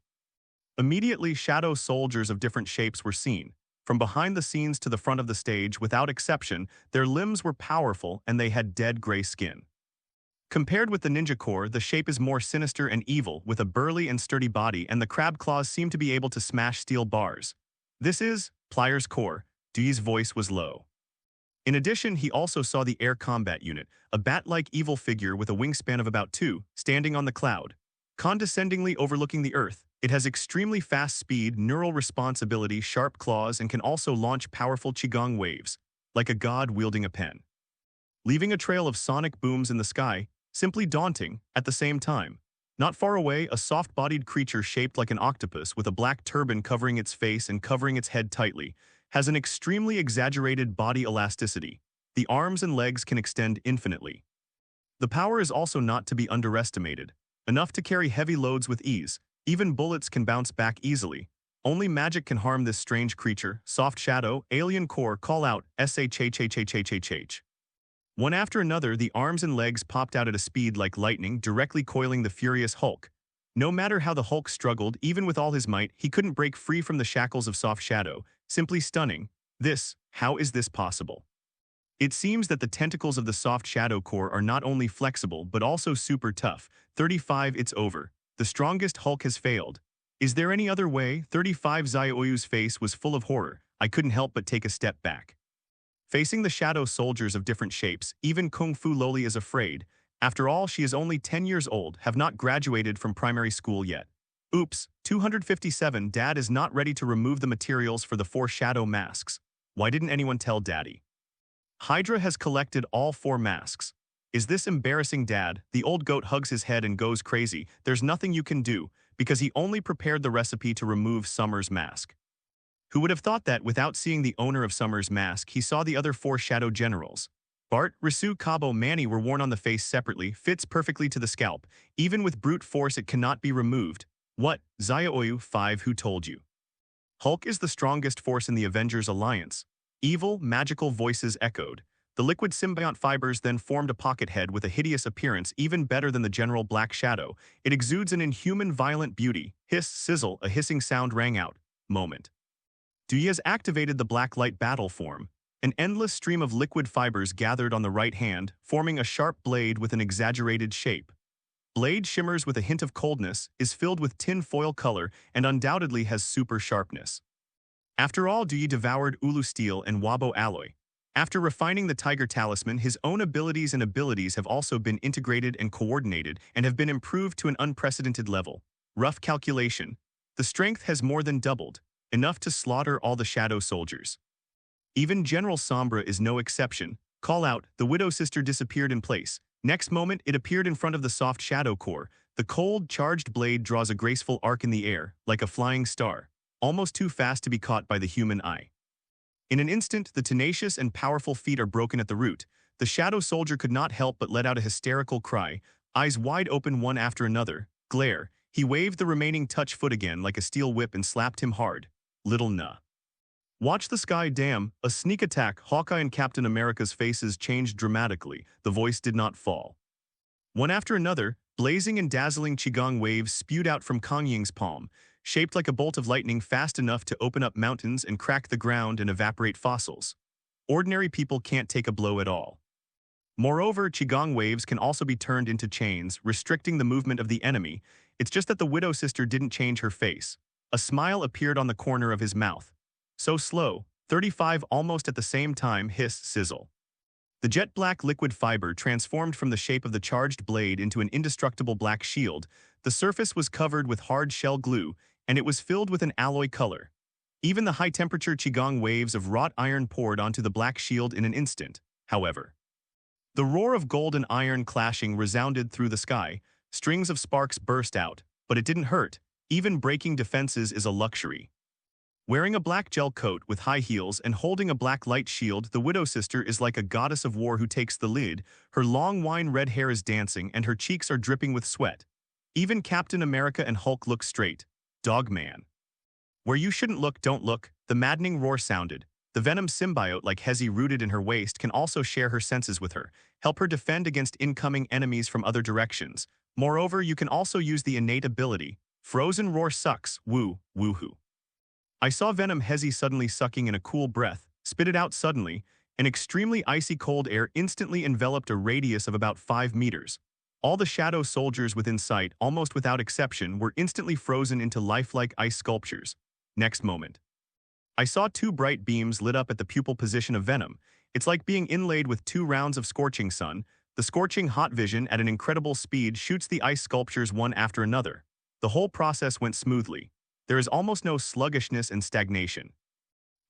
Immediately, shadow soldiers of different shapes were seen. From behind the scenes to the front of the stage, without exception, their limbs were powerful and they had dead gray skin. Compared with the Ninja Corps, the shape is more sinister and evil, with a burly and sturdy body, and the crab claws seem to be able to smash steel bars. This is Pliers Corps. Duyi's voice was low. In addition, he also saw the Air Combat Unit, a bat-like evil figure with a wingspan of about 2, standing on the cloud. Condescendingly overlooking the Earth, it has extremely fast speed, neural response ability, sharp claws, and can also launch powerful Qigong waves. like a god wielding a pen, leaving a trail of sonic booms in the sky, simply daunting at the same time. Not far away, a soft-bodied creature shaped like an octopus with a black turban covering its face and covering its head tightly, has an extremely exaggerated body elasticity. The arms and legs can extend infinitely. The power is also not to be underestimated. Enough to carry heavy loads with ease, even bullets can bounce back easily. Only magic can harm this strange creature. Soft Shadow, Alien Core, call out, SHHHHHHH. One after another, the arms and legs popped out at a speed like lightning, directly coiling the furious Hulk. No matter how the Hulk struggled, even with all his might, he couldn't break free from the shackles of Soft Shadow. Simply stunning. How is this possible? It seems that the tentacles of the Soft Shadow Core are not only flexible but also super tough. 35, it's over. The strongest Hulk has failed. Is there any other way? 35, Zyaoyu's face was full of horror. I couldn't help but take a step back. Facing the shadow soldiers of different shapes, even Kung Fu Loli is afraid. After all, she is only 10 years old, have not graduated from primary school yet. Oops, 257, Dad is not ready to remove the materials for the 4 shadow masks. Why didn't anyone tell Daddy? Hydra has collected all 4 masks. Is this embarrassing, Dad? The old goat hugs his head and goes crazy. There's nothing you can do, because he only prepared the recipe to remove Summer's mask. Who would have thought that without seeing the owner of Summer's mask, he saw the other 4 shadow generals? Bart, Risu, Cabo, Manny were worn on the face separately, fits perfectly to the scalp. Even with brute force it cannot be removed. What? Zyaoyu, 5, who told you? Hulk is the strongest force in the Avengers Alliance. Evil, magical voices echoed. The liquid symbiote fibers then formed a pocket head with a hideous appearance even better than the general Black Shadow. It exudes an inhuman violent beauty. Hiss, sizzle, a hissing sound rang out. Moment. Dui has activated the black light battle form. An endless stream of liquid fibers gathered on the right hand, forming a sharp blade with an exaggerated shape. Blade shimmers with a hint of coldness, is filled with tin foil color, and undoubtedly has super sharpness. After all, Dui devoured Ulu Steel and Wabo Alloy. After refining the Tiger Talisman, his own abilities have also been integrated and coordinated and have been improved to an unprecedented level. Rough calculation. The strength has more than doubled, enough to slaughter all the shadow soldiers. Even General Sombra is no exception. Call out, the Widow Sister disappeared in place. Next moment, it appeared in front of the Soft Shadow Core. The cold, charged blade draws a graceful arc in the air, like a flying star, almost too fast to be caught by the human eye. In an instant, the tenacious and powerful feet are broken at the root. The shadow soldier could not help but let out a hysterical cry, eyes wide open one after another. Glare. He waved the remaining touch foot again like a steel whip and slapped him hard. Little nah. Watch the sky, damn. A sneak attack. Hawkeye and Captain America's faces changed dramatically. The voice did not fall. One after another, blazing and dazzling qigong waves spewed out from Kang Ying's palm, shaped like a bolt of lightning fast enough to open up mountains and crack the ground and evaporate fossils. Ordinary people can't take a blow at all. Moreover, qigong waves can also be turned into chains, restricting the movement of the enemy. It's just that the Widow Sister didn't change her face. A smile appeared on the corner of his mouth. So slow, 35 almost at the same time, hiss, sizzle. The jet black liquid fiber transformed from the shape of the charged blade into an indestructible black shield. The surface was covered with hard shell glue, and it was filled with an alloy color. Even the high-temperature qigong waves of wrought iron poured onto the black shield in an instant, however. The roar of gold and iron clashing resounded through the sky. Strings of sparks burst out, but it didn't hurt. Even breaking defenses is a luxury. Wearing a black gel coat with high heels and holding a black light shield, the Widow Sister is like a goddess of war who takes the lead. Her long wine-red hair is dancing and her cheeks are dripping with sweat. Even Captain America and Hulk look straight. Dogman. Where you shouldn't look, don't look. The maddening roar sounded. The Venom symbiote, like Hezi rooted in her waist, can also share her senses with her, help her defend against incoming enemies from other directions. Moreover, you can also use the innate ability. Frozen roar sucks, woo, woohoo. I saw Venom Hezi suddenly sucking in a cool breath, spit it out suddenly, and extremely icy cold air instantly enveloped a radius of about 5 meters. All the shadow soldiers within sight, almost without exception, were instantly frozen into lifelike ice sculptures. Next moment. I saw 2 bright beams lit up at the pupil position of Venom. It's like being inlaid with 2 rounds of scorching sun. The scorching hot vision at an incredible speed shoots the ice sculptures one after another. The whole process went smoothly. There is almost no sluggishness and stagnation.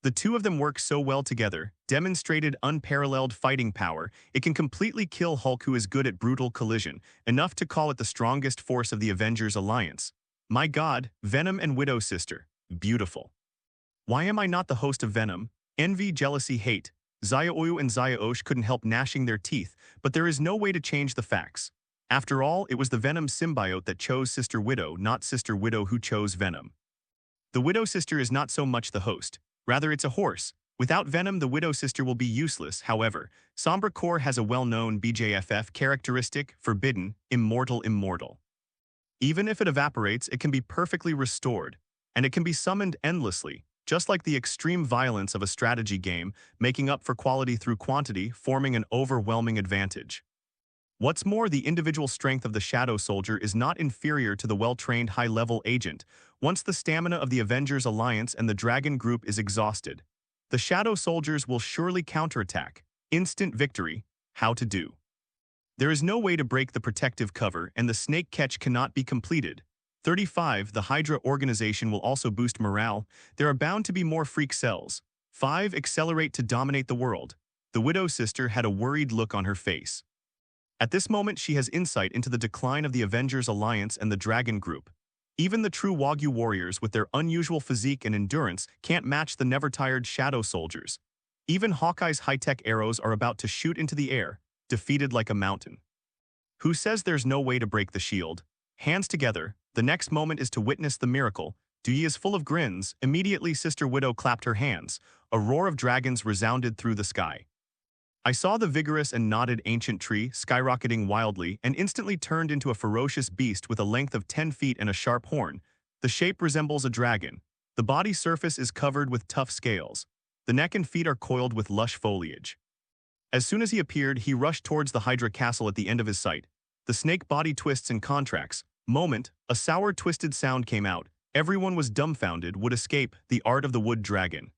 The two of them work so well together, demonstrated unparalleled fighting power, it can completely kill Hulk, who is good at brutal collision, enough to call it the strongest force of the Avengers Alliance. My god, Venom and Widow Sister. Beautiful. Why am I not the host of Venom? Envy, jealousy, hate. Zaya-Oyu and Zaya-Osh couldn't help gnashing their teeth, but there is no way to change the facts. After all, it was the Venom symbiote that chose Sister Widow, not Sister Widow who chose Venom. The Widow Sister is not so much the host. Rather, it's a horse. Without Venom, the Widow Sister will be useless. However, Sombra Core has a well-known BJFF characteristic: forbidden, immortal. Even if it evaporates, it can be perfectly restored, and it can be summoned endlessly, just like the extreme violence of a strategy game, making up for quality through quantity, forming an overwhelming advantage. What's more, the individual strength of the Shadow Soldier is not inferior to the well-trained high-level agent. Once the stamina of the Avengers Alliance and the Dragon Group is exhausted, the Shadow Soldiers will surely counterattack. Instant victory. How to do? There is no way to break the protective cover, and the snake catch cannot be completed. 35. The Hydra organization will also boost morale. There are bound to be more freak cells. 5. Accelerate to dominate the world. The Widow Sister had a worried look on her face. At this moment, she has insight into the decline of the Avengers Alliance and the Dragon Group. Even the true Wagyu warriors, with their unusual physique and endurance, can't match the never-tired Shadow Soldiers. Even Hawkeye's high-tech arrows are about to shoot into the air, defeated like a mountain. Who says there's no way to break the shield? Hands together. The next moment is to witness the miracle. Dewey is full of grins. Immediately, Sister Widow clapped her hands. A roar of dragons resounded through the sky. I saw the vigorous and knotted ancient tree skyrocketing wildly and instantly turned into a ferocious beast with a length of 10 feet and a sharp horn. The shape resembles a dragon. The body surface is covered with tough scales. The neck and feet are coiled with lush foliage. As soon as he appeared, he rushed towards the Hydra castle at the end of his sight. The snake body twists and contracts. Moment, a sour twisted sound came out. Everyone was dumbfounded. Would escape, the art of the wood dragon.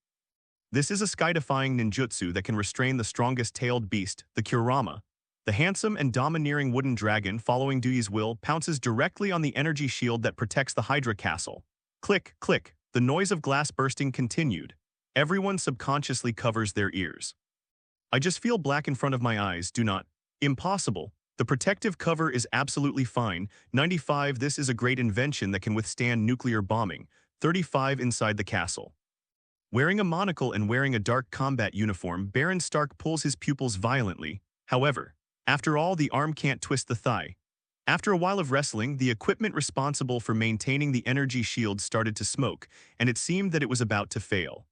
This is a sky-defying ninjutsu that can restrain the strongest tailed beast, the Kurama. The handsome and domineering wooden dragon, following Dewey's will, pounces directly on the energy shield that protects the Hydra castle. Click, click, the noise of glass bursting continued. Everyone subconsciously covers their ears. I just feel black in front of my eyes, do not. Impossible. The protective cover is absolutely fine. 95. This is a great invention that can withstand nuclear bombing. 35. Inside the castle. Wearing a monocle and wearing a dark combat uniform, Baron Stark pulls his pupils violently. However, after all, the arm can't twist the thigh. After a while of wrestling, the equipment responsible for maintaining the energy shield started to smoke, and it seemed that it was about to fail.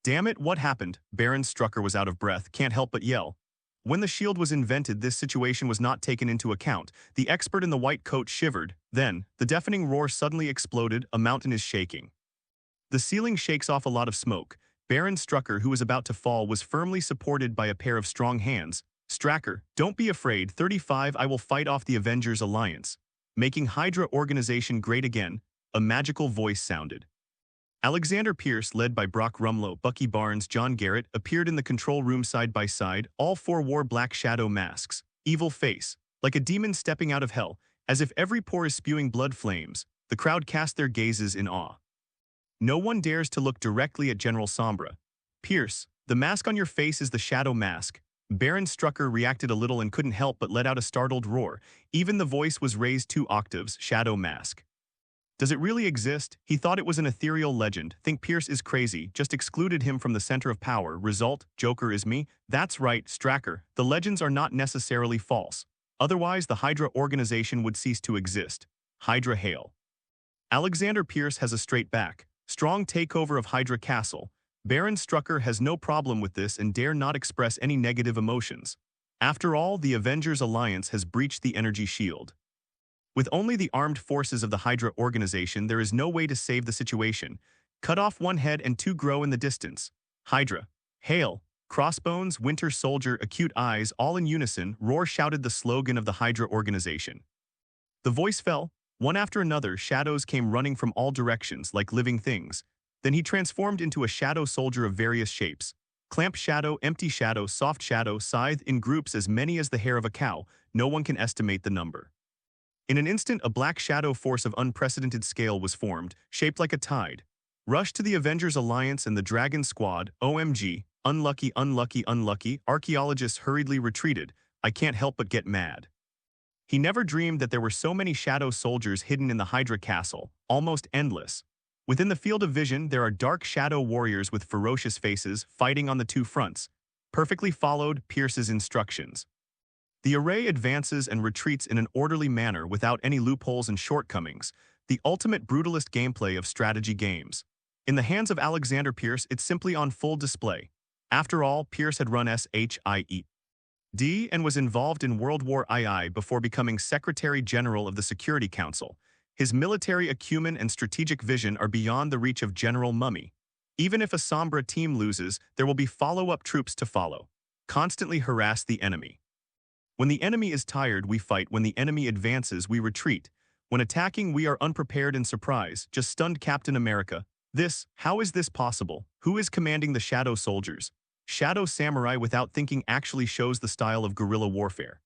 Damn it, what happened? Baron Strucker was out of breath, can't help but yell. When the shield was invented, this situation was not taken into account. The expert in the white coat shivered. Then, the deafening roar suddenly exploded. A mountain is shaking. The ceiling shakes off a lot of smoke. Baron Strucker, who was about to fall, was firmly supported by a pair of strong hands. Stracker, don't be afraid. 35. I will fight off the Avengers Alliance. Making Hydra organization great again. A magical voice sounded. Alexander Pierce, led by Brock Rumlow, Bucky Barnes, John Garrett, appeared in the control room side by side. All four wore black shadow masks. Evil face, like a demon stepping out of hell, as if every pore is spewing blood flames. The crowd cast their gazes in awe. No one dares to look directly at General Sombra. Pierce, the mask on your face is the shadow mask. Baron Strucker reacted a little and couldn't help but let out a startled roar. Even the voice was raised 2 octaves. Shadow mask. Does it really exist? He thought it was an ethereal legend. Think Pierce is crazy, just excluded him from the center of power. Result, Joker is me? That's right, Stracker. The legends are not necessarily false. Otherwise, the Hydra organization would cease to exist. Hydra hail. Alexander Pierce has a straight back. Strong takeover of Hydra Castle. Baron Strucker has no problem with this and dare not express any negative emotions. After all, the Avengers Alliance has breached the energy shield. With only the armed forces of the Hydra organization, there is no way to save the situation. Cut off 1 head and 2 grow in the distance. Hydra. Hail. Crossbones, Winter Soldier, Acute Eyes, all in unison, Roar shouted the slogan of the Hydra organization. The voice fell. One after another, shadows came running from all directions like living things. Then he transformed into a shadow soldier of various shapes. Clamp shadow, empty shadow, soft shadow, scythe, in groups as many as the hair of a cow. No one can estimate the number. In an instant, a black shadow force of unprecedented scale was formed, shaped like a tide. Rush to the Avengers Alliance and the Dragon Squad, OMG, unlucky, unlucky, unlucky, archaeologists hurriedly retreated. I can't help but get mad. He never dreamed that there were so many shadow soldiers hidden in the Hydra castle, almost endless. Within the field of vision, there are dark shadow warriors with ferocious faces fighting on the two fronts. Perfectly followed Pierce's instructions. The array advances and retreats in an orderly manner without any loopholes and shortcomings, the ultimate brutalist gameplay of strategy games. In the hands of Alexander Pierce, it's simply on full display. After all, Pierce had run SHIED and was involved in World War II before becoming Secretary General of the Security Council. His military acumen and strategic vision are beyond the reach of General Mummy. Even if a Sombra team loses, there will be follow-up troops to follow. Constantly harass the enemy. When the enemy is tired, we fight. When the enemy advances, we retreat. When attacking, we are unprepared and surprised, just stunned Captain America. How is this possible? Who is commanding the Shadow Soldiers? Shadow Samurai without thinking actually shows the style of guerrilla warfare.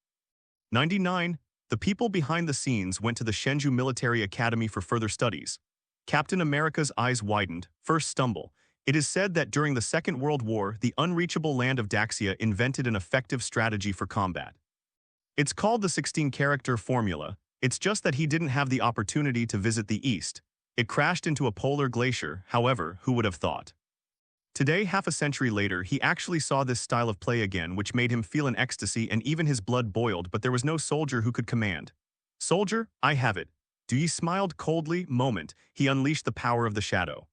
99. The people behind the scenes went to the Shenzhou Military Academy for further studies. Captain America's eyes widened, first stumble. It is said that during the Second World War, the unreachable land of Daxia invented an effective strategy for combat. It's called the 16-character formula. It's just that he didn't have the opportunity to visit the East. It crashed into a polar glacier, however, who would have thought? Today, half a century later, he actually saw this style of play again, which made him feel an ecstasy and even his blood boiled, but there was no soldier who could command. Soldier, I have it. Do ye smiled coldly, moment, he unleashed the power of the shadow.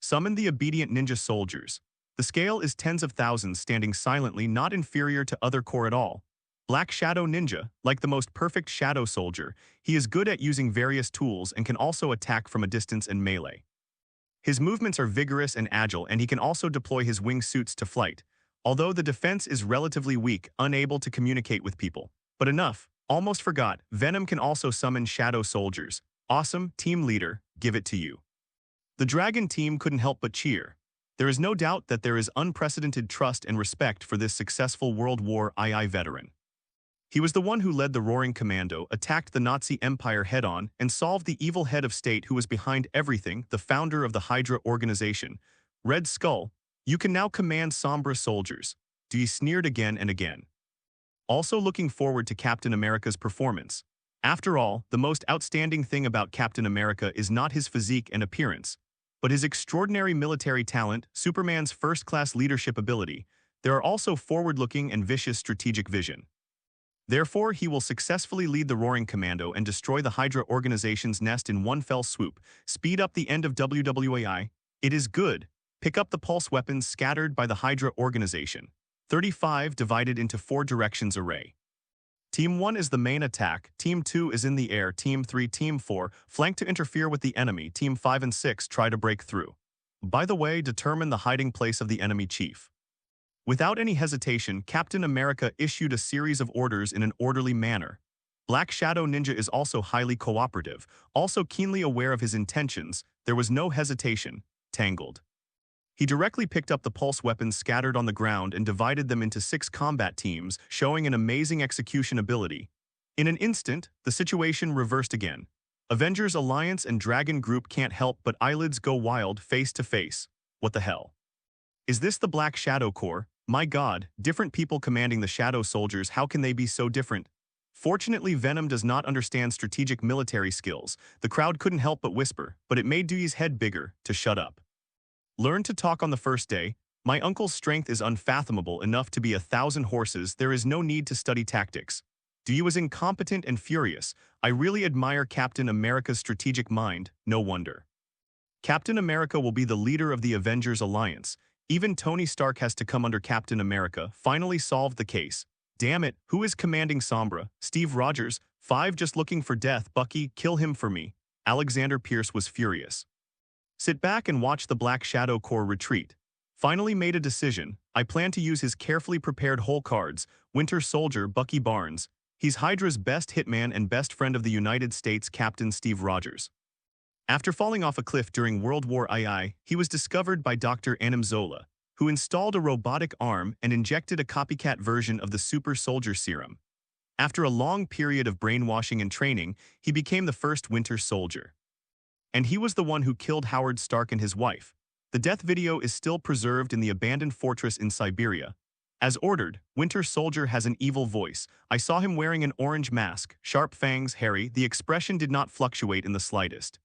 Summon the obedient ninja soldiers. The scale is tens of thousands standing silently, not inferior to other corps at all. Black Shadow Ninja, like the most perfect shadow soldier, he is good at using various tools and can also attack from a distance and melee. His movements are vigorous and agile, and he can also deploy his wingsuits to flight, although the defense is relatively weak, unable to communicate with people. But enough, almost forgot, Venom can also summon shadow soldiers. Awesome, team leader, give it to you. The Dragon team couldn't help but cheer. There is no doubt that there is unprecedented trust and respect for this successful World War II veteran. He was the one who led the Roaring Commando, attacked the Nazi Empire head-on, and solved the evil head of state who was behind everything, the founder of the Hydra organization. Red Skull, you can now command Sombra soldiers. Do ye sneered again and again. Also looking forward to Captain America's performance. After all, the most outstanding thing about Captain America is not his physique and appearance, but his extraordinary military talent, Superman's first-class leadership ability. There are also forward-looking and vicious strategic vision. Therefore, he will successfully lead the Roaring Commando and destroy the Hydra organization's nest in one fell swoop, speed up the end of WWAI. It is good. Pick up the pulse weapons scattered by the Hydra organization. 35 divided into 4 directions array. Team 1 is the main attack, Team 2 is in the air, Team 3, Team 4 flank to interfere with the enemy, Team 5 and 6 try to break through. By the way, determine the hiding place of the enemy chief. Without any hesitation, Captain America issued a series of orders in an orderly manner. Black Shadow Ninja is also highly cooperative, also keenly aware of his intentions. There was no hesitation. Tangled. He directly picked up the pulse weapons scattered on the ground and divided them into 6 combat teams, showing an amazing execution ability. In an instant, the situation reversed again. Avengers Alliance and Dragon Group can't help but eyelids go wild face to face. What the hell? Is this the Black Shadow Corps? My god, different people commanding the Shadow Soldiers, how can they be so different? Fortunately, Venom does not understand strategic military skills. The crowd couldn't help but whisper, but it made Dewey's head bigger, to shut up. Learn to talk on the first day. My uncle's strength is unfathomable enough to be 1,000 horses. There is no need to study tactics. Dewey was incompetent and furious. I really admire Captain America's strategic mind, no wonder. Captain America will be the leader of the Avengers Alliance. Even Tony Stark has to come under Captain America, finally solved the case. Damn it, who is commanding Sombra? Steve Rogers, 5 just looking for death, Bucky, kill him for me. Alexander Pierce was furious. Sit back and watch the Black Shadow Corps retreat. Finally made a decision. I plan to use his carefully prepared hole cards. Winter Soldier, Bucky Barnes. He's Hydra's best hitman and best friend of the United States, Captain Steve Rogers. After falling off a cliff during World War II, he was discovered by Dr. Anim Zola, who installed a robotic arm and injected a copycat version of the super soldier serum. After a long period of brainwashing and training, he became the first Winter Soldier. And he was the one who killed Howard Stark and his wife. The death video is still preserved in the abandoned fortress in Siberia. As ordered, Winter Soldier has an evil voice. I saw him wearing an orange mask, sharp fangs, hairy. The expression did not fluctuate in the slightest.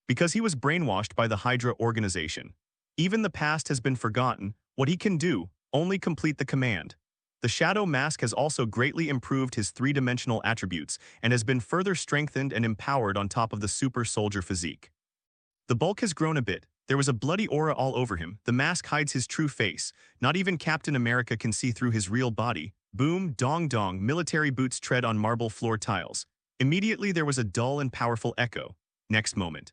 Because he was brainwashed by the Hydra organization. Even the past has been forgotten. What he can do, only complete the command. The Shadow Mask has also greatly improved his three-dimensional attributes and has been further strengthened and empowered on top of the super soldier physique. The bulk has grown a bit. There was a bloody aura all over him. The mask hides his true face. Not even Captain America can see through his real body. Boom, dong dong, military boots tread on marble floor tiles. Immediately there was a dull and powerful echo. Next moment.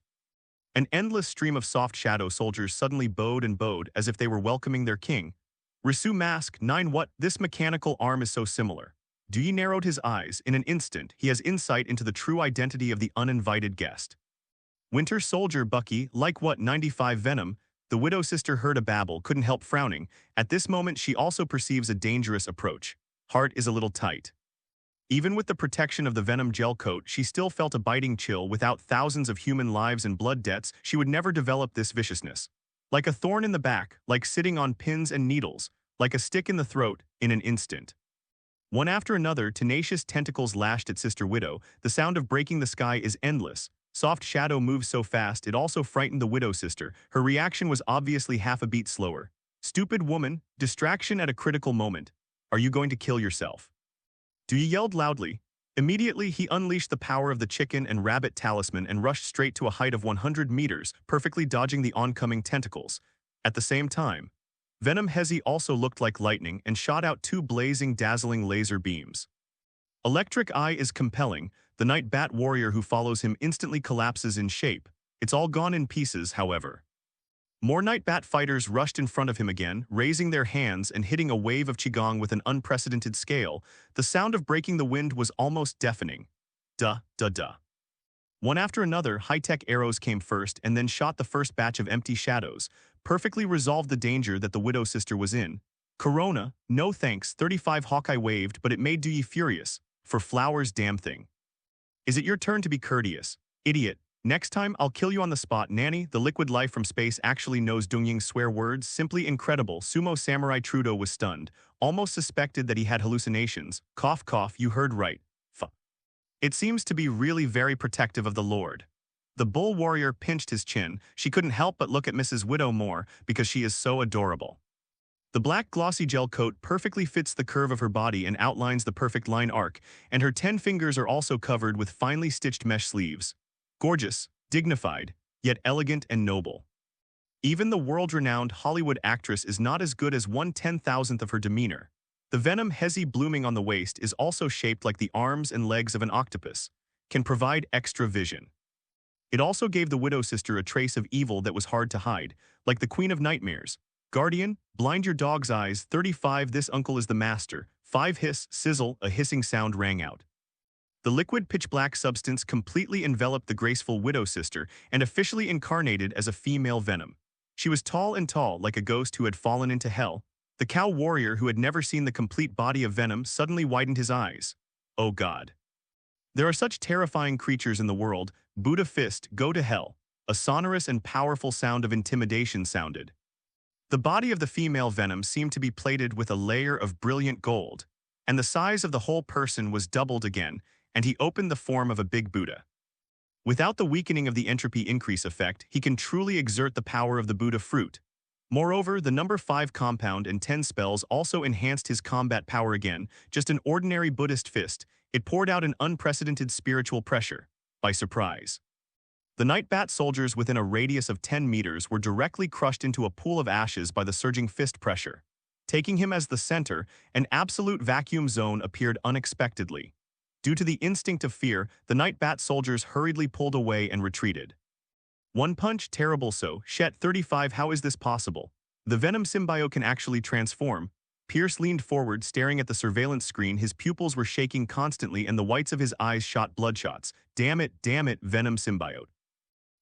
An endless stream of soft shadow soldiers suddenly bowed and bowed as if they were welcoming their king. Risu Mask, 9 what? This mechanical arm is so similar. Dewey narrowed his eyes. In an instant, he has insight into the true identity of the uninvited guest. Winter Soldier Bucky, like what? 95 Venom. The Widow Sister heard a babble, couldn't help frowning. At this moment she also perceives a dangerous approach. Heart is a little tight. Even with the protection of the Venom gel coat, she still felt a biting chill. Without thousands of human lives and blood debts, she would never develop this viciousness. Like a thorn in the back, like sitting on pins and needles, like a stick in the throat, in an instant. One after another, tenacious tentacles lashed at Sister Widow. The sound of breaking the sky is endless. Soft shadow moves so fast it also frightened the Widow Sister. Her reaction was obviously half a beat slower. Stupid woman, distraction at a critical moment. Are you going to kill yourself? Dewey yelled loudly. Immediately he unleashed the power of the chicken and rabbit talisman and rushed straight to a height of 100 meters, perfectly dodging the oncoming tentacles. At the same time, Venom Hezi also looked like lightning and shot out 2 blazing, dazzling laser beams. Electric Eye is compelling. The Night Bat warrior who follows him instantly collapses in shape. It's all gone in pieces, however. More Night Bat fighters rushed in front of him again, raising their hands and hitting a wave of Qigong with an unprecedented scale. The sound of breaking the wind was almost deafening. Duh, duh, duh. One after another, high-tech arrows came first and then shot the first batch of empty shadows, perfectly resolved the danger that the Widow Sister was in. Corona, no thanks, 35 Hawkeye waved, but it made Dewey furious. For flowers, damn thing. Is it your turn to be courteous? Idiot. Next time, I'll kill you on the spot. Nanny, the liquid life from space actually knows Dongying's swear words. Simply incredible. Sumo Samurai Trudeau was stunned, almost suspected that he had hallucinations. Cough, cough, you heard right. It seems to be really very protective of the Lord. The bull warrior pinched his chin. She couldn't help but look at Mrs. Widow more because she is so adorable. The black glossy gel coat perfectly fits the curve of her body and outlines the perfect line arc, and her 10 fingers are also covered with finely stitched mesh sleeves. Gorgeous, dignified, yet elegant and noble. Even the world-renowned Hollywood actress is not as good as 1/10,000th of her demeanor. The Venom Hezi blooming on the waist is also shaped like the arms and legs of an octopus, can provide extra vision. It also gave the Widow Sister a trace of evil that was hard to hide, like the Queen of Nightmares. Guardian, blind your dog's eyes. 35 This uncle is the master. 5 Hiss, sizzle, a hissing sound rang out. The liquid pitch-black substance completely enveloped the graceful Widow Sister and officially incarnated as a female Venom. She was tall and tall, like a ghost who had fallen into hell. The cow warrior who had never seen the complete body of Venom suddenly widened his eyes. Oh God. There are such terrifying creatures in the world. Buddha fist, go to hell. A sonorous and powerful sound of intimidation sounded. The body of the female Venom seemed to be plated with a layer of brilliant gold, and the size of the whole person was doubled again, and he opened the form of a big Buddha. Without the weakening of the entropy increase effect, he can truly exert the power of the Buddha fruit. Moreover, the number 5 compound and 10 spells also enhanced his combat power again. Just an ordinary Buddhist fist, it poured out an unprecedented spiritual pressure. By surprise. The Night Bat soldiers within a radius of 10 meters were directly crushed into a pool of ashes by the surging fist pressure. Taking him as the center, an absolute vacuum zone appeared unexpectedly. Due to the instinct of fear, the Night Bat soldiers hurriedly pulled away and retreated. One punch, terrible so. Shet 35 How is this possible? The Venom symbiote can actually transform. Pierce leaned forward, staring at the surveillance screen. His pupils were shaking constantly and the whites of his eyes shot bloodshots. Damn it, Venom symbiote.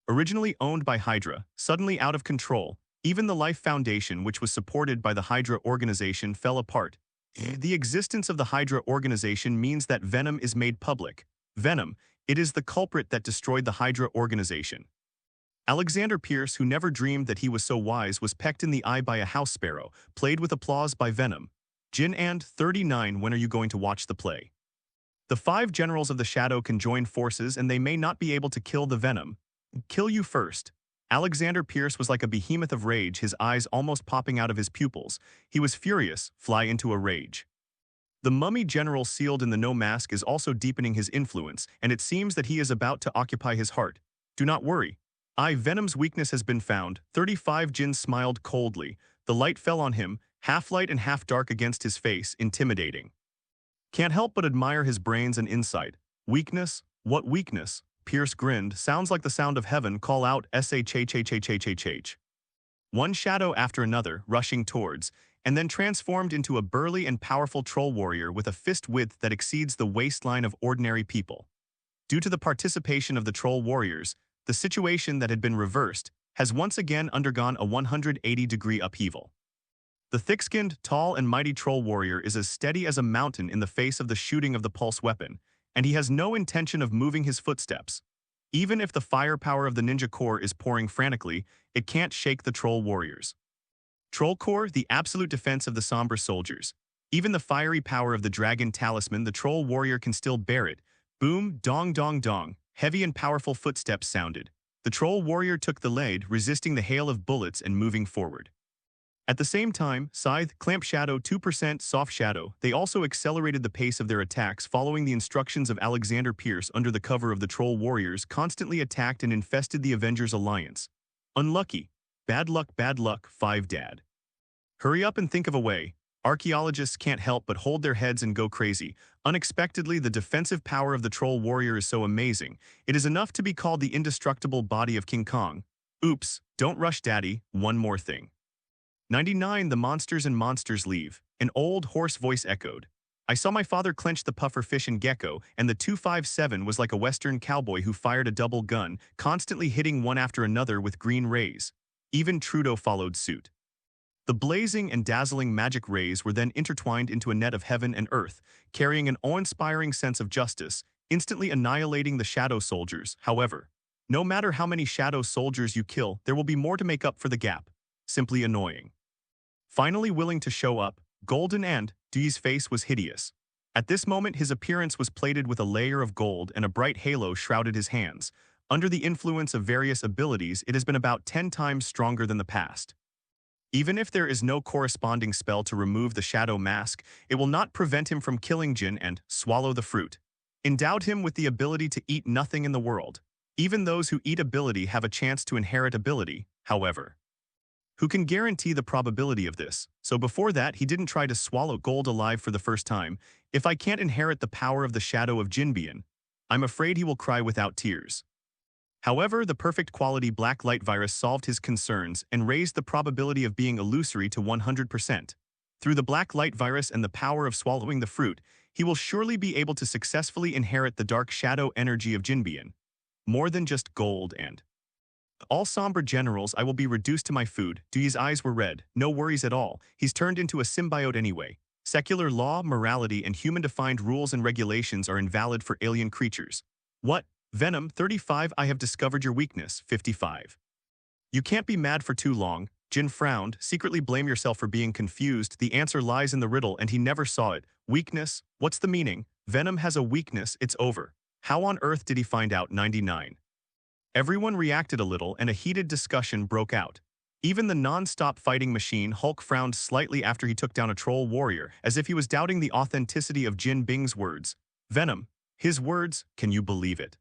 Originally owned by Hydra, suddenly out of control, even the Life Foundation, which was supported by the Hydra organization, fell apart. The existence of the Hydra organization means that Venom is made public. Venom, it is the culprit that destroyed the Hydra organization. Alexander Pierce, who never dreamed that he was so wise, was pecked in the eye by a house sparrow, played with applause by Venom. Jin and 39, when are you going to watch the play? The 5 generals of the Shadow can join forces and they may not be able to kill the Venom. Kill you first. Alexander Pierce was like a behemoth of rage, his eyes almost popping out of his pupils. He was furious, fly into a rage. The mummy general sealed in the no mask is also deepening his influence, and it seems that he is about to occupy his heart. Do not worry. Venom's weakness has been found. 35 Jin smiled coldly. The light fell on him, half light and half dark against his face, intimidating. Can't help but admire his brains and insight. Weakness? What weakness? Pierce grinned. Sounds like the sound of heaven. Call out shh. One shadow after another, rushing towards, and then transformed into a burly and powerful troll warrior with a fist width that exceeds the waistline of ordinary people. Due to the participation of the troll warriors, the situation that had been reversed has once again undergone a 180-degree upheaval. The thick-skinned, tall and mighty troll warrior is as steady as a mountain in the face of the shooting of the pulse weapon, and he has no intention of moving his footsteps. Even if the firepower of the ninja corps is pouring frantically, it can't shake the troll warriors. Troll Corps, the absolute defense of the somber soldiers. Even the fiery power of the dragon talisman, the troll warrior can still bear it. Boom, dong dong dong, heavy and powerful footsteps sounded. The troll warrior took the lead, resisting the hail of bullets and moving forward. At the same time, Scythe, Clamp Shadow, 2% Soft Shadow, they also accelerated the pace of their attacks following the instructions of Alexander Pierce under the cover of the troll warriors constantly attacked and infested the Avengers Alliance. Unlucky. Bad luck, 5 Dad. Hurry up and think of a way. Archaeologists can't help but hold their heads and go crazy. Unexpectedly, the defensive power of the troll warrior is so amazing. It is enough to be called the indestructible body of King Kong. Oops, don't rush Daddy, one more thing. 99 The monsters and monsters leave. An old, hoarse voice echoed. I saw my father clench the puffer fish and gecko, and the 257 was like a western cowboy who fired a double gun, constantly hitting one after another with green rays. Even Trudeau followed suit. The blazing and dazzling magic rays were then intertwined into a net of heaven and earth, carrying an awe-inspiring sense of justice, instantly annihilating the shadow soldiers. However, no matter how many shadow soldiers you kill, there will be more to make up for the gap. Simply annoying. Finally willing to show up, Golden and Dee's face was hideous. At this moment his appearance was plated with a layer of gold and a bright halo shrouded his hands. Under the influence of various abilities, it has been about 10 times stronger than the past. Even if there is no corresponding spell to remove the shadow mask, it will not prevent him from killing Jin and swallow the fruit. Endowed him with the ability to eat nothing in the world. Even those who eat ability have a chance to inherit ability, however. Who can guarantee the probability of this? So before that, he didn't try to swallow gold alive for the first time. If I can't inherit the power of the shadow of Jinbian, I'm afraid he will cry without tears. However, the perfect quality black light virus solved his concerns and raised the probability of being illusory to 100%. Through the black light virus and the power of swallowing the fruit, he will surely be able to successfully inherit the dark shadow energy of Jinbian. More than just gold and all somber generals, I will be reduced to my food. Dui's eyes were red. No worries at all. He's turned into a symbiote anyway. Secular law, morality, and human-defined rules and regulations are invalid for alien creatures. What? Venom, 35, I have discovered your weakness, 55. You can't be mad for too long. Jin frowned. Secretly blame yourself for being confused. The answer lies in the riddle and he never saw it. Weakness? What's the meaning? Venom has a weakness, it's over. How on earth did he find out? 99. Everyone reacted a little and a heated discussion broke out. Even the non-stop fighting machine Hulk frowned slightly after he took down a troll warrior, as if he was doubting the authenticity of Jin Bing's words. Venom. His words, can you believe it?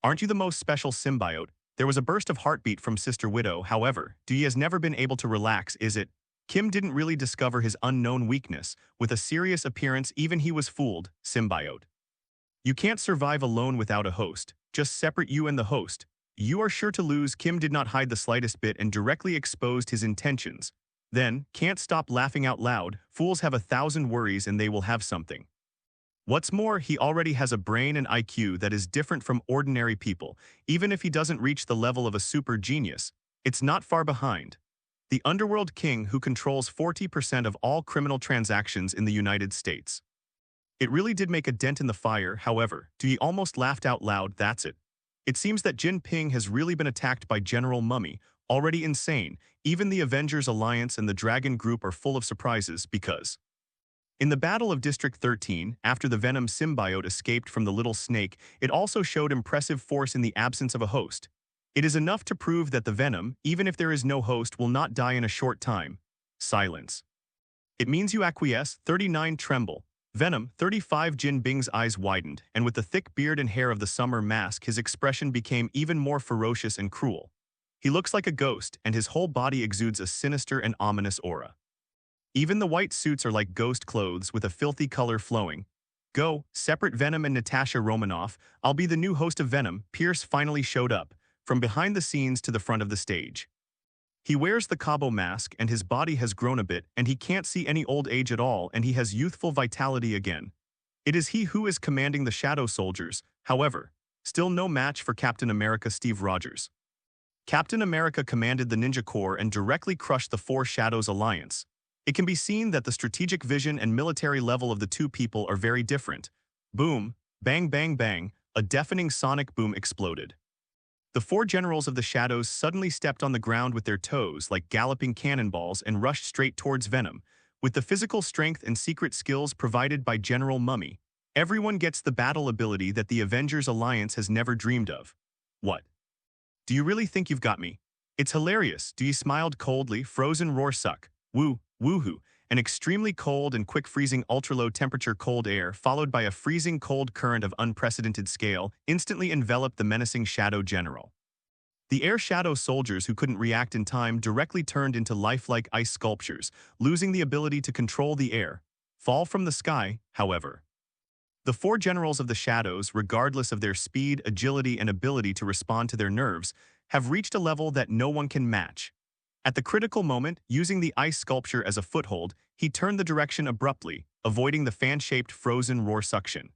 Aren't you the most special symbiote? There was a burst of heartbeat from Sister Widow, however, Dee has never been able to relax, is it? Kim didn't really discover his unknown weakness. With a serious appearance, even he was fooled. Symbiote. You can't survive alone without a host. Just separate you and the host. You are sure to lose. Kim did not hide the slightest bit and directly exposed his intentions. Then, can't stop laughing out loud. Fools have 1,000 worries and they will have something. What's more, he already has a brain and IQ that is different from ordinary people. Even if he doesn't reach the level of a super genius, it's not far behind. The underworld king who controls 40% of all criminal transactions in the United States. It really did make a dent in the fire, however. Dee almost laughed out loud. That's it. It seems that Jin Ping has really been attacked by General Mummy, already insane. Even the Avengers Alliance and the Dragon Group are full of surprises because in the Battle of District 13, after the Venom symbiote escaped from the little snake, it also showed impressive force in the absence of a host. It is enough to prove that the Venom, even if there is no host, will not die in a short time. Silence. It means you acquiesce. 39 Tremble. Venom, 35 Jin Bing's eyes widened, and with the thick beard and hair of the summer mask, his expression became even more ferocious and cruel. He looks like a ghost, and his whole body exudes a sinister and ominous aura. Even the white suits are like ghost clothes with a filthy color flowing. Go, separate Venom and Natasha Romanoff. I'll be the new host of Venom. Pierce finally showed up, from behind the scenes to the front of the stage. He wears the Cabo mask and his body has grown a bit and he can't see any old age at all and he has youthful vitality again. It is he who is commanding the Shadow Soldiers, however, still no match for Captain America Steve Rogers. Captain America commanded the Ninja Corps and directly crushed the Four Shadows Alliance. It can be seen that the strategic vision and military level of the two people are very different. Boom, bang bang bang, a deafening sonic boom exploded. The four generals of the Shadows suddenly stepped on the ground with their toes like galloping cannonballs and rushed straight towards Venom. With the physical strength and secret skills provided by General Mummy, everyone gets the battle ability that the Avengers Alliance has never dreamed of. What? Do you really think you've got me? It's hilarious. Do you smiled coldly, frozen roar suck. Woo, woohoo. An extremely cold and quick freezing ultra-low temperature cold air followed by a freezing cold current of unprecedented scale instantly enveloped the menacing Shadow General. The air Shadow soldiers who couldn't react in time directly turned into lifelike ice sculptures, losing the ability to control the air. Fall from the sky, however. The four generals of the Shadows, regardless of their speed, agility, and ability to respond to their nerves, have reached a level that no one can match. At the critical moment, using the ice sculpture as a foothold, he turned the direction abruptly, avoiding the fan-shaped frozen roar suction.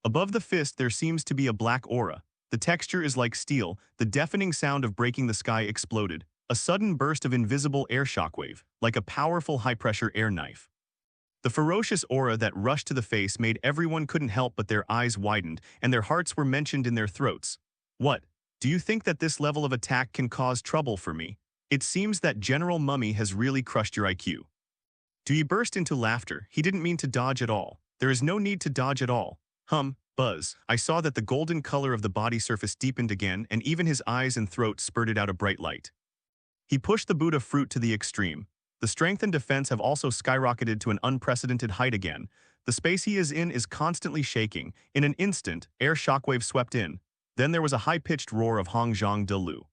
Above the fist there seems to be a black aura. The texture is like steel, the deafening sound of breaking the sky exploded. A sudden burst of invisible air shockwave, like a powerful high-pressure air knife. The ferocious aura that rushed to the face made everyone couldn't help but their eyes widened, and their hearts were mentioned in their throats. What? Do you think that this level of attack can cause trouble for me? It seems that General Mummy has really crushed your IQ. Do you burst into laughter? He didn't mean to dodge at all. There is no need to dodge at all. Buzz. I saw that the golden color of the body surface deepened again and even his eyes and throat spurted out a bright light. He pushed the Buddha fruit to the extreme. The strength and defense have also skyrocketed to an unprecedented height again. The space he is in is constantly shaking. In an instant, air shockwave swept in. Then there was a high-pitched roar of Hong Zhang De Lu.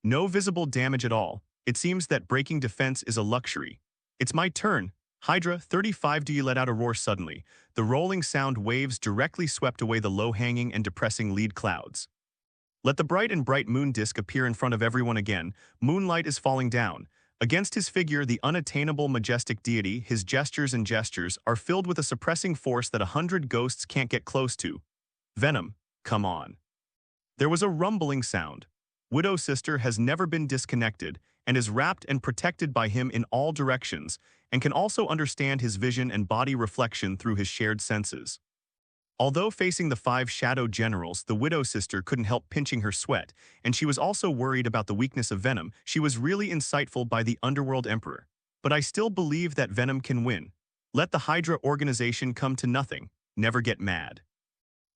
No visible damage at all. It seems that breaking defense is a luxury. It's my turn. Hydra 35. Do you let out a roar suddenly? The rolling sound waves directly swept away the low-hanging and depressing lead clouds. Let the bright moon disk appear in front of everyone again. Moonlight is falling down. Against his figure, the unattainable majestic deity, his gestures are filled with a suppressing force that 100 ghosts can't get close to. Venom, come on. There was a rumbling sound. Widow Sister has never been disconnected and is wrapped and protected by him in all directions and can also understand his vision and body reflection through his shared senses. Although facing the 5 Shadow Generals, the Widow Sister couldn't help pinching her sweat, and she was also worried about the weakness of Venom. She was really insightful by the Underworld Emperor. But I still believe that Venom can win. Let the Hydra organization come to nothing. Never get mad.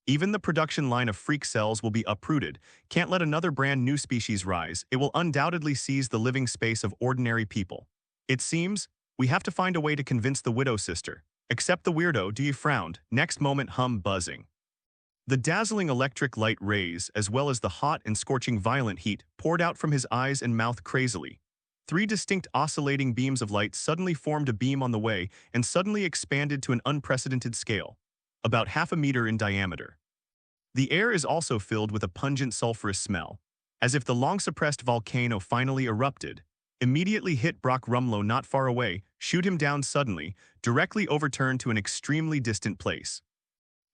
Even the production line of freak cells will be uprooted. Can't let another brand new species rise. It will undoubtedly seize the living space of ordinary people. It seems we have to find a way to convince the Widow Sister. Except the weirdo, do you frowned? Next moment buzzing. The dazzling electric light rays, as well as the hot and scorching violent heat, poured out from his eyes and mouth crazily. 3 distinct oscillating beams of light suddenly formed a beam on the way and suddenly expanded to an unprecedented scale. About half a meter in diameter. The air is also filled with a pungent sulfurous smell, as if the long-suppressed volcano finally erupted. Immediately hit Brock Rumlow not far away, shoot him down suddenly, directly overturned to an extremely distant place.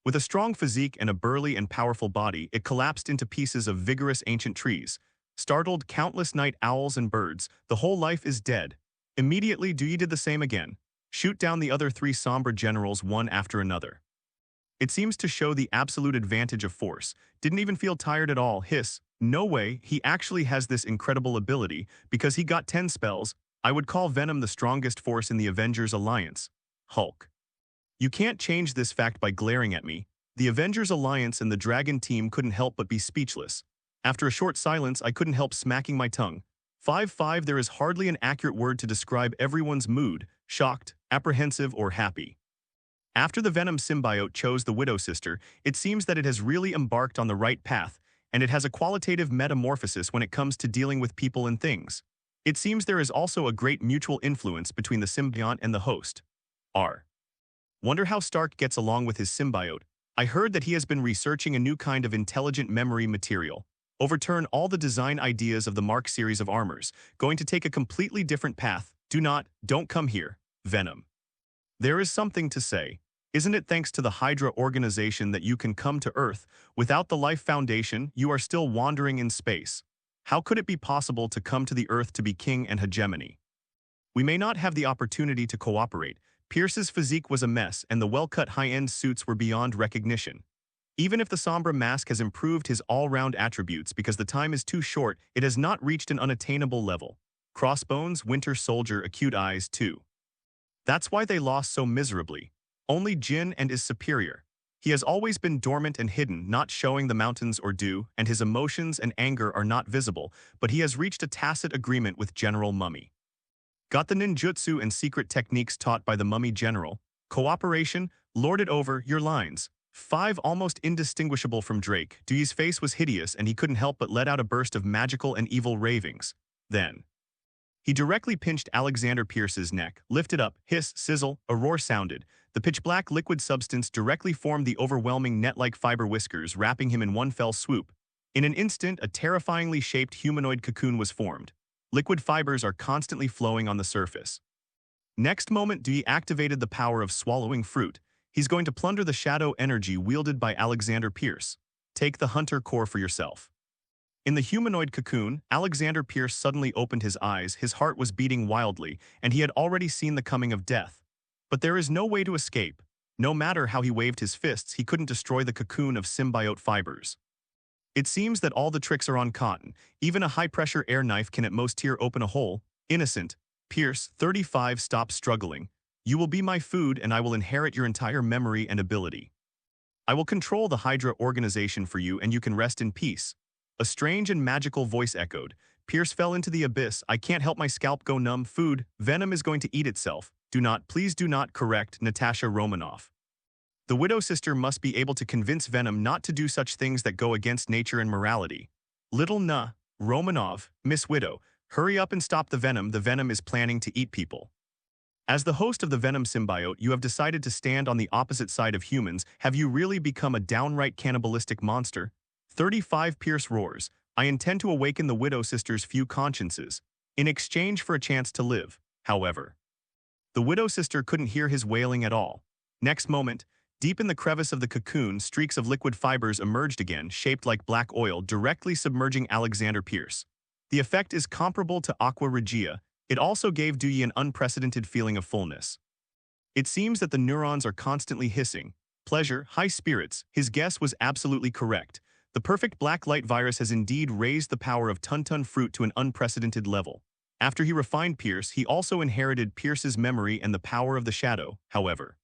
With a strong physique and a burly and powerful body, it collapsed into pieces of vigorous ancient trees. Startled countless night owls and birds, the whole life is dead. Immediately Dewey did the same again. Shoot down the other 3 Sombra generals one after another. It seems to show the absolute advantage of force. Didn't even feel tired at all. Hiss. No way, he actually has this incredible ability, because he got 10 spells. I would call Venom the strongest force in the Avengers Alliance. Hulk. You can't change this fact by glaring at me. The Avengers Alliance and the Dragon team couldn't help but be speechless. After a short silence, I couldn't help smacking my tongue. 5-5 There is hardly an accurate word to describe everyone's mood, shocked, apprehensive, or happy. After the Venom symbiote chose the Widow Sister, it seems that it has really embarked on the right path, and it has a qualitative metamorphosis when it comes to dealing with people and things. It seems there is also a great mutual influence between the symbiote and the host. R. Wonder how Stark gets along with his symbiote. I heard that he has been researching a new kind of intelligent memory material. Overturn all the design ideas of the Mark series of armors, going to take a completely different path. Don't come here, Venom. There is something to say. Isn't it thanks to the Hydra organization that you can come to Earth? Without the Life Foundation, you are still wandering in space. How could it be possible to come to the Earth to be king and hegemony? We may not have the opportunity to cooperate. Pierce's physique was a mess, and the well-cut high-end suits were beyond recognition. Even if the Sombra mask has improved his all-round attributes because the time is too short, it has not reached an unattainable level. Crossbones, Winter Soldier, acute eyes, too. That's why they lost so miserably. Only Jin and is superior. He has always been dormant and hidden, not showing the mountains or dew, and his emotions and anger are not visible, but he has reached a tacit agreement with General Mummy. Got the ninjutsu and secret techniques taught by the Mummy General. Cooperation, lorded over your lines. 5 Almost indistinguishable from Drake. Dewey's face was hideous and he couldn't help but let out a burst of magical and evil ravings. Then he directly pinched Alexander Pierce's neck, lifted up, hiss, sizzle, a roar sounded. The pitch-black liquid substance directly formed the overwhelming net-like fiber whiskers, wrapping him in one fell swoop. In an instant, a terrifyingly shaped humanoid cocoon was formed. Liquid fibers are constantly flowing on the surface. Next moment, Dewey activated the power of swallowing fruit. He's going to plunder the shadow energy wielded by Alexander Pierce. Take the Hunter core for yourself. In the humanoid cocoon, Alexander Pierce suddenly opened his eyes, his heart was beating wildly, and he had already seen the coming of death. But there is no way to escape. No matter how he waved his fists, he couldn't destroy the cocoon of symbiote fibers. It seems that all the tricks are on cotton. Even a high-pressure air knife can at most tear open a hole. Innocent. Pierce, 35, stop struggling. You will be my food and I will inherit your entire memory and ability. I will control the Hydra organization for you and you can rest in peace. A strange and magical voice echoed. Pierce fell into the abyss. I can't help my scalp go numb. Food. Venom is going to eat itself. Please do not correct Natasha Romanoff. The Widow Sister must be able to convince Venom not to do such things that go against nature and morality. Little Romanov, Miss Widow, hurry up and stop the Venom. The Venom is planning to eat people. As the host of the Venom symbiote, you have decided to stand on the opposite side of humans. Have you really become a downright cannibalistic monster? 35 Pierce roars. I intend to awaken the Widow Sister's few consciences, in exchange for a chance to live, however. The Widow Sister couldn't hear his wailing at all. Next moment, deep in the crevice of the cocoon, streaks of liquid fibers emerged again, shaped like black oil, directly submerging Alexander Pierce. The effect is comparable to aqua regia. It also gave Dewey an unprecedented feeling of fullness. It seems that the neurons are constantly hissing. Pleasure, high spirits. His guess was absolutely correct. The perfect black light virus has indeed raised the power of Tuntun fruit to an unprecedented level. After he refined Pierce, he also inherited Pierce's memory and the power of the shadow, however.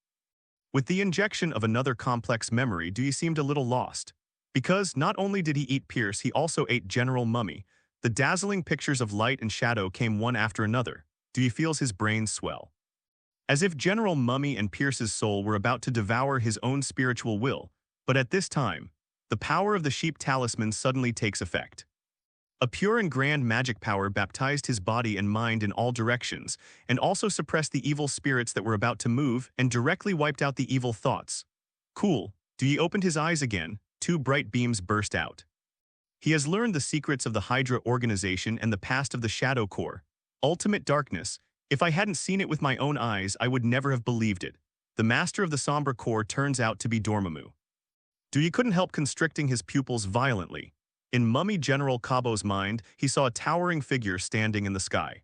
With the injection of another complex memory, Dewey seemed a little lost. Because not only did he eat Pierce, he also ate General Mummy. The dazzling pictures of light and shadow came one after another. Dewey feels his brain swell. As if General Mummy and Pierce's soul were about to devour his own spiritual will, but at this time, the power of the sheep talisman suddenly takes effect. A pure and grand magic power baptized his body and mind in all directions, and also suppressed the evil spirits that were about to move and directly wiped out the evil thoughts. Cool. Dewey opened his eyes again. 2 bright beams burst out. He has learned the secrets of the Hydra organization and the past of the Shadow Corps. Ultimate darkness. If I hadn't seen it with my own eyes, I would never have believed it. The master of the Sombra Corps turns out to be Dormammu. Dewey couldn't help constricting his pupils violently. In Mummy General Cabo's mind, he saw a towering figure standing in the sky.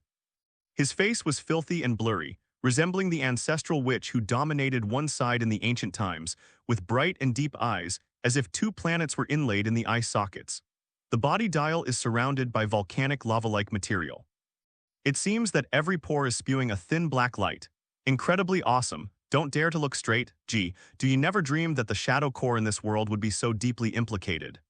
His face was filthy and blurry, resembling the ancestral witch who dominated one side in the ancient times, with bright and deep eyes, as if two planets were inlaid in the eye sockets. The body dial is surrounded by volcanic lava-like material. It seems that every pore is spewing a thin black light. Incredibly awesome. Don't dare to look straight. Gee, do you never dream that the shadow core in this world would be so deeply implicated?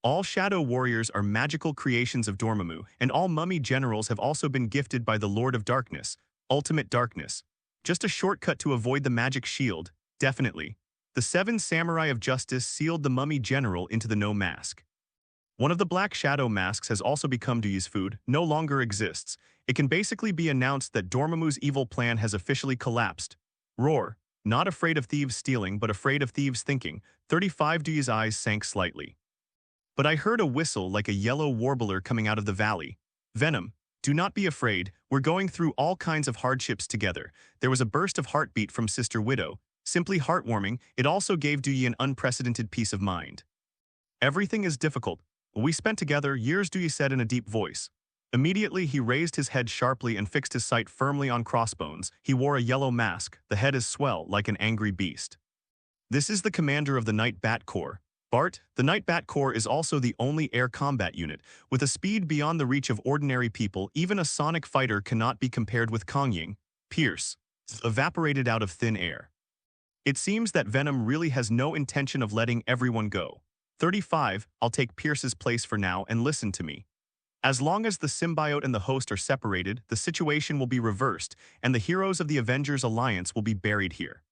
All shadow warriors are magical creations of Dormammu, and all mummy generals have also been gifted by the Lord of Darkness, Ultimate Darkness. Just a shortcut to avoid the magic shield, definitely. The 7 Samurai of Justice sealed the mummy general into the no mask. One of the black shadow masks has also become Duyi's food, no longer exists. It can basically be announced that Dormammu's evil plan has officially collapsed. Roar, not afraid of thieves stealing but afraid of thieves thinking. 35 Duyi's eyes sank slightly. But I heard a whistle like a yellow warbler coming out of the valley. Venom, do not be afraid, we're going through all kinds of hardships together. There was a burst of heartbeat from Sister Widow. Simply heartwarming, it also gave Duyi an unprecedented peace of mind. Everything is difficult. We spent together years, Duyi said in a deep voice. Immediately he raised his head sharply and fixed his sight firmly on Crossbones. He wore a yellow mask, the head is swell like an angry beast. This is the commander of the Night Bat Corps. Bart, the Night Bat Corps is also the only air combat unit. With a speed beyond the reach of ordinary people, even a sonic fighter cannot be compared with Kongying. Pierce, evaporated out of thin air. It seems that Venom really has no intention of letting everyone go. 35, I'll take Pierce's place for now and listen to me. As long as the symbiote and the host are separated, the situation will be reversed, and the heroes of the Avengers Alliance will be buried here.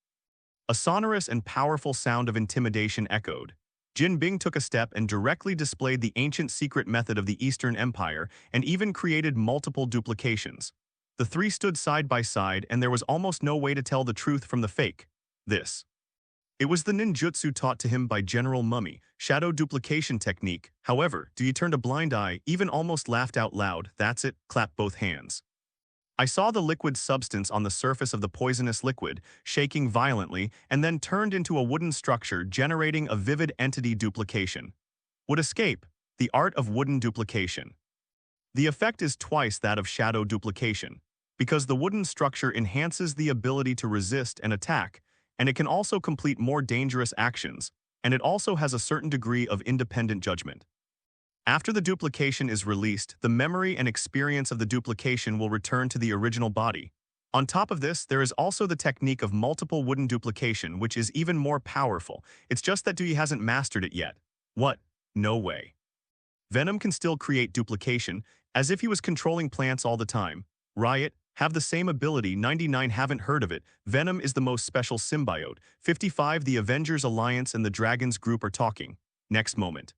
A sonorous and powerful sound of intimidation echoed. Jin Bing took a step and directly displayed the ancient secret method of the Eastern Empire and even created multiple duplications. The three stood side by side and there was almost no way to tell the truth from the fake. It was the ninjutsu taught to him by General Mummy, shadow duplication technique. However, Duyi turned a blind eye, even almost laughed out loud. That's it, clapped both hands. I saw the liquid substance on the surface of the poisonous liquid, shaking violently, and then turned into a wooden structure generating a vivid entity duplication. Would escape, the art of wooden duplication. The effect is twice that of shadow duplication, because the wooden structure enhances the ability to resist and attack, and it can also complete more dangerous actions, and it also has a certain degree of independent judgment. After the duplication is released, the memory and experience of the duplication will return to the original body. On top of this, there is also the technique of multiple wooden duplication, which is even more powerful. It's just that Duyi hasn't mastered it yet. What? No way. Venom can still create duplication, as if he was controlling plants all the time. Riot, have the same ability. 99 haven't heard of it. Venom is the most special symbiote. 55 the Avengers Alliance and the Dragons group are talking. Next moment.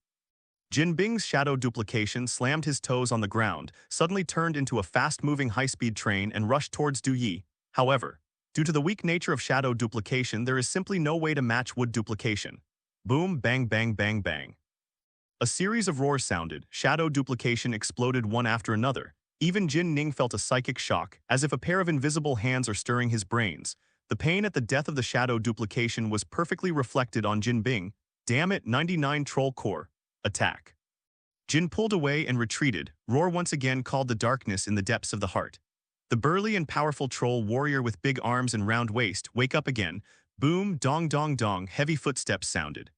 Jin Bing's shadow duplication slammed his toes on the ground, suddenly turned into a fast-moving high-speed train and rushed towards Duyi. However, due to the weak nature of shadow duplication, there is simply no way to match wood duplication. Boom, bang, bang, bang, bang. A series of roars sounded. Shadow duplication exploded one after another. Even Jin Ning felt a psychic shock, as if a pair of invisible hands are stirring his brains. The pain at the death of the shadow duplication was perfectly reflected on Jin Bing. Damn it, 99 Troll Core. Attack. Jin pulled away and retreated. Roar once again called the darkness in the depths of the heart. The burly and powerful troll warrior with big arms and round waist, wake up again. Boom, dong, dong, dong, heavy footsteps sounded.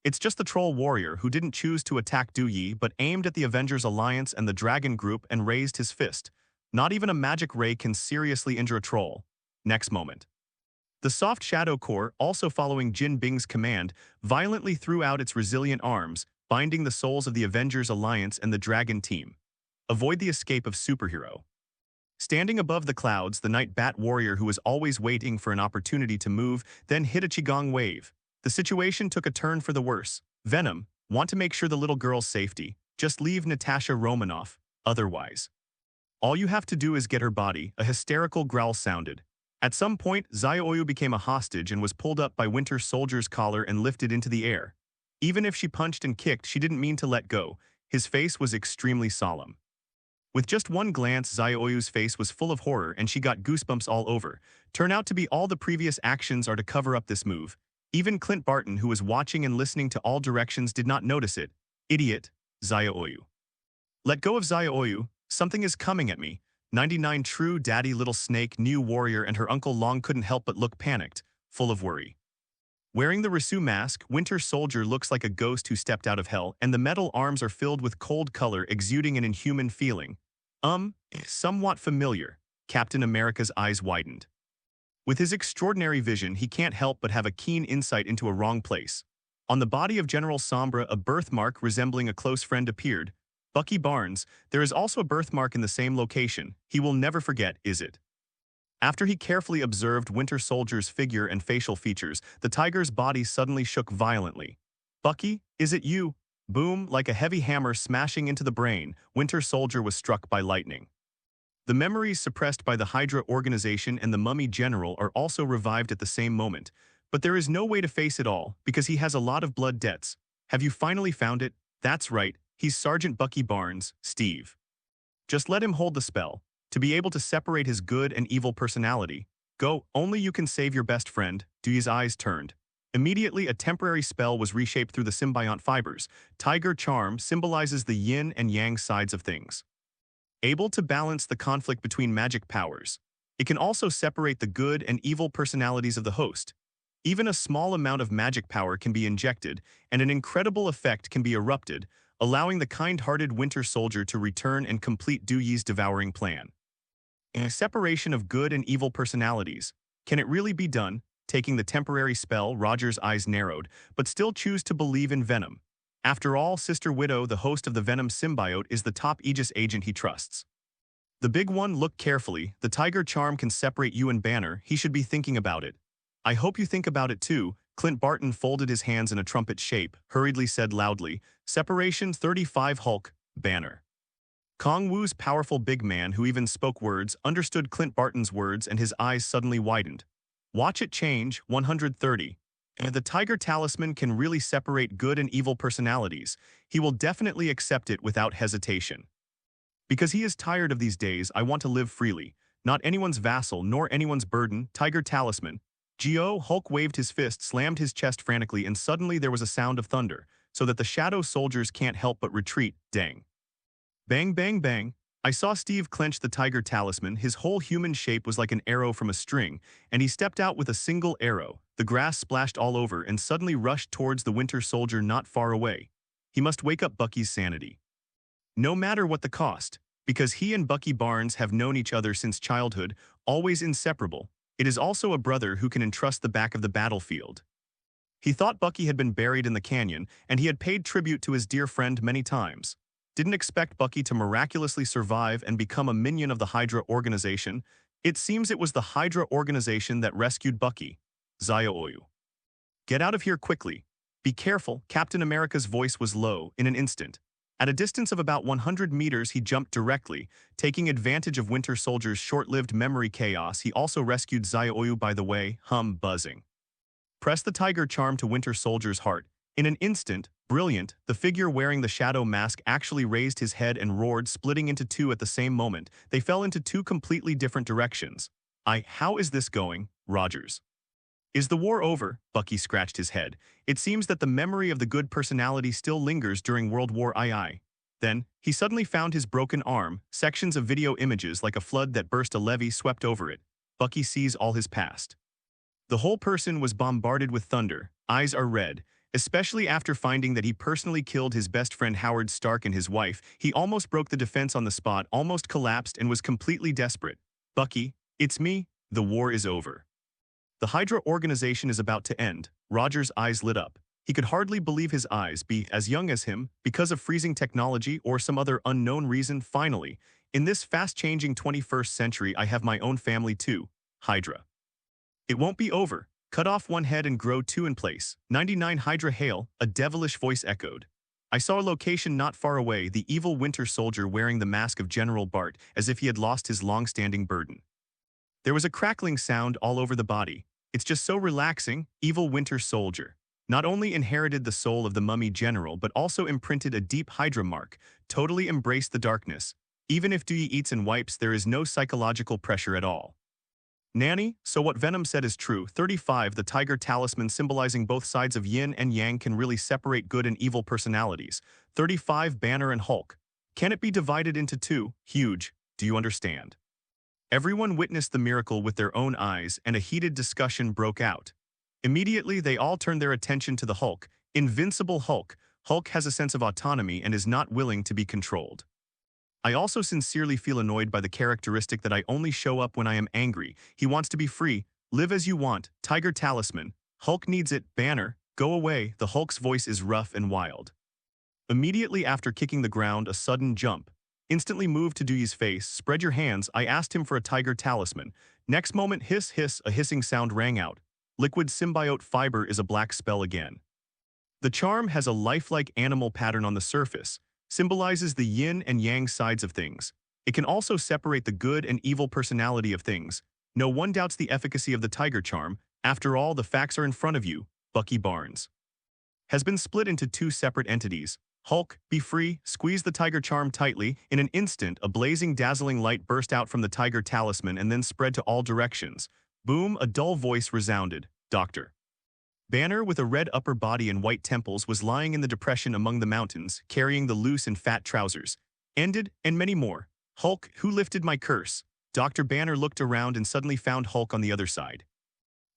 It's just the troll warrior who didn't choose to attack Duyi but aimed at the Avengers Alliance and the Dragon Group and raised his fist. Not even a magic ray can seriously injure a troll. Next moment. The soft shadow core, also following Jin Bing's command, violently threw out its resilient arms, binding the souls of the Avengers Alliance and the Dragon team. Avoid the escape of superhero. Standing above the clouds, the Night Bat warrior who was always waiting for an opportunity to move, then hit a Qigong wave. The situation took a turn for the worse. Venom, want to make sure the little girl's safety. Just leave Natasha Romanoff, otherwise. All you have to do is get her body. A hysterical growl sounded. At some point, Xiaoyu became a hostage and was pulled up by Winter Soldier's collar and lifted into the air. Even if she punched and kicked, she didn't mean to let go. His face was extremely solemn. With just one glance, Xiaoyu's face was full of horror and she got goosebumps all over. Turn out to be all the previous actions are to cover up this move. Even Clint Barton, who was watching and listening to all directions, did not notice it. Idiot, Xiaoyu. Let go of Xiaoyu, something is coming at me. 99 True Daddy Little Snake New Warrior and her Uncle Long couldn't help but look panicked, full of worry. Wearing the Risu mask, Winter Soldier looks like a ghost who stepped out of hell, and the metal arms are filled with cold color exuding an inhuman feeling. Somewhat familiar. Captain America's eyes widened. With his extraordinary vision, he can't help but have a keen insight into a wrong place. On the body of General Sombra, a birthmark resembling a close friend appeared. Bucky Barnes, there is also a birthmark in the same location. He will never forget, is it? After he carefully observed Winter Soldier's figure and facial features, the tiger's body suddenly shook violently. Bucky, is it you? Boom, like a heavy hammer smashing into the brain, Winter Soldier was struck by lightning. The memories suppressed by the Hydra organization and the Mummy General are also revived at the same moment, but there is no way to face it all because he has a lot of blood debts. Have you finally found it? That's right, he's Sergeant Bucky Barnes, Steve. Just let him hold the spell. To be able to separate his good and evil personality. Go, only you can save your best friend. Dewey's eyes turned. Immediately, a temporary spell was reshaped through the symbiote fibers. Tiger Charm symbolizes the yin and yang sides of things. Able to balance the conflict between magic powers. It can also separate the good and evil personalities of the host. Even a small amount of magic power can be injected, and an incredible effect can be erupted, allowing the kind-hearted Winter Soldier to return and complete Dewey's devouring plan. A separation of good and evil personalities. Can it really be done? Taking the temporary spell, Roger's eyes narrowed, but still choose to believe in Venom. After all, Sister Widow, the host of the Venom symbiote, is the top Aegis agent he trusts. The big one, look carefully. The Tiger Charm can separate you and Banner. He should be thinking about it. I hope you think about it too. Clint Barton folded his hands in a trumpet shape, hurriedly said loudly, Separation 35 Hulk, Banner. Kong Wu's powerful big man, who even spoke words, understood Clint Barton's words and his eyes suddenly widened. Watch it change, 130. And the Tiger Talisman can really separate good and evil personalities. He will definitely accept it without hesitation. Because he is tired of these days, I want to live freely. Not anyone's vassal, nor anyone's burden. Tiger Talisman. Geo, Hulk waved his fist, slammed his chest frantically, and suddenly there was a sound of thunder, so that the shadow soldiers can't help but retreat. Dang. Bang, bang, bang. I saw Steve clench the Tiger Talisman. His whole human shape was like an arrow from a string, and he stepped out with a single arrow. The grass splashed all over and suddenly rushed towards the Winter Soldier not far away. He must wake up Bucky's sanity. No matter what the cost, because he and Bucky Barnes have known each other since childhood, always inseparable. It is also a brother who can entrust the back of the battlefield. He thought Bucky had been buried in the canyon, and he had paid tribute to his dear friend many times. Didn't expect Bucky to miraculously survive and become a minion of the Hydra organization. It seems it was the Hydra organization that rescued Bucky. Zaya-Oyu. Get out of here quickly. Be careful, Captain America's voice was low in an instant. At a distance of about 100 meters, he jumped directly, taking advantage of Winter Soldier's short-lived memory chaos. He also rescued Zaya-Oyu by the way, buzzing. Press the Tiger Charm to Winter Soldier's heart. In an instant, brilliant, the figure wearing the shadow mask actually raised his head and roared, splitting into two at the same moment. They fell into two completely different directions. How is this going, Rogers? Is the war over? Bucky scratched his head. It seems that the memory of the good personality still lingers during World War II. Then, he suddenly found his broken arm, sections of video images like a flood that burst a levee swept over it. Bucky sees all his past. The whole person was bombarded with thunder, eyes are red. Especially after finding that he personally killed his best friend Howard Stark and his wife, he almost broke the defense on the spot, almost collapsed, and was completely desperate. Bucky, it's me, the war is over. The Hydra organization is about to end. Roger's eyes lit up. He could hardly believe his eyes, be as young as him, because of freezing technology or some other unknown reason. Finally, in this fast-changing 21st century, I have my own family too, Hydra. It won't be over. Cut off one head and grow two in place. 99 Hydra hail, a devilish voice echoed. I saw a location not far away, the evil Winter Soldier wearing the mask of General Bart, as if he had lost his long-standing burden. There was a crackling sound all over the body. It's just so relaxing, evil Winter Soldier. Not only inherited the soul of the Mummy General, but also imprinted a deep Hydra mark, totally embraced the darkness. Even if Dewey eats and wipes, there is no psychological pressure at all. Nanny, so what Venom said is true. 35 The Tiger Talisman symbolizing both sides of yin and yang can really separate good and evil personalities. 35 Banner and Hulk. Can it be divided into two? Huge. Do you understand? Everyone witnessed the miracle with their own eyes, and a heated discussion broke out. Immediately, they all turned their attention to the Hulk. Invincible Hulk. Hulk has a sense of autonomy and is not willing to be controlled. I also sincerely feel annoyed by the characteristic that I only show up when I am angry. He wants to be free. Live as you want. Tiger Talisman. Hulk needs it. Banner. Go away. The Hulk's voice is rough and wild. Immediately after kicking the ground, a sudden jump. Instantly moved to Dewey's face. Spread your hands. I asked him for a Tiger Talisman. Next moment, hiss, hiss, a hissing sound rang out. Liquid symbiote fiber is a black spell again. The charm has a lifelike animal pattern on the surface, symbolizes the yin and yang sides of things. It can also separate the good and evil personality of things. No one doubts the efficacy of the tiger charm. After all, the facts are in front of you. Bucky Barnes has been split into two separate entities. Hulk, be free, squeeze the tiger charm tightly. In an instant, a blazing, dazzling light burst out from the tiger talisman and then spread to all directions. Boom, a dull voice resounded. Dr. Banner, with a red upper body and white temples, was lying in the depression among the mountains, carrying the loose and fat trousers. Ended, and many more. Hulk, who lifted my curse? Dr. Banner looked around and suddenly found Hulk on the other side.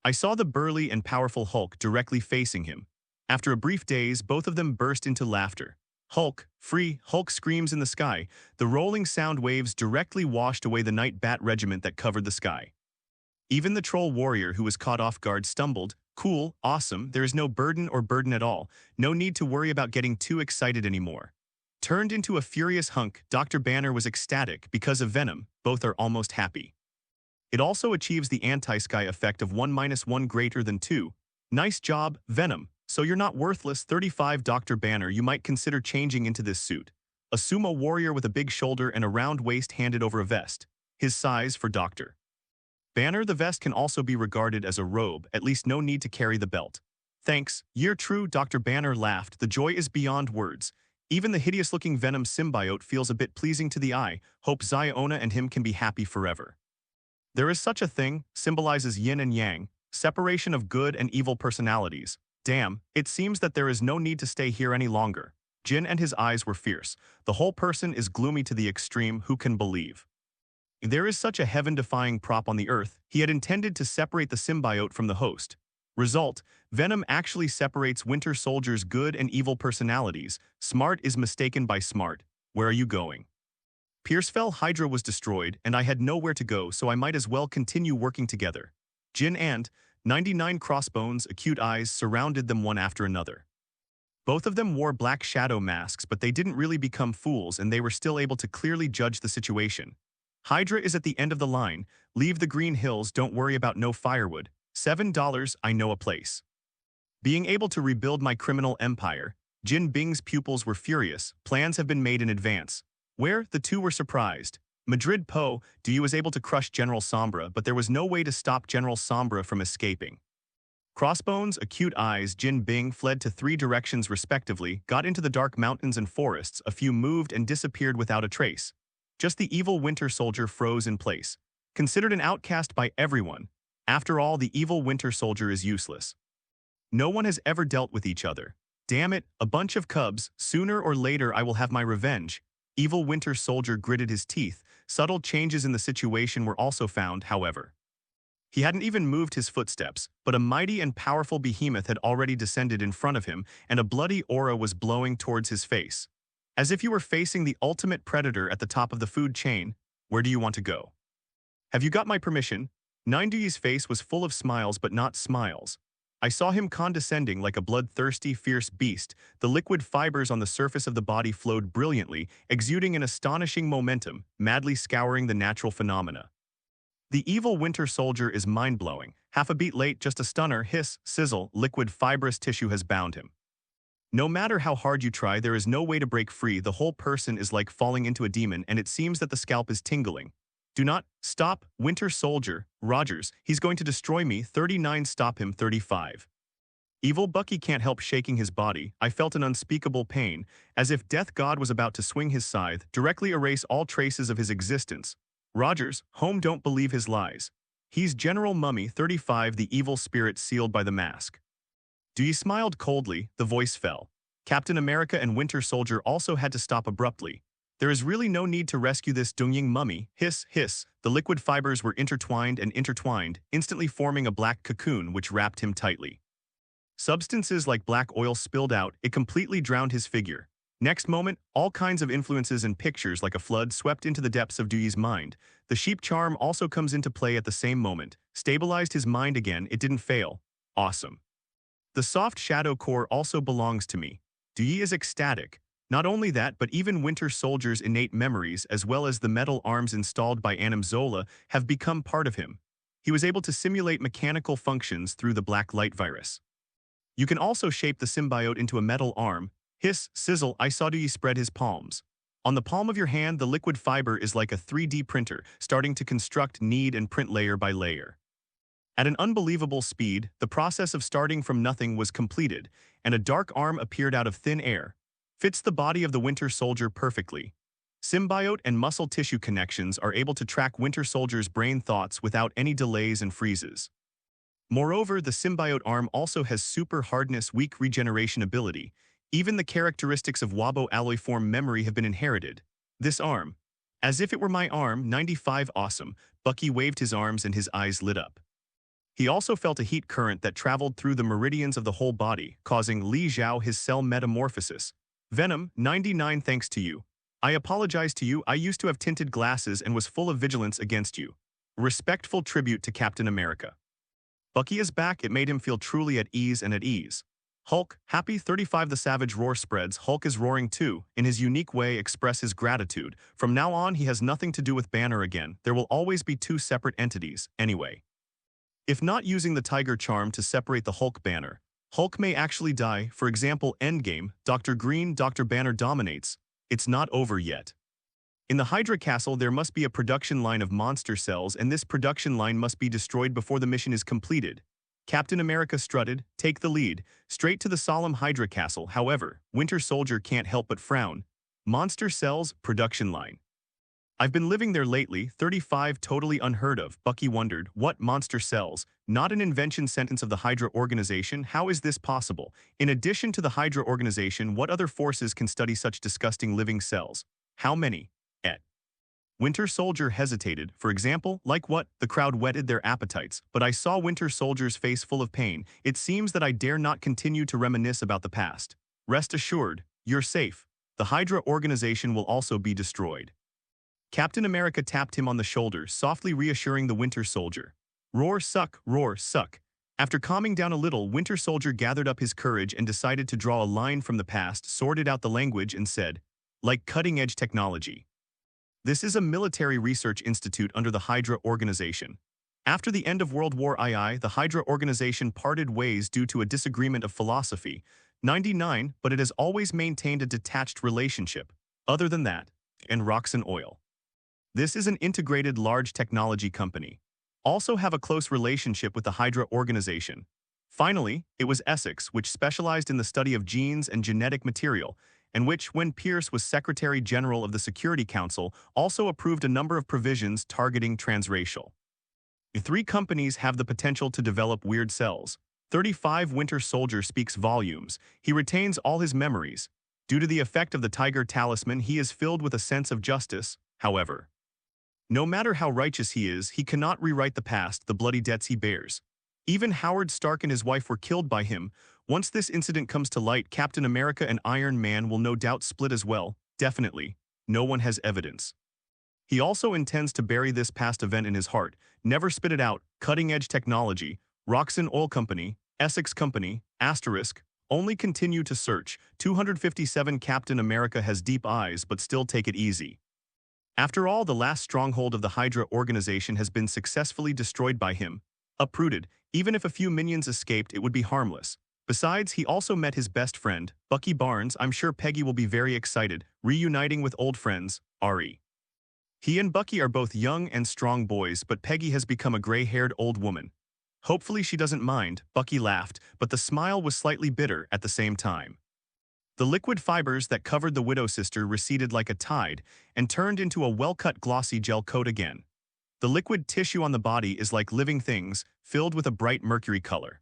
I saw the burly and powerful Hulk directly facing him. After a brief daze, both of them burst into laughter. Hulk, free, Hulk screams in the sky. The rolling sound waves directly washed away the night bat regiment that covered the sky. Even the troll warrior, who was caught off guard, stumbled. Cool, awesome, there is no burden or burden at all. No need to worry about getting too excited anymore. Turned into a furious hunk, Dr. Banner was ecstatic because of Venom. Both are almost happy. It also achieves the anti-sky effect of 1-1 greater than 2. Nice job, Venom. So you're not worthless. 35 Dr. Banner, you might consider changing into this suit. A sumo warrior with a big shoulder and a round waist handed over a vest. His size for Dr. Banner. The vest can also be regarded as a robe, at least no need to carry the belt. Thanks, you're true. Dr. Banner laughed. The joy is beyond words. Even the hideous-looking Venom symbiote feels a bit pleasing to the eye. Hope Ziona and him can be happy forever. There is such a thing, symbolizes yin and yang, separation of good and evil personalities. Damn, it seems that there is no need to stay here any longer. Jin and his eyes were fierce. The whole person is gloomy to the extreme. Who can believe? There is such a heaven-defying prop on the earth. He had intended to separate the symbiote from the host. Result, Venom actually separates Winter Soldier's good and evil personalities. Smart is mistaken by smart. Where are you going? Piercefell Hydra was destroyed, and I had nowhere to go, so I might as well continue working together. Jin and 99 Crossbones, acute eyes, surrounded them one after another. Both of them wore black shadow masks, but they didn't really become fools, and they were still able to clearly judge the situation. Hydra is at the end of the line. Leave the Green Hills, don't worry about no firewood. $7, I know a place. Being able to rebuild my criminal empire. Jin Bing's pupils were furious. Plans have been made in advance. Where? The two were surprised. Madrid Po, Dewey was able to crush General Sombra, but there was no way to stop General Sombra from escaping. Crossbones, acute eyes, Jin Bing fled to 3 directions respectively, got into the dark mountains and forests. A few moved and disappeared without a trace. Just the evil Winter Soldier froze in place. Considered an outcast by everyone. After all, the evil Winter Soldier is useless. No one has ever dealt with each other. Damn it, a bunch of cubs. Sooner or later I will have my revenge. Evil Winter Soldier gritted his teeth. Subtle changes in the situation were also found, however. He hadn't even moved his footsteps, but a mighty and powerful behemoth had already descended in front of him, and a bloody aura was blowing towards his face. As if you were facing the ultimate predator at the top of the food chain. Where do you want to go? Have you got my permission? Nindui's face was full of smiles, but not smiles. I saw him condescending like a bloodthirsty, fierce beast. The liquid fibers on the surface of the body flowed brilliantly, exuding an astonishing momentum, madly scouring the natural phenomena. The evil Winter Soldier is mind-blowing. Half a beat late, just a stunner, hiss, sizzle, liquid fibrous tissue has bound him. No matter how hard you try, there is no way to break free. The whole person is like falling into a demon, and it seems that the scalp is tingling. Do not stop, Winter Soldier. Rogers, he's going to destroy me. 39, stop him. 35. Evil Bucky can't help shaking his body. I felt an unspeakable pain, as if Death God was about to swing his scythe, directly erase all traces of his existence. Rogers, home, don't believe his lies. He's General Mummy. 35, the evil spirit sealed by the mask. Dewey smiled coldly. The voice fell. Captain America and Winter Soldier also had to stop abruptly. There is really no need to rescue this Dongying mummy. Hiss, hiss. The liquid fibers were intertwined and intertwined, instantly forming a black cocoon which wrapped him tightly. Substances like black oil spilled out, it completely drowned his figure. Next moment, all kinds of influences and pictures like a flood swept into the depths of Duyi's mind. The sheep charm also comes into play at the same moment. Stabilized his mind again, it didn't fail. Awesome. The soft shadow core also belongs to me. Duyi is ecstatic. Not only that, but even Winter Soldier's innate memories as well as the metal arms installed by Anim Zola have become part of him. He was able to simulate mechanical functions through the black light virus. You can also shape the symbiote into a metal arm. Hiss, sizzle, I saw Duyi spread his palms. On the palm of your hand, the liquid fiber is like a 3D printer, starting to construct, knead, and print layer by layer. At an unbelievable speed, the process of starting from nothing was completed, and a dark arm appeared out of thin air. Fits the body of the Winter Soldier perfectly. Symbiote and muscle tissue connections are able to track Winter Soldier's brain thoughts without any delays and freezes. Moreover, the symbiote arm also has super hardness, weak regeneration ability. Even the characteristics of Wabo alloy form memory have been inherited. This arm. As if it were my arm, 95 awesome. Bucky waved his arms and his eyes lit up. He also felt a heat current that traveled through the meridians of the whole body, causing Li Zhao his cell metamorphosis. Venom, 99 thanks to you. I apologize to you, I used to have tinted glasses and was full of vigilance against you. Respectful tribute to Captain America. Bucky is back, it made him feel truly at ease and at ease. Hulk, happy 35 the savage roar spreads, Hulk is roaring too, in his unique way express his gratitude. From now on he has nothing to do with Banner again, there will always be two separate entities, anyway. If not using the Tiger Charm to separate the Hulk Banner, Hulk may actually die, for example Endgame, Dr. Green, Dr. Banner dominates. It's not over yet. In the Hydra Castle there must be a production line of monster cells and this production line must be destroyed before the mission is completed. Captain America strutted, take the lead, straight to the solemn Hydra Castle. However, Winter Soldier can't help but frown. Monster cells, production line. I've been living there lately, 35 totally unheard of. Bucky wondered, what monster cells? Not an invention sentence of the Hydra organization, how is this possible? In addition to the Hydra organization, what other forces can study such disgusting living cells? How many? Winter Soldier hesitated, for example, like what? The crowd whetted their appetites, but I saw Winter Soldier's face full of pain. It seems that I dare not continue to reminisce about the past. Rest assured, you're safe. The Hydra organization will also be destroyed. Captain America tapped him on the shoulder, softly reassuring the Winter Soldier. Roar suck, roar suck. After calming down a little, Winter Soldier gathered up his courage and decided to draw a line from the past, sorted out the language and said, like cutting-edge technology. This is a military research institute under the Hydra organization. After the end of World War II, the Hydra organization parted ways due to a disagreement of philosophy. 99, but it has always maintained a detached relationship. Other than that, and rocks and oil. This is an integrated large technology company. Also have a close relationship with the Hydra organization. Finally, it was Essex, which specialized in the study of genes and genetic material, and which, when Pierce was Secretary General of the Security Council, also approved a number of provisions targeting transracial. The three companies have the potential to develop weird cells. 35 Winter Soldier speaks volumes. He retains all his memories. Due to the effect of the Tiger Talisman, he is filled with a sense of justice, however. No matter how righteous he is, he cannot rewrite the past, the bloody debts he bears. Even Howard Stark and his wife were killed by him. Once this incident comes to light, Captain America and Iron Man will no doubt split as well. Definitely. No one has evidence. He also intends to bury this past event in his heart, never spit it out. Cutting-edge technology, Roxxon Oil Company, Essex Company, asterisk, only continue to search. 257 Captain America has deep eyes but still take it easy. After all, the last stronghold of the Hydra organization has been successfully destroyed by him. Uprooted, even if a few minions escaped, it would be harmless. Besides, he also met his best friend, Bucky Barnes. I'm sure Peggy will be very excited, reuniting with old friends, Ari. He and Bucky are both young and strong boys, but Peggy has become a gray-haired old woman. Hopefully she doesn't mind, Bucky laughed, but the smile was slightly bitter at the same time. The liquid fibers that covered the Widow Sister receded like a tide and turned into a well-cut glossy gel coat again. The liquid tissue on the body is like living things, filled with a bright mercury color.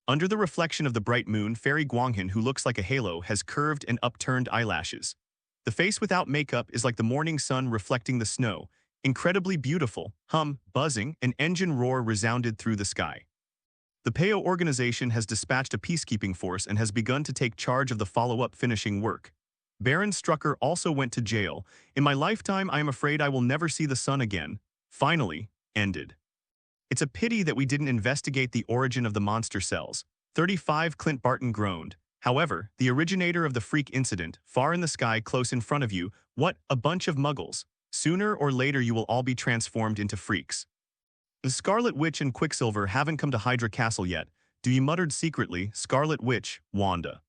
Under the reflection of the bright moon, Fairy Guanghan, who looks like a halo, has curved and upturned eyelashes. The face without makeup is like the morning sun reflecting the snow, incredibly beautiful. Buzzing, an engine roar resounded through the sky. The PAO organization has dispatched a peacekeeping force and has begun to take charge of the follow-up finishing work. Baron Strucker also went to jail. In my lifetime, I am afraid I will never see the sun again. Finally, ended. It's a pity that we didn't investigate the origin of the monster cells. 35 Clint Barton groaned. However, the originator of the freak incident, far in the sky close in front of you, what, a bunch of muggles. Sooner or later you will all be transformed into freaks. The Scarlet Witch and Quicksilver haven't come to Hydra Castle yet, Dewey muttered secretly, Scarlet Witch, Wanda.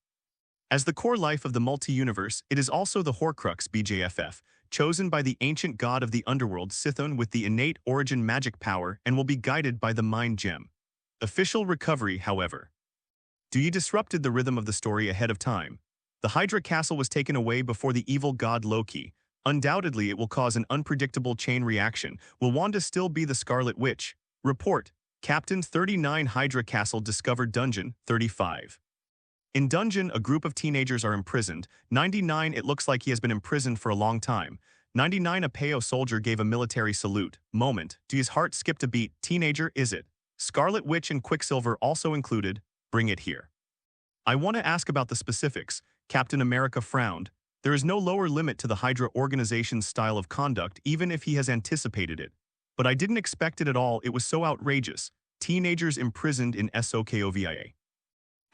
As the core life of the multi-universe, it is also the Horcrux BJFF, chosen by the ancient god of the underworld Sithon with the innate origin magic power and will be guided by the Mind Gem. Official recovery, however. Dewey disrupted the rhythm of the story ahead of time. The Hydra Castle was taken away before the evil god Loki. Undoubtedly, it will cause an unpredictable chain reaction. Will Wanda still be the Scarlet Witch? Report. Captain 39 Hydra Castle discovered Dungeon 35. In Dungeon, a group of teenagers are imprisoned. 99, it looks like he has been imprisoned for a long time. 99, a PAO soldier gave a military salute. Moment. Dewey's heart skipped a beat. Teenager, is it? Scarlet Witch and Quicksilver also included. Bring it here. I want to ask about the specifics. Captain America frowned. There is no lower limit to the Hydra organization's style of conduct, even if he has anticipated it. But I didn't expect it at all. It was so outrageous. Teenagers imprisoned in Sokovia.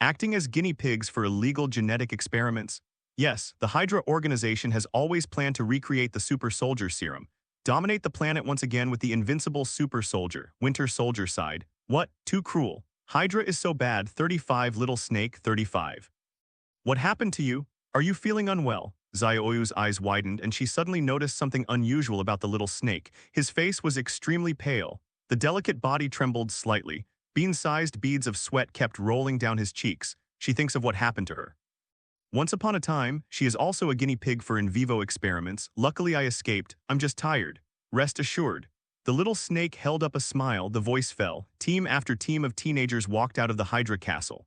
Acting as guinea pigs for illegal genetic experiments. Yes, the Hydra organization has always planned to recreate the super soldier serum. Dominate the planet once again with the invincible super soldier, Winter Soldier side. What? Too cruel. Hydra is so bad. 35 Little Snake 35. What happened to you? Are you feeling unwell? Zioyu's eyes widened and she suddenly noticed something unusual about the little snake. His face was extremely pale. The delicate body trembled slightly. Bean-sized beads of sweat kept rolling down his cheeks. She thinks of what happened to her. Once upon a time, she is also a guinea pig for in vivo experiments. Luckily I escaped. I'm just tired. Rest assured. The little snake held up a smile. The voice fell. Team after team of teenagers walked out of the Hydra Castle.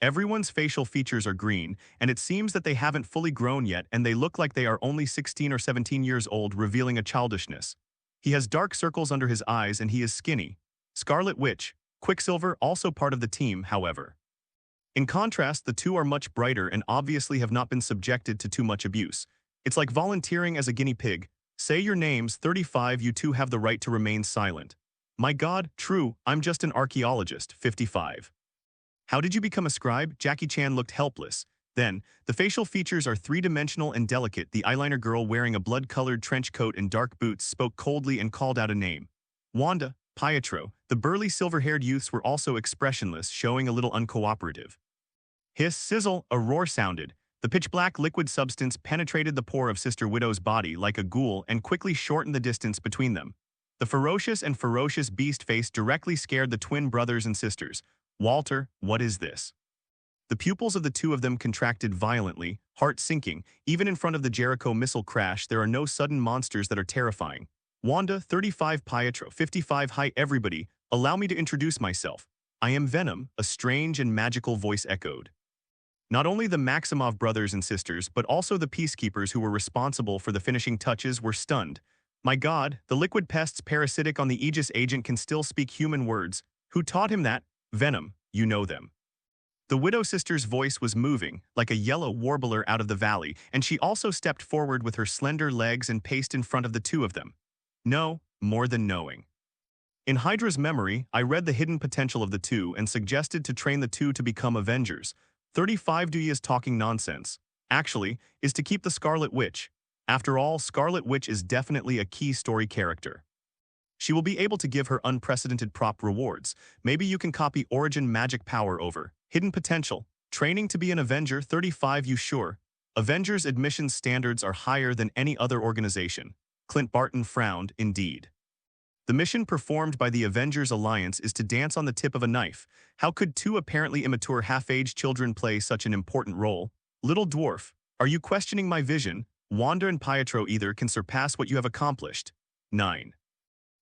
Everyone's facial features are green, and it seems that they haven't fully grown yet and they look like they are only 16 or 17 years old, revealing a childishness. He has dark circles under his eyes and he is skinny. Scarlet Witch, Quicksilver also part of the team, however. In contrast, the two are much brighter and obviously have not been subjected to too much abuse. It's like volunteering as a guinea pig. Say your names. 35. You two have the right to remain silent. My God, true, I'm just an archaeologist. 55. How did you become a scribe? Jackie Chan looked helpless. Then, the facial features are three-dimensional and delicate. The eyeliner girl wearing a blood-colored trench coat and dark boots spoke coldly and called out a name. Wanda, Pietro. The burly silver-haired youths were also expressionless, showing a little uncooperative. Hiss, sizzle, a roar sounded. The pitch-black liquid substance penetrated the pore of Sister Widow's body like a ghoul and quickly shortened the distance between them. The ferocious beast face directly scared the twin brothers and sisters. Walter, what is this? The pupils of the two of them contracted violently, heart sinking. Even in front of the Jericho missile crash, there are no sudden monsters that are terrifying. Wanda, 35 Pietro, 55 Hi everybody, allow me to introduce myself. I am Venom, a strange and magical voice echoed. Not only the Maximov brothers and sisters, but also the peacekeepers who were responsible for the finishing touches were stunned. My God, the liquid pests parasitic on the Aegis agent can still speak human words. Who taught him that? Venom, you know them. The Widow sister's voice was moving, like a yellow warbler out of the valley, and she also stepped forward with her slender legs and paced in front of the two of them. No, more than knowing. In Hydra's memory, I read the hidden potential of the two and suggested to train the two to become Avengers. 35 Dewey is talking nonsense. Actually, is to keep the Scarlet Witch. After all, Scarlet Witch is definitely a key story character. She will be able to give her unprecedented prop rewards. Maybe you can copy Origin magic power over. Hidden potential. Training to be an Avenger. 35 You sure? Avengers admission standards are higher than any other organization. Clint Barton frowned, indeed. The mission performed by the Avengers Alliance is to dance on the tip of a knife. How could two apparently immature half-aged children play such an important role? Little dwarf, are you questioning my vision? Wanda and Pietro either can surpass what you have accomplished. 9.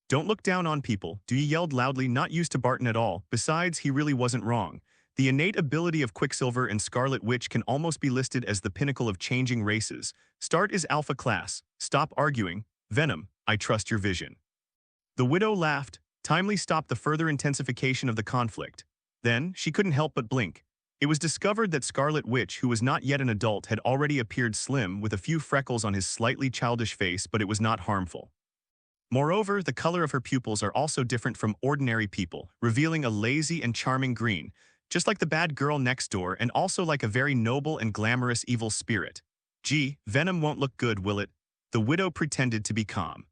Don't look down on people, Dewey yelled loudly, not used to Barton at all. Besides, he really wasn't wrong. The innate ability of Quicksilver and Scarlet Witch can almost be listed as the pinnacle of changing races. Start is Alpha Class. Stop arguing. Venom, I trust your vision. The Widow laughed, timely stopped the further intensification of the conflict. Then, she couldn't help but blink. It was discovered that Scarlet Witch, who was not yet an adult, had already appeared slim with a few freckles on his slightly childish face, but it was not harmful. Moreover, the color of her pupils are also different from ordinary people, revealing a lazy and charming green, just like the bad girl next door and also like a very noble and glamorous evil spirit. Gee, Venom won't look good, will it? The Widow pretended to be calm.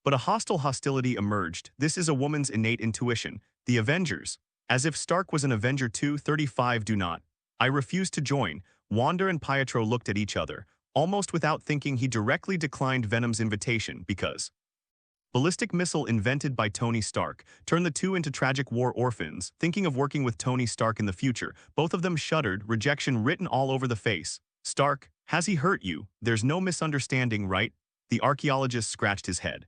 But a hostile hostility emerged. This is a woman's innate intuition. The Avengers. As if Stark was an Avenger too. 35 do not. I refuse to join. Wanda and Pietro looked at each other. Almost without thinking, he directly declined Venom's invitation because ballistic missile invented by Tony Stark turned the two into tragic war orphans, thinking of working with Tony Stark in the future. Both of them shuddered, rejection written all over the face. Stark, has he hurt you? There's no misunderstanding, right? The archaeologist scratched his head.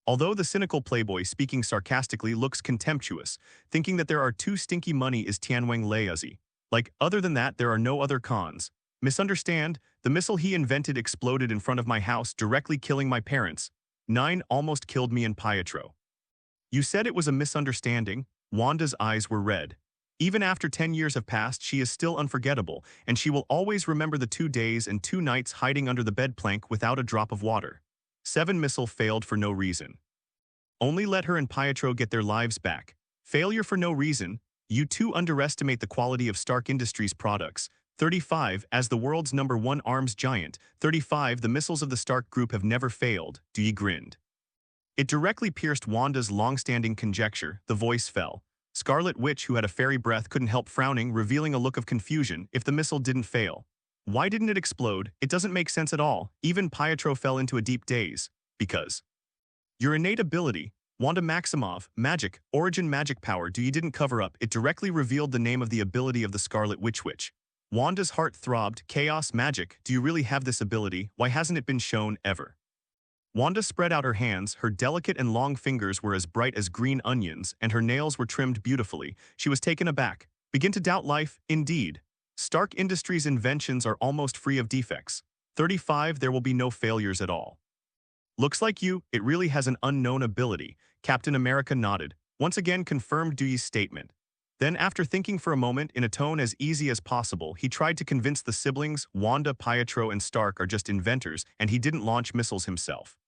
Although the cynical playboy, speaking sarcastically, looks contemptuous, thinking that there are two stinky money is Tianwang Leiazi. Like, other than that, there are no other cons. Misunderstand? The missile he invented exploded in front of my house, directly killing my parents. 9 almost killed me and Pietro. You said it was a misunderstanding? Wanda's eyes were red. Even after 10 years have passed, she is still unforgettable, and she will always remember the 2 days and 2 nights hiding under the bed plank without a drop of water. 7 missile failed for no reason. Only let her and Pietro get their lives back. Failure for no reason. You too underestimate the quality of Stark Industries products. 35, as the world's #1 arms giant. 35, the missiles of the Stark Group have never failed. Dewey grinned. It directly pierced Wanda's long-standing conjecture. The voice fell. Scarlet Witch, who had a fairy breath, couldn't help frowning, revealing a look of confusion. If the missile didn't fail, why didn't it explode? It doesn't make sense at all. Even Pietro fell into a deep daze. Because your innate ability, Wanda Maximoff, magic, origin magic power, you didn't cover up. It directly revealed the name of the ability of the Scarlet Witch. Wanda's heart throbbed. Chaos magic. Do you really have this ability? Why hasn't it been shown ever? Wanda spread out her hands. Her delicate and long fingers were as bright as green onions, and her nails were trimmed beautifully. She was taken aback. Begin to doubt life? Indeed. Stark Industries' inventions are almost free of defects. 35, there will be no failures at all. Looks like it really has an unknown ability. Captain America nodded, once again confirmed Dewey's statement. Then, after thinking for a moment in a tone as easy as possible, he tried to convince the siblings Wanda, Pietro, and Stark are just inventors, and he didn't launch missiles himself.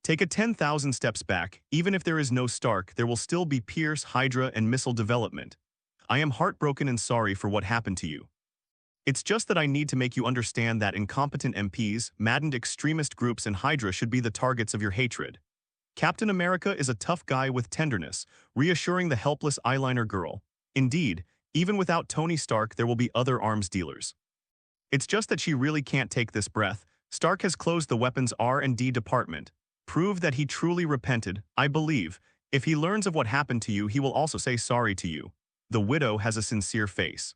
Take a 10,000 steps back. Even if there is no Stark, there will still be Pierce, Hydra, and missile development. I am heartbroken and sorry for what happened to you. It's just that I need to make you understand that incompetent MPs, maddened extremist groups, and Hydra should be the targets of your hatred. Captain America is a tough guy with tenderness, reassuring the helpless eyeliner girl. Indeed, even without Tony Stark, there will be other arms dealers. It's just that she really can't take this breath. Stark has closed the weapons R&D department. Prove that he truly repented, I believe. If he learns of what happened to you, he will also say sorry to you. The Widow has a sincere face.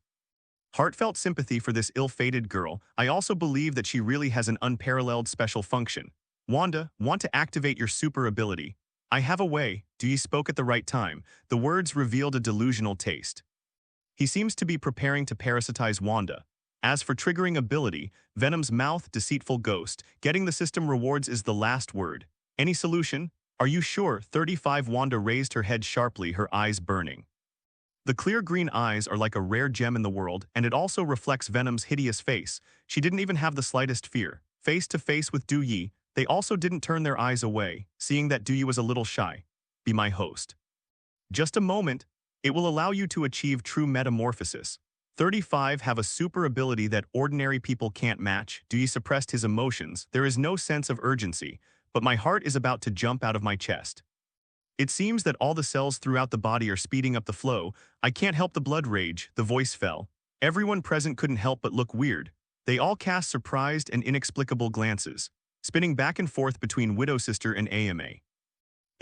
Heartfelt sympathy for this ill-fated girl. I also believe that she really has an unparalleled special function. Wanda, want to activate your super ability? I have a way. Dewey spoke at the right time. The words revealed a delusional taste. He seems to be preparing to parasitize Wanda. As for triggering ability, Venom's mouth, deceitful ghost. Getting the system rewards is the last word. Any solution? Are you sure? 35. Wanda raised her head sharply, her eyes burning. The clear green eyes are like a rare gem in the world, and it also reflects Venom's hideous face. She didn't even have the slightest fear. Face to face with Dewey, they also didn't turn their eyes away, seeing that Dewey was a little shy. Be my host. Just a moment. It will allow you to achieve true metamorphosis. 35 have a super ability that ordinary people can't match. Dewey suppressed his emotions. There is no sense of urgency, but my heart is about to jump out of my chest. It seems that all the cells throughout the body are speeding up the flow. I can't help the blood rage. The voice fell. Everyone present couldn't help but look weird. They all cast surprised and inexplicable glances, spinning back and forth between Widow Sister and AMA.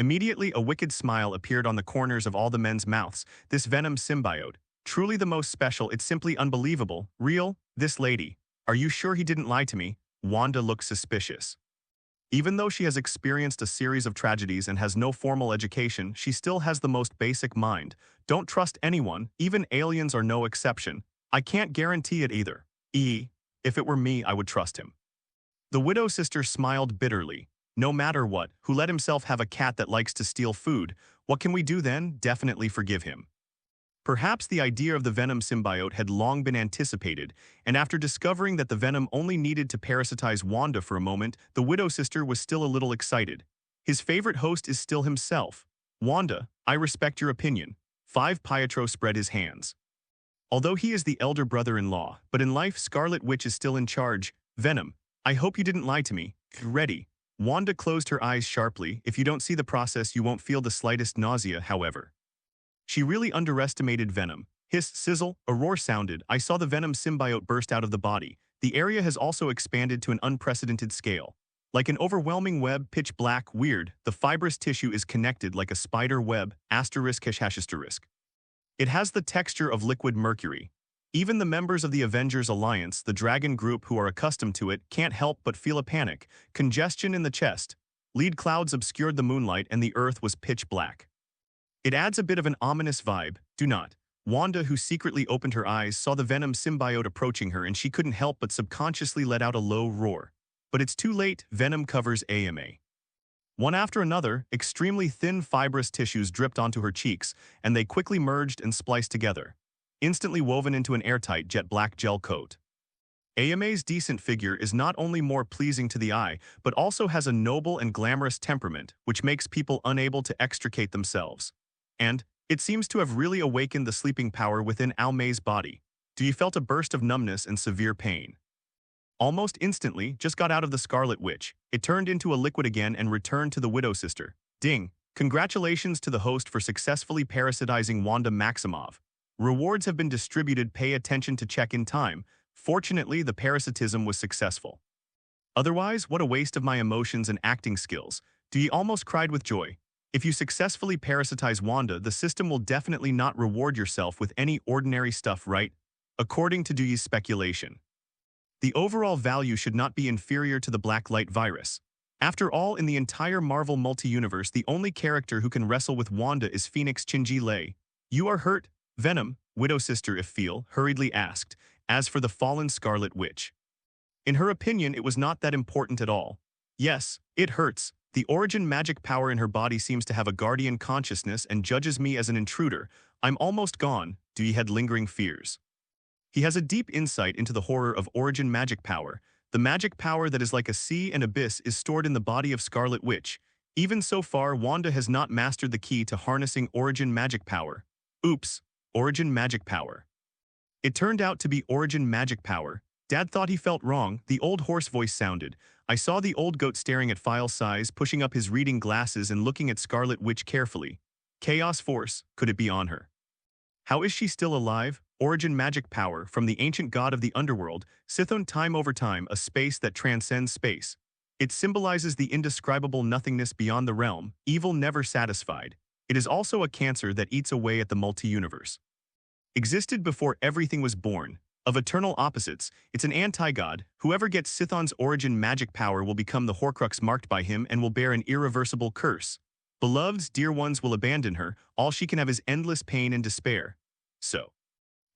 Immediately, a wicked smile appeared on the corners of all the men's mouths. This Venom symbiote, truly the most special. It's simply unbelievable. Real? This lady. Are you sure he didn't lie to me? Wanda looked suspicious. Even though she has experienced a series of tragedies and has no formal education, she still has the most basic mind. Don't trust anyone, even aliens are no exception. I can't guarantee it either. If it were me, I would trust him. The widow sister smiled bitterly. No matter what, who let himself have a cat that likes to steal food? What can we do then? Definitely forgive him. Perhaps the idea of the Venom symbiote had long been anticipated, and after discovering that the Venom only needed to parasitize Wanda for a moment, the widow sister was still a little excited. His favorite host is still himself. Wanda, I respect your opinion. Pietro spread his hands. Although he is the elder brother-in-law, but in life Scarlet Witch is still in charge. Venom, I hope you didn't lie to me. Ready. Wanda closed her eyes sharply. If you don't see the process, you won't feel the slightest nausea, however. She really underestimated Venom. Hiss, sizzle, a roar sounded. I saw the Venom symbiote burst out of the body. The area has also expanded to an unprecedented scale. Like an overwhelming web, pitch black, weird, the fibrous tissue is connected like a spider web, ****. It has the texture of liquid mercury. Even the members of the Avengers Alliance, the Dragon Group who are accustomed to it, can't help but feel a panic, congestion in the chest. Lead clouds obscured the moonlight and the earth was pitch black. It adds a bit of an ominous vibe, do not. Wanda, who secretly opened her eyes, saw the Venom symbiote approaching her and she couldn't help but subconsciously let out a low roar. But it's too late, Venom covers AMA. One after another, extremely thin fibrous tissues dripped onto her cheeks, and they quickly merged and spliced together, instantly woven into an airtight jet-black gel coat. AMA's decent figure is not only more pleasing to the eye, but also has a noble and glamorous temperament, which makes people unable to extricate themselves. And it seems to have really awakened the sleeping power within Almay's body. Do you felt a burst of numbness and severe pain? Almost instantly, just got out of the Scarlet Witch. It turned into a liquid again and returned to the Widow Sister. Ding! Congratulations to the host for successfully parasitizing Wanda Maximoff. Rewards have been distributed, pay attention to check in time. Fortunately, the parasitism was successful. Otherwise, what a waste of my emotions and acting skills. Do ye almost cried with joy? If you successfully parasitize Wanda, the system will definitely not reward yourself with any ordinary stuff, right? According to Dewey's speculation. The overall value should not be inferior to the Blacklight virus. After all, in the entire Marvel multi-universe, the only character who can wrestle with Wanda is Phoenix Chinji Lei. You are hurt, Venom, Widow Sister Ifeel hurriedly asked, as for the fallen Scarlet Witch. In her opinion, it was not that important at all. Yes, it hurts. The origin magic power in her body seems to have a guardian consciousness and judges me as an intruder. I'm almost gone. Dewey had lingering fears. He has a deep insight into the horror of origin magic power. The magic power that is like a sea and abyss is stored in the body of Scarlet Witch. Even so far, Wanda has not mastered the key to harnessing origin magic power. Oops, origin magic power. It turned out to be origin magic power. Dad thought he felt wrong. The old hoarse voice sounded. I saw the old goat staring at file size, pushing up his reading glasses and looking at Scarlet Witch carefully. Chaos force, could it be on her? How is she still alive? Origin magic power, from the ancient god of the underworld, Sithon time over time, a space that transcends space. It symbolizes the indescribable nothingness beyond the realm, evil never satisfied. It is also a cancer that eats away at the multi-universe. Existed before everything was born. Of eternal opposites, it's an anti-god. Whoever gets Sithon's origin magic power will become the Horcrux marked by him and will bear an irreversible curse. Beloveds, dear ones will abandon her. All she can have is endless pain and despair. So,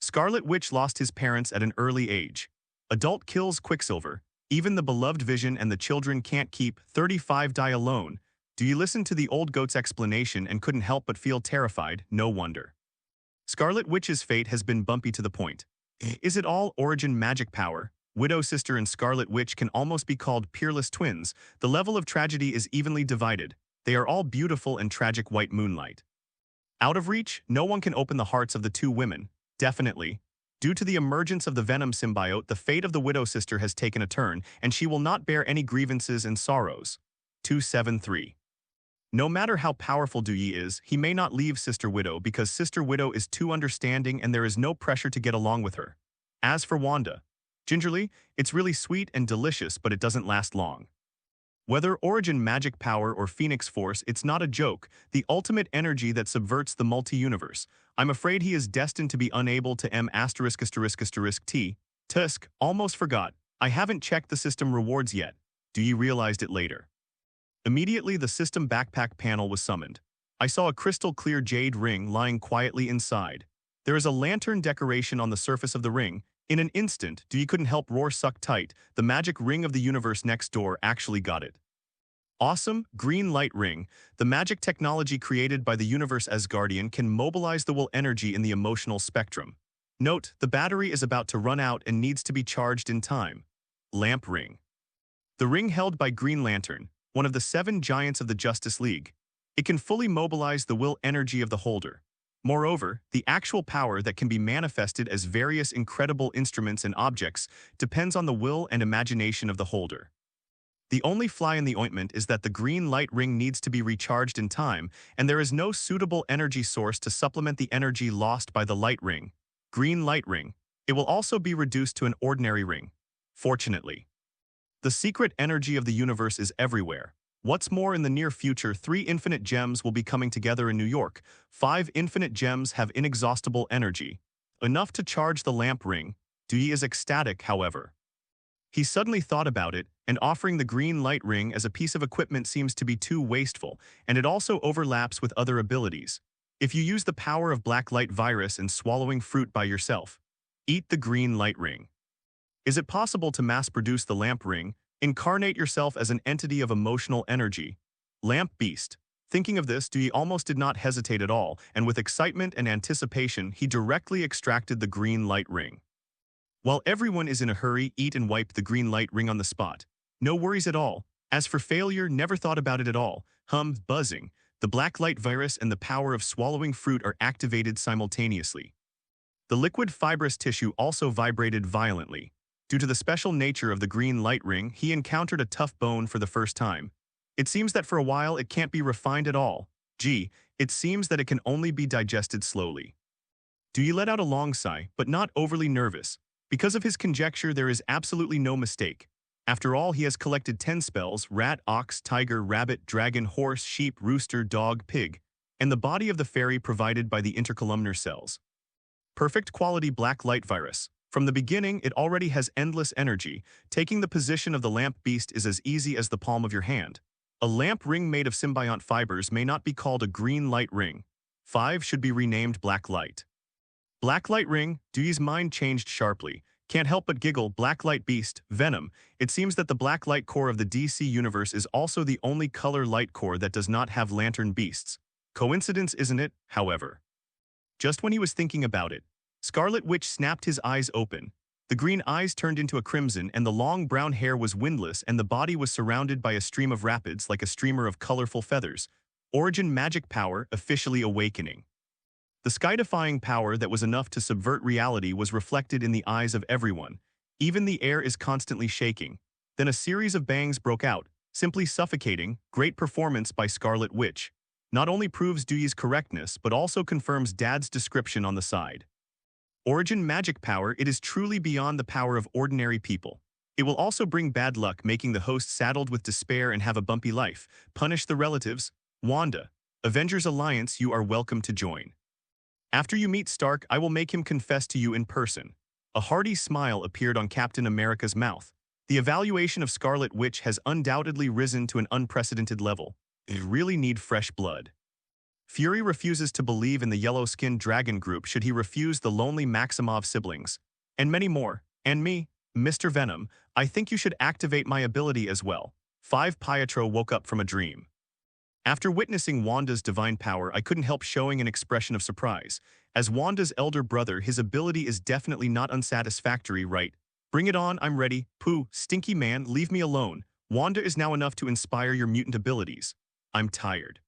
Scarlet Witch lost his parents at an early age. Adult kills Quicksilver. Even the beloved Vision and the children can't keep 35 die alone. Do you listen to the old goat's explanation and couldn't help but feel terrified? No wonder. Scarlet Witch's fate has been bumpy to the point. Is it all origin magic power? Widow Sister and Scarlet Witch can almost be called peerless twins. The level of tragedy is evenly divided. They are all beautiful and tragic white moonlight. Out of reach, no one can open the hearts of the two women. Definitely. Due to the emergence of the Venom symbiote, the fate of the Widow Sister has taken a turn, and she will not bear any grievances and sorrows. 273. No matter how powerful Dewey is, he may not leave Sister Widow because Sister Widow is too understanding and there is no pressure to get along with her. As for Wanda, gingerly, it's really sweet and delicious, but it doesn't last long. Whether origin magic power or Phoenix Force, it's not a joke, the ultimate energy that subverts the multi-universe. I'm afraid he is destined to be unable to T. Tusk, almost forgot. I haven't checked the system rewards yet. Do you realized it later? Immediately, the system backpack panel was summoned. I saw a crystal-clear jade ring lying quietly inside. There is a lantern decoration on the surface of the ring. In an instant, Dewey couldn't help roar suck tight. The magic ring of the universe next door actually got it. Awesome, green light ring. The magic technology created by the universe Asgardian can mobilize the will energy in the emotional spectrum. Note, the battery is about to run out and needs to be charged in time. Lamp ring. The ring held by Green Lantern, one of the 7 giants of the Justice League. It can fully mobilize the will energy of the holder. Moreover, the actual power that can be manifested as various incredible instruments and objects depends on the will and imagination of the holder. The only fly in the ointment is that the green light ring needs to be recharged in time, and there is no suitable energy source to supplement the energy lost by the light ring. Green light ring. It will also be reduced to an ordinary ring. Fortunately. The secret energy of the universe is everywhere. What's more, in the near future, 3 infinite gems will be coming together in New York. 5 infinite gems have inexhaustible energy. Enough to charge the lamp ring. Dewey is ecstatic, however. He suddenly thought about it, and offering the green light ring as a piece of equipment seems to be too wasteful, and it also overlaps with other abilities. If you use the power of black light virus and swallowing fruit by yourself, eat the green light ring. Is it possible to mass-produce the lamp ring? Incarnate yourself as an entity of emotional energy. Lamp beast. Thinking of this, Dewey almost did not hesitate at all, and with excitement and anticipation, he directly extracted the green light ring. While everyone is in a hurry, eat and wipe the green light ring on the spot. No worries at all. As for failure, never thought about it at all. Buzzing. The black light virus and the power of swallowing fruit are activated simultaneously. The liquid fibrous tissue also vibrated violently. Due to the special nature of the green light ring, he encountered a tough bone for the first time. It seems that for a while it can't be refined at all. Gee, it seems that it can only be digested slowly. Dewey let out a long sigh, but not overly nervous. Because of his conjecture, there is absolutely no mistake. After all, he has collected 10 spells: rat, ox, tiger, rabbit, dragon, horse, sheep, rooster, dog, pig, and the body of the fairy provided by the intercolumnar cells. Perfect quality black light virus. From the beginning, it already has endless energy. Taking the position of the lamp beast is as easy as the palm of your hand. A lamp ring made of symbiote fibers may not be called a green light ring. 5 should be renamed black light. Black light ring. Dewey's mind changed sharply. Can't help but giggle. Black light beast, Venom. It seems that the black light core of the DC universe is also the only color light core that does not have lantern beasts. Coincidence, isn't it, however? Just when he was thinking about it, Scarlet Witch snapped his eyes open. The green eyes turned into a crimson, and the long brown hair was windless, and the body was surrounded by a stream of rapids like a streamer of colorful feathers. Origin magic power officially awakening. The sky-defying power that was enough to subvert reality was reflected in the eyes of everyone. Even the air is constantly shaking. Then a series of bangs broke out, simply suffocating. Great performance by Scarlet Witch. Not only proves Dewey's correctness, but also confirms Dad's description on the side. Origin magic power. It is truly beyond the power of ordinary people. It will also bring bad luck, making the host saddled with despair and have a bumpy life. Punish the relatives. Wanda. Avengers Alliance, you are welcome to join. After you meet Stark, I will make him confess to you in person. A hearty smile appeared on Captain America's mouth. The evaluation of Scarlet Witch has undoubtedly risen to an unprecedented level. You really need fresh blood. Fury refuses to believe in the yellow-skinned dragon group should he refuse the lonely Maximov siblings. And many more. And me, Mr. Venom, I think you should activate my ability as well. 5 Pietro woke up from a dream. After witnessing Wanda's divine power, I couldn't help showing an expression of surprise. As Wanda's elder brother, his ability is definitely not unsatisfactory, right? Bring it on, I'm ready. Pooh, stinky man, leave me alone. Wanda is now enough to inspire your mutant abilities. I'm tired.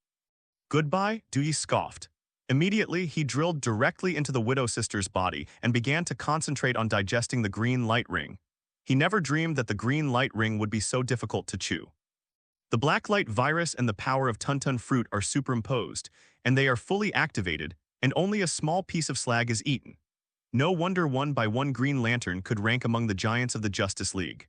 Goodbye, Dewey scoffed. Immediately, he drilled directly into the Widow Sister's body and began to concentrate on digesting the green light ring. He never dreamed that the green light ring would be so difficult to chew. The black light virus and the power of Tuntun fruit are superimposed, and they are fully activated, and only a small piece of slag is eaten. No wonder 1 by 1 Green Lantern could rank among the giants of the Justice League.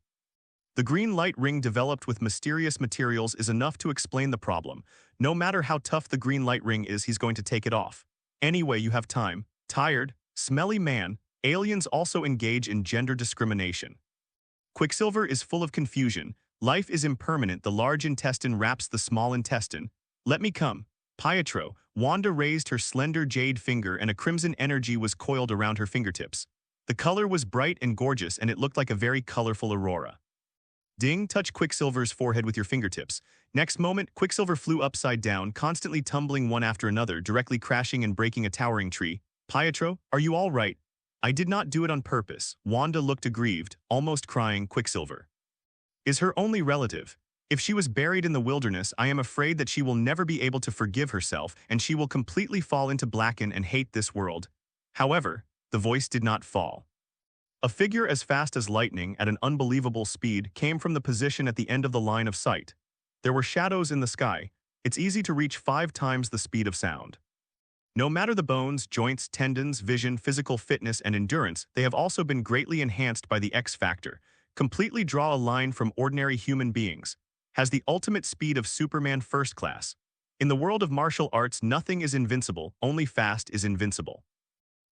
The green light ring developed with mysterious materials is enough to explain the problem. No matter how tough the green light ring is, he's going to take it off. Anyway, you have time. Tired, smelly man. Aliens also engage in gender discrimination. Quicksilver is full of confusion. Life is impermanent. The large intestine wraps the small intestine. Let me come. Pietro. Wanda raised her slender jade finger and a crimson energy was coiled around her fingertips. The color was bright and gorgeous and it looked like a very colorful aurora. Ding, touch Quicksilver's forehead with your fingertips. Next moment, Quicksilver flew upside down, constantly tumbling one after another, directly crashing and breaking a towering tree. Pietro, are you all right? I did not do it on purpose. Wanda looked aggrieved, almost crying. Quicksilver is her only relative. If she was buried in the wilderness, I am afraid that she will never be able to forgive herself and she will completely fall into blacken and hate this world. However, the voice did not fall. A figure as fast as lightning at an unbelievable speed came from the position at the end of the line of sight. There were shadows in the sky. It's easy to reach 5 times the speed of sound. No matter the bones, joints, tendons, vision, physical fitness, and endurance, they have also been greatly enhanced by the X factor. Completely draw a line from ordinary human beings. Has the ultimate speed of Superman first class. In the world of martial arts, nothing is invincible, only fast is invincible.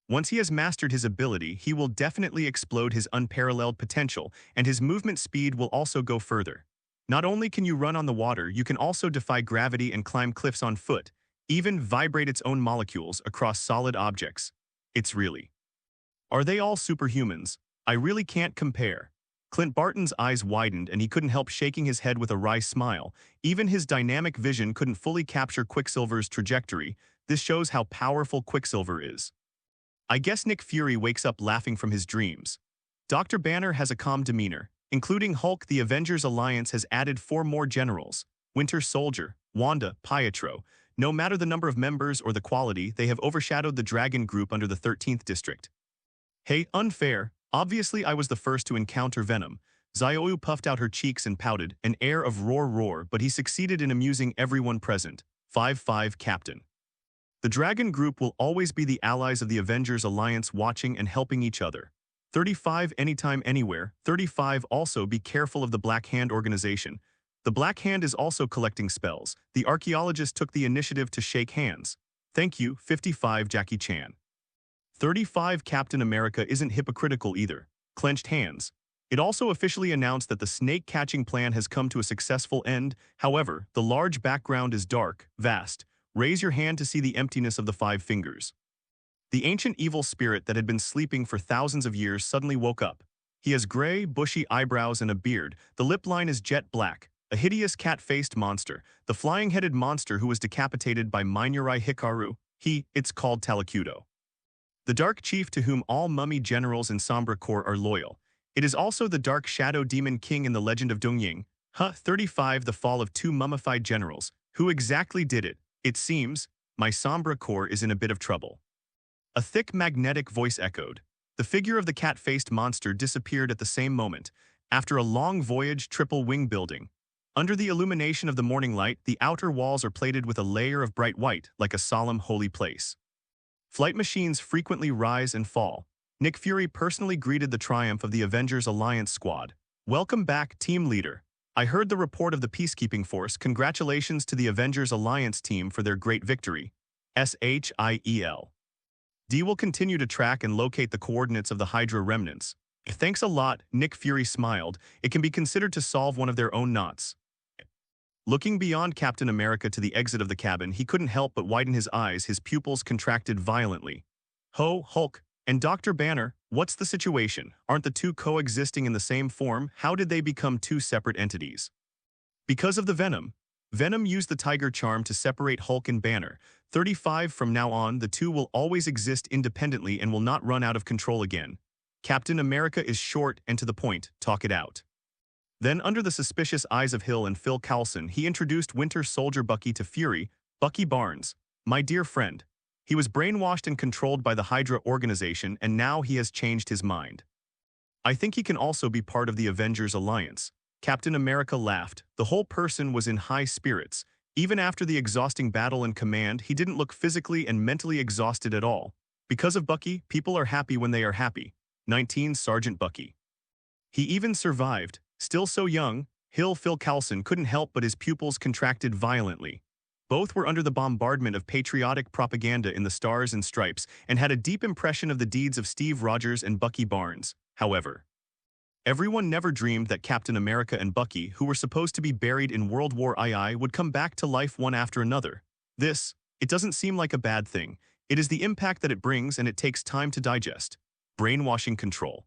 Once he has mastered his ability, he will definitely explode his unparalleled potential, and his movement speed will also go further. Not only can you run on the water, you can also defy gravity and climb cliffs on foot, even vibrate its own molecules across solid objects. It's really. Are they all superhumans? I really can't compare. Clint Barton's eyes widened and he couldn't help shaking his head with a wry smile. Even his dynamic vision couldn't fully capture Quicksilver's trajectory. This shows how powerful Quicksilver is. I guess Nick Fury wakes up laughing from his dreams. Dr. Banner has a calm demeanor. Including Hulk, the Avengers Alliance has added 4 more generals. Winter Soldier, Wanda, Pietro. No matter the number of members or the quality, they have overshadowed the Dragon Group under the 13th District. Hey, unfair. Obviously I was the first to encounter Venom. Zioyu puffed out her cheeks and pouted, an air of roar, but he succeeded in amusing everyone present. 5-5 Captain. The Dragon Group will always be the allies of the Avengers Alliance, watching and helping each other. 35 Anytime Anywhere. 35 Also be careful of the Black Hand organization. The Black Hand is also collecting spells. The archaeologist took the initiative to shake hands. Thank you. 55 Jackie Chan. 35 Captain America isn't hypocritical either. Clenched hands. It also officially announced that the snake-catching plan has come to a successful end. However, the large background is dark, vast. Raise your hand to see the emptiness of the 5 fingers. The ancient evil spirit that had been sleeping for thousands of years suddenly woke up. He has gray, bushy eyebrows and a beard. The lip line is jet black. A hideous cat-faced monster. The flying-headed monster who was decapitated by Minoru Hikaru. It's called Talakudo. The Dark Chief to whom all mummy generals in Sombra Corps are loyal. It is also the Dark Shadow Demon King in the Legend of Dongying. 35 The fall of 2 mummified generals. Who exactly did it? It seems my Sombra Corps is in a bit of trouble. A thick magnetic voice echoed. The figure of the cat-faced monster disappeared at the same moment. After a long voyage, triple wing building. Under the illumination of the morning light, the outer walls are plated with a layer of bright white, like a solemn holy place. Flight machines frequently rise and fall. Nick Fury personally greeted the triumph of the Avengers Alliance squad. Welcome back, team leader. I heard the report of the peacekeeping force. Congratulations to the Avengers Alliance team for their great victory. SHIEL. D will continue to track and locate the coordinates of the Hydra remnants. Thanks a lot, Nick Fury smiled. It can be considered to solve one of their own knots. Looking beyond Captain America to the exit of the cabin, he couldn't help but widen his eyes. His pupils contracted violently. Hulk, and Dr. Banner, what's the situation? Aren't the two coexisting in the same form? How did they become 2 separate entities? Because of the Venom. Venom used the Tiger Charm to separate Hulk and Banner. 35 From now on, the two will always exist independently and will not run out of control again. Captain America is short and to the point. Talk it out. Then, under the suspicious eyes of Hill and Phil Coulson, he introduced Winter Soldier Bucky to Fury. Bucky Barnes, my dear friend. He was brainwashed and controlled by the Hydra organization, and now he has changed his mind. I think he can also be part of the Avengers Alliance. Captain America laughed. The whole person was in high spirits. Even after the exhausting battle and command, he didn't look physically and mentally exhausted at all. Because of Bucky, people are happy when they are happy. 19 Sergeant Bucky. He even survived. Still so young, Phil Coulson couldn't help but his pupils contracted violently. Both were under the bombardment of patriotic propaganda in the Stars and Stripes and had a deep impression of the deeds of Steve Rogers and Bucky Barnes. However, Everyone never dreamed that Captain America and Bucky, who were supposed to be buried in World War II, would come back to life one after another. It doesn't seem like a bad thing. It is the impact that it brings, and it takes time to digest. Brainwashing control.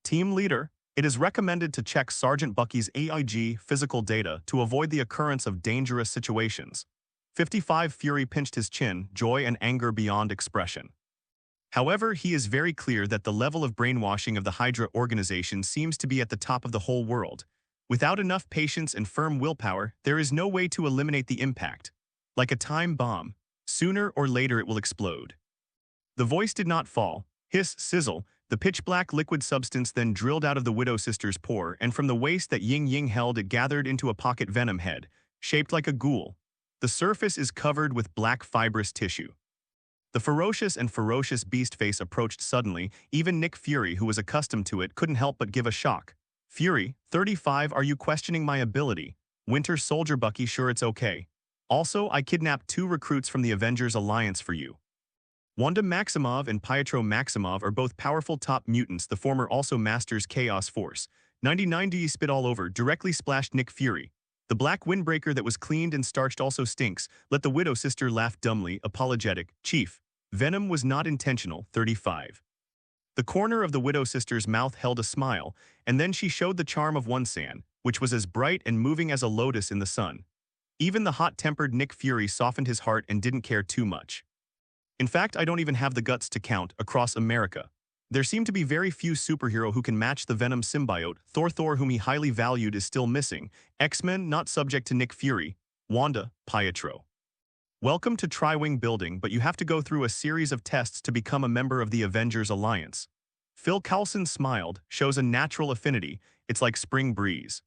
Team leader, it is recommended to check Sergeant Bucky's AIG physical data to avoid the occurrence of dangerous situations. 55 Fury pinched his chin, joy and anger beyond expression. However, he is very clear that the level of brainwashing of the Hydra organization seems to be at the top of the whole world. Without enough patience and firm willpower, there is no way to eliminate the impact. Like a time bomb, sooner or later it will explode. The voice did not fall. Hiss, sizzle, the pitch-black liquid substance then drilled out of the Widow Sister's pore, and from the waist that Ying Ying held it gathered into a pocket venom head, shaped like a ghoul. The surface is covered with black fibrous tissue. The ferocious beast face approached suddenly. Even Nick Fury, who was accustomed to it, couldn't help but give a shock. Fury, 35, are you questioning my ability? Winter Soldier Bucky, sure it's okay. Also, I kidnapped 2 recruits from the Avengers Alliance for you. Wanda Maximoff and Pietro Maximoff are both powerful top mutants, the former also masters Chaos Force. 99 Do you spit all over, directly splashed Nick Fury. The black windbreaker that was cleaned and starched also stinks. Let the Widow Sister laugh dumbly, apologetic. Chief, Venom was not intentional, 35. The corner of the Widow Sister's mouth held a smile, and then she showed the charm of one sand, which was as bright and moving as a lotus in the sun. Even the hot-tempered Nick Fury softened his heart and didn't care too much. In fact, I don't even have the guts to count across America. There seem to be very few superhero who can match the Venom symbiote. Thor, whom he highly valued, is still missing. X-Men, not subject to Nick Fury. Wanda, Pietro. Welcome to Tri-Wing Building, but you have to go through a series of tests to become a member of the Avengers Alliance. Phil Coulson smiled, shows a natural affinity. It's like spring breeze.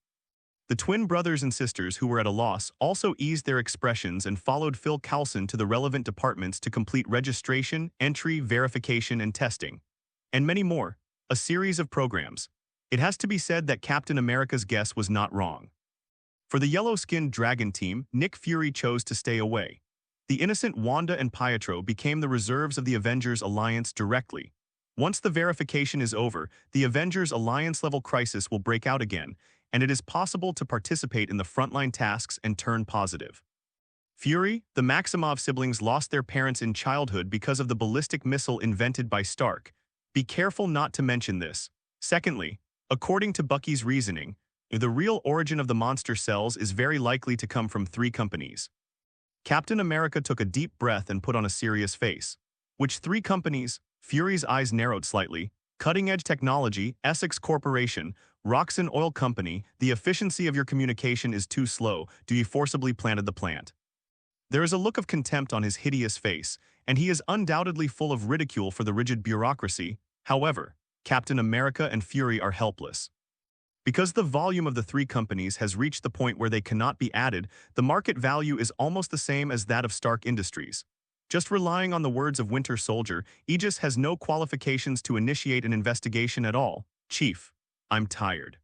The twin brothers and sisters, who were at a loss, also eased their expressions and followed Phil Coulson to the relevant departments to complete registration, entry, verification, and testing. And many more. A series of programs. It has to be said that Captain America's guess was not wrong. For the yellow-skinned dragon team, Nick Fury chose to stay away. The innocent Wanda and Pietro became the reserves of the Avengers Alliance directly. Once the verification is over, the Avengers Alliance-level crisis will break out again, and it is possible to participate in the frontline tasks and turn positive. Fury, the Maximoff siblings lost their parents in childhood because of the ballistic missile invented by Stark. Be careful not to mention this. Secondly, according to Bucky's reasoning, the real origin of the monster cells is very likely to come from 3 companies. Captain America took a deep breath and put on a serious face. Which 3 companies? Fury's eyes narrowed slightly. Cutting-edge technology, Essex Corporation, Roxxon Oil Company. The efficiency of your communication is too slow. Do you forcibly planted the plant? There is a look of contempt on his hideous face, and he is undoubtedly full of ridicule for the rigid bureaucracy. However, Captain America and Fury are helpless. Because the volume of the 3 companies has reached the point where they cannot be added, the market value is almost the same as that of Stark Industries. Just relying on the words of Winter Soldier, Aegis has no qualifications to initiate an investigation at all. Chief, I'm tired.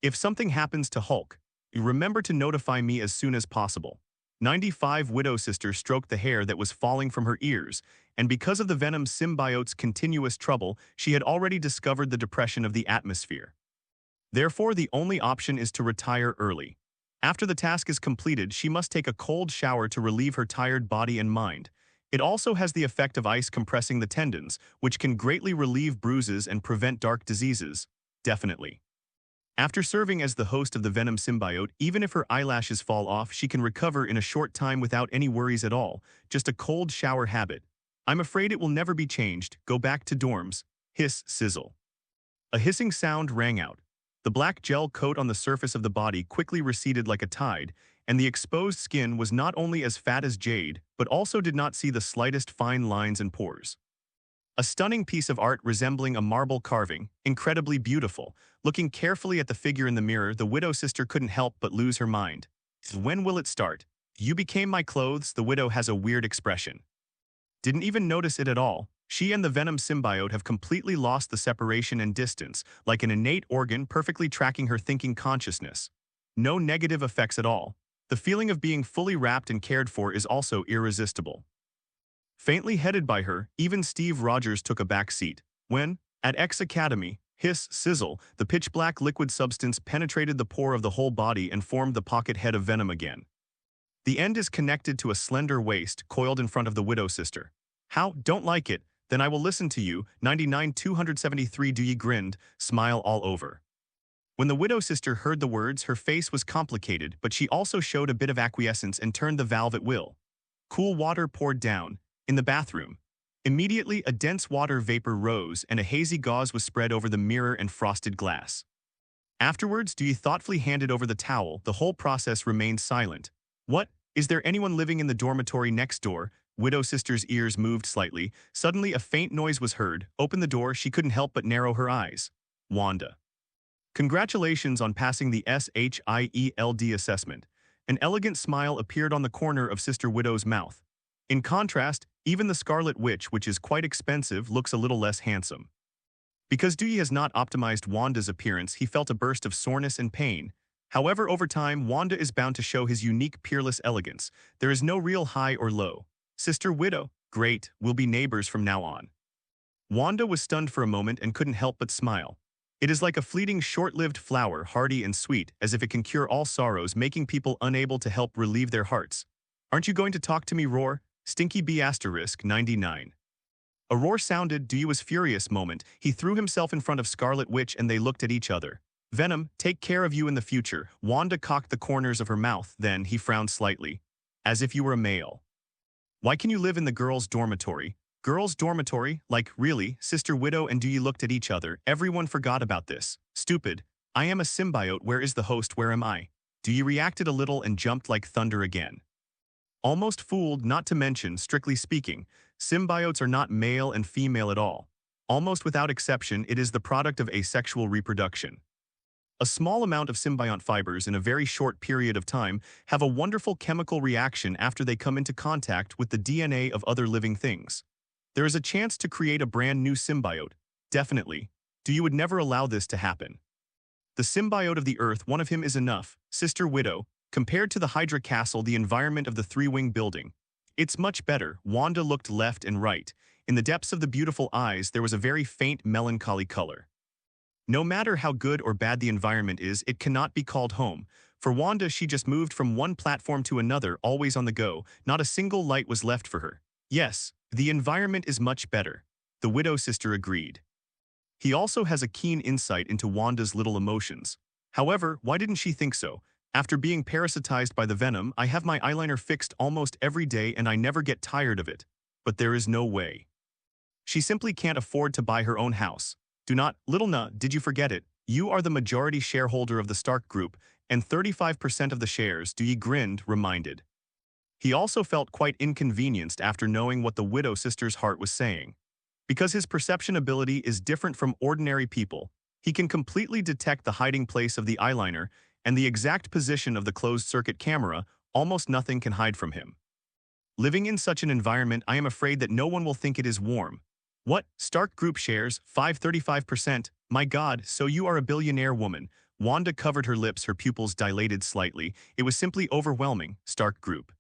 If something happens to Hulk, remember to notify me as soon as possible. 95 Widow Sister stroked the hair that was falling from her ears, and because of the Venom symbiote's continuous trouble, she had already discovered the depression of the atmosphere. Therefore, the only option is to retire early. After the task is completed, she must take a cold shower to relieve her tired body and mind. It also has the effect of ice compressing the tendons, which can greatly relieve bruises and prevent dark diseases. Definitely. After serving as the host of the Venom symbiote, even if her eyelashes fall off, she can recover in a short time without any worries at all. Just a cold shower habit. I'm afraid it will never be changed. Go back to dorms. Hiss, sizzle. A hissing sound rang out. The black gel coat on the surface of the body quickly receded like a tide, and the exposed skin was not only as fat as jade, but also did not see the slightest fine lines and pores. A stunning piece of art resembling a marble carving, incredibly beautiful. Looking carefully at the figure in the mirror, the Widow Sister couldn't help but lose her mind. When will it start? You became my clothes. The Widow has a weird expression. Didn't even notice it at all. She and the Venom symbiote have completely lost the separation and distance, like an innate organ perfectly tracking her thinking consciousness. No negative effects at all. The feeling of being fully wrapped and cared for is also irresistible. Faintly headed by her, even Steve Rogers took a back seat. When, at X Academy, Hiss, sizzle, the pitch-black liquid substance penetrated the pore of the whole body and formed the pocket head of Venom again. The end is connected to a slender waist coiled in front of the widow sister. How? Don't like it? Then I will listen to you. 99-273 Do ye grinned, smile all over. When the widow sister heard the words, her face was complicated, but she also showed a bit of acquiescence and turned the valve at will. Cool water poured down. In the bathroom. Immediately, a dense water vapor rose and a hazy gauze was spread over the mirror and frosted glass. Afterwards, do ye thoughtfully handed over the towel. The whole process remained silent. What? Is there anyone living in the dormitory next door? Widow sister's ears moved slightly. Suddenly, a faint noise was heard. Open the door, she couldn't help but narrow her eyes. Wanda. Congratulations on passing the SHIELD assessment. An elegant smile appeared on the corner of Sister Widow's mouth. In contrast, even the Scarlet Witch, which is quite expensive, looks a little less handsome. Because Dewey has not optimized Wanda's appearance, he felt a burst of soreness and pain. However, over time, Wanda is bound to show his unique, peerless elegance. There is no real high or low. Sister Widow, great, we'll be neighbors from now on. Wanda was stunned for a moment and couldn't help but smile. It is like a fleeting, short-lived flower, hardy and sweet, as if it can cure all sorrows, making people unable to help relieve their hearts. Aren't you going to talk to me, Roar? Stinky B * 99. A roar sounded. Dewey was furious moment. He threw himself in front of Scarlet Witch and they looked at each other. Venom, take care of you in the future. Wanda cocked the corners of her mouth, then he frowned slightly. As if you were a male. Why can you live in the girls' dormitory? Girls' dormitory? Like, really? Sister Widow and Dewey looked at each other. Everyone forgot about this. Stupid. I am a symbiote. Where is the host? Where am I? Dewey reacted a little and jumped like thunder again. Almost fooled, not to mention, strictly speaking, symbiotes are not male and female at all. Almost without exception, it is the product of asexual reproduction. A small amount of symbiont fibers in a very short period of time have a wonderful chemical reaction after they come into contact with the DNA of other living things. There is a chance to create a brand new symbiote. Definitely. Dewey would never allow this to happen. The symbiote of the Earth, one of him is enough. Sister Widow. Compared to the Hydra Castle, the environment of the three-wing building, it's much better. Wanda looked left and right. In the depths of the beautiful eyes, there was a very faint melancholy color. No matter how good or bad the environment is, it cannot be called home. For Wanda, she just moved from one platform to another, always on the go. Not a single light was left for her. Yes, the environment is much better. The widow sister agreed. He also has a keen insight into Wanda's little emotions. However, why didn't she think so? After being parasitized by the venom, I have my eyeliner fixed almost every day and I never get tired of it. But there is no way. She simply can't afford to buy her own house. Do not, little na, did you forget it? You are the majority shareholder of the Stark Group, and 35% of the shares, Dewey grinned, reminded. He also felt quite inconvenienced after knowing what the widow sister's heart was saying. Because his perception ability is different from ordinary people, he can completely detect the hiding place of the eyeliner and the exact position of the closed-circuit camera. Almost nothing can hide from him. Living in such an environment, I am afraid that no one will think it is warm. What? Stark Group shares, 35%? My God, so you are a billionaire woman. Wanda covered her lips, her pupils dilated slightly. It was simply overwhelming. Stark Group.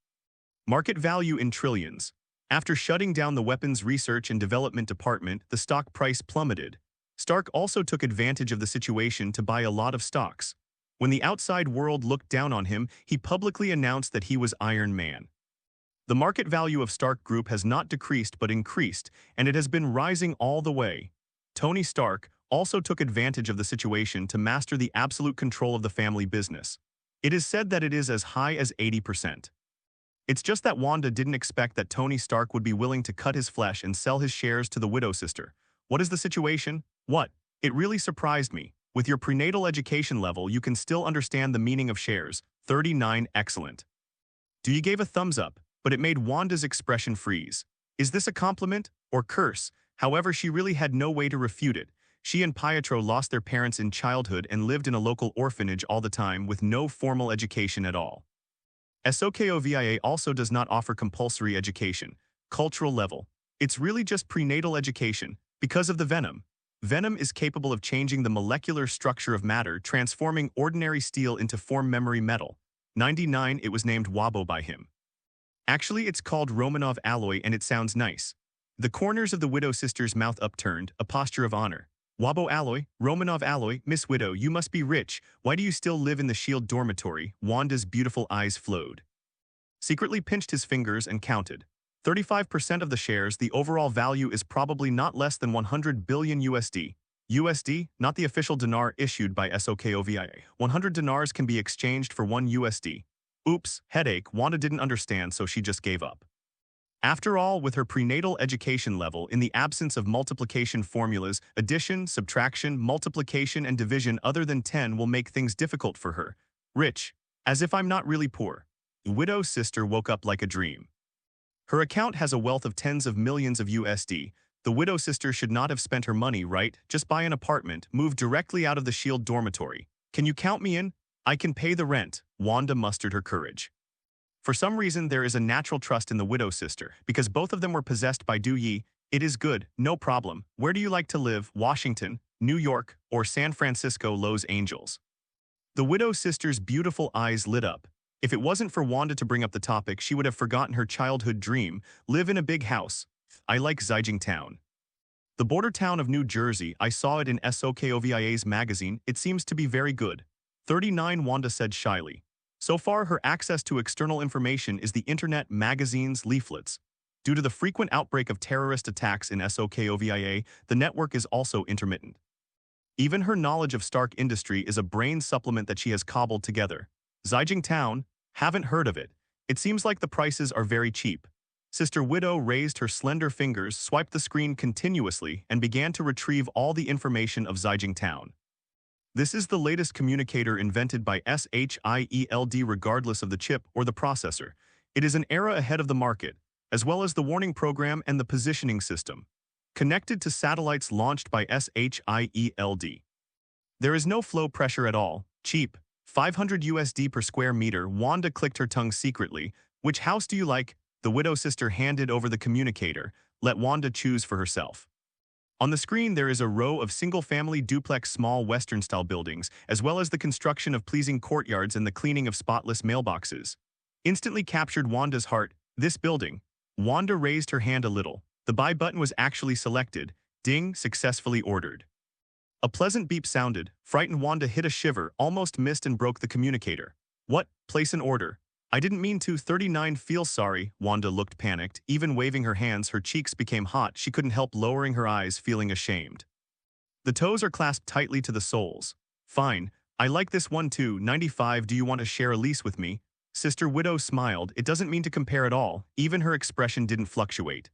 Market value in trillions. After shutting down the Weapons Research and Development Department, the stock price plummeted. Stark also took advantage of the situation to buy a lot of stocks. When the outside world looked down on him, he publicly announced that he was Iron Man. The market value of Stark Group has not decreased but increased, and it has been rising all the way. Tony Stark also took advantage of the situation to master the absolute control of the family business. It is said that it is as high as 80%. It's just that Wanda didn't expect that Tony Stark would be willing to cut his flesh and sell his shares to the widow sister. What is the situation? What? It really surprised me. With your prenatal education level, you can still understand the meaning of shares. 39 Excellent. Dewey gave a thumbs up, but it made Wanda's expression freeze. Is this a compliment or curse? However, she really had no way to refute it. She and Pietro lost their parents in childhood and lived in a local orphanage all the time with no formal education at all. SOKOVIA also does not offer compulsory education, cultural level. It's really just prenatal education, because of the venom. Venom is capable of changing the molecular structure of matter, transforming ordinary steel into form memory metal. 99 It was named Wabo by him. Actually, it's called Romanov alloy and it sounds nice. The corners of the widow sister's mouth upturned, a posture of honor. Wabo alloy, Romanov alloy, Miss Widow, you must be rich. Why do you still live in the S.H.I.E.L.D. dormitory? Wanda's beautiful eyes flowed. Secretly pinched his fingers and counted. 35% of the shares, the overall value is probably not less than 100 billion USD. USD, not the official dinar issued by SOKOVIA. 100 dinars can be exchanged for 1 USD. Oops, headache, Wanda didn't understand, so she just gave up. After all, with her prenatal education level, in the absence of multiplication formulas, addition, subtraction, multiplication, and division other than 10 will make things difficult for her. Rich, as if I'm not really poor. Widow's sister woke up like a dream. Her account has a wealth of tens of millions of USD. The widow sister should not have spent her money, right? Just buy an apartment, move directly out of the S.H.I.E.L.D. dormitory. Can you count me in? I can pay the rent. Wanda mustered her courage. For some reason, there is a natural trust in the widow sister, because both of them were possessed by Du Yi. It is good, no problem. Where do you like to live? Washington, New York, or San Francisco, Los Angeles? The widow sister's beautiful eyes lit up. If it wasn't for Wanda to bring up the topic, she would have forgotten her childhood dream, live in a big house. I like Zhejiang Town. The border town of New Jersey, I saw it in SOKOVIA's magazine, it seems to be very good. 39, Wanda said shyly. So far, her access to external information is the internet, magazines, leaflets. Due to the frequent outbreak of terrorist attacks in SOKOVIA, the network is also intermittent. Even her knowledge of Stark Industry is a brain supplement that she has cobbled together. Zhejiang Town? Haven't heard of it. It seems like the prices are very cheap. Sister Widow raised her slender fingers, swiped the screen continuously, and began to retrieve all the information of Zhejiang Town. This is the latest communicator invented by SHIELD regardless of the chip or the processor. It is an era ahead of the market, as well as the warning program and the positioning system. Connected to satellites launched by SHIELD. There is no flow pressure at all, cheap. 500 USD per square meter. Wanda clicked her tongue secretly. Which house do you like? The widow sister handed over the communicator. Let Wanda choose for herself. On the screen there is a row of single-family duplex small Western-style buildings, as well as the construction of pleasing courtyards and the cleaning of spotless mailboxes. Instantly captured Wanda's heart. This building. Wanda raised her hand a little. The buy button was actually selected. Ding, successfully ordered. A pleasant beep sounded. Frightened Wanda hit a shiver, almost missed and broke the communicator. What? Place an order. I didn't mean to. 39 Feel sorry. Wanda looked panicked. Even waving her hands, her cheeks became hot. She couldn't help lowering her eyes, feeling ashamed. The toes are clasped tightly to the soles. Fine. I like this one too. 95 Do you want to share a lease with me? Sister Widow smiled. It doesn't mean to compare at all. Even her expression didn't fluctuate.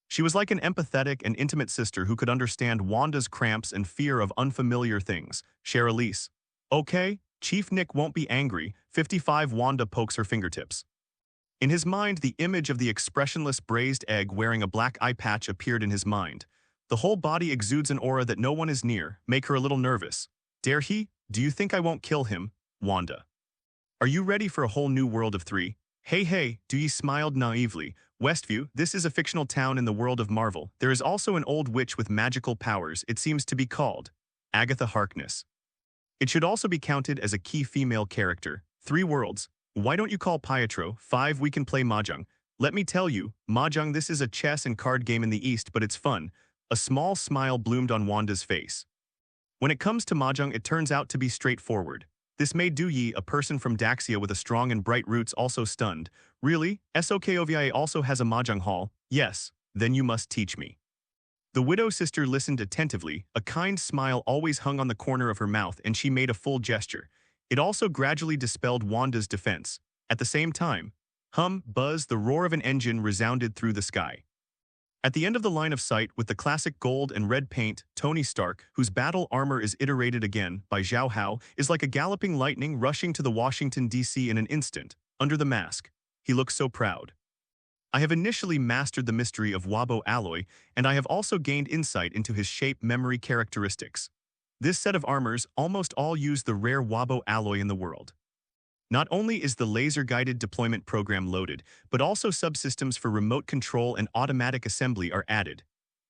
She was like an empathetic and intimate sister who could understand Wanda's cramps and fear of unfamiliar things. Share a lease. Okay. Chief Nick won't be angry. 55 Wanda pokes her fingertips. In his mind, the image of the expressionless braised egg wearing a black eye patch appeared in his mind. The whole body exudes an aura that no one is near, make her a little nervous. Dare he? Do you think I won't kill him? Wanda. Are you ready for a whole new world of 3? Hey, Do Ye smiled naively. Westview, this is a fictional town in the world of Marvel. There is also an old witch with magical powers, it seems to be called Agatha Harkness. It should also be counted as a key female character. 3 worlds. Why don't you call Pietro? 5 We can play Mahjong. Let me tell you, Mahjong this is a chess and card game in the East, but it's fun. A small smile bloomed on Wanda's face. When it comes to Mahjong, it turns out to be straightforward. This made Du Yi, a person from Daxia with a strong and bright roots, also stunned. Really? SOKOVIA also has a Mahjong hall? Yes. Then you must teach me. The widow sister listened attentively. A kind smile always hung on the corner of her mouth, and she made a full gesture. It also gradually dispelled Wanda's defense. At the same time, buzz, the roar of an engine resounded through the sky. At the end of the line of sight, with the classic gold and red paint, Tony Stark, whose battle armor is iterated again by Zhao Hao, is like a galloping lightning rushing to the Washington, D.C. in an instant. Under the mask, he looks so proud. I have initially mastered the mystery of Wabo alloy, and I have also gained insight into his shape memory characteristics. This set of armors almost all use the rare Wabo alloy in the world. Not only is the laser-guided deployment program loaded, but also subsystems for remote control and automatic assembly are added.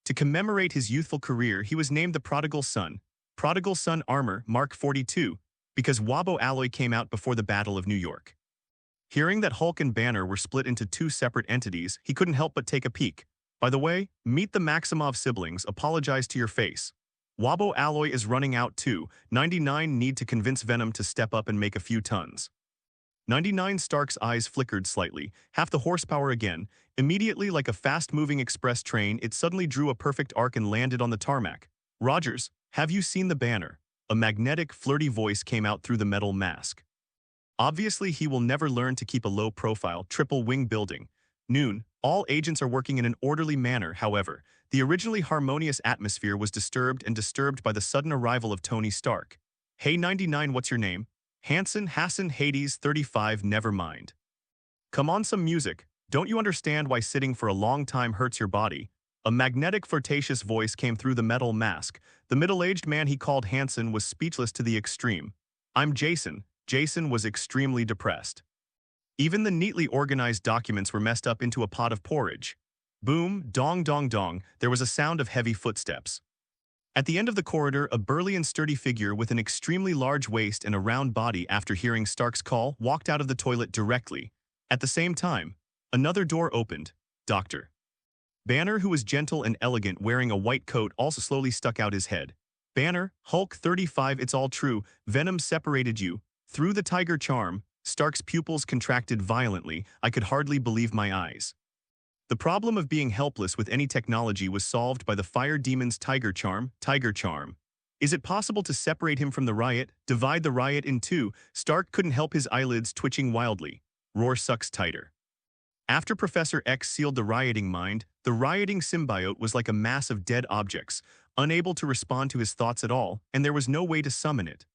To commemorate his youthful career, he was named the Prodigal Son. Prodigal Son Armor Mark 42, because Wabo alloy came out before the Battle of New York. Hearing that Hulk and Banner were split into 2 separate entities, he couldn't help but take a peek. By the way, meet the Maximov siblings, apologize to your face. Wabo alloy is running out too. 99 need to convince Venom to step up and make a few tons. 99 Stark's eyes flickered slightly, half the horsepower again. Immediately, like a fast-moving express train, it suddenly drew a perfect arc and landed on the tarmac. Rogers, have you seen the banner? A magnetic, flirty voice came out through the metal mask. Obviously, he will never learn to keep a low-profile, triple-wing building. Noon, all agents are working in an orderly manner, however. The originally harmonious atmosphere was disturbed by the sudden arrival of Tony Stark. Hey 99, what's your name? Hassan, Hades, 35, never mind. Come on, some music. Don't you understand why sitting for a long time hurts your body? A magnetic, flirtatious voice came through the metal mask. The middle-aged man he called Hanson was speechless to the extreme. I'm Jason. Jason was extremely depressed. Even the neatly organized documents were messed up into a pot of porridge. Boom, dong dong dong, there was a sound of heavy footsteps. At the end of the corridor, a burly and sturdy figure with an extremely large waist and a round body, after hearing Stark's call, walked out of the toilet directly. At the same time, another door opened. Dr. Banner, who was gentle and elegant wearing a white coat, also slowly stuck out his head. Banner, Hulk 35, it's all true. Venom separated you. Through the tiger charm, Stark's pupils contracted violently. I could hardly believe my eyes. The problem of being helpless with any technology was solved by the fire demon's tiger charm. Tiger charm. Is it possible to separate him from the riot, divide the riot in two? Stark couldn't help his eyelids twitching wildly. Roar sucks tighter. After Professor X sealed the rioting mind, the rioting symbiote was like a mass of dead objects, unable to respond to his thoughts at all, and there was no way to summon it.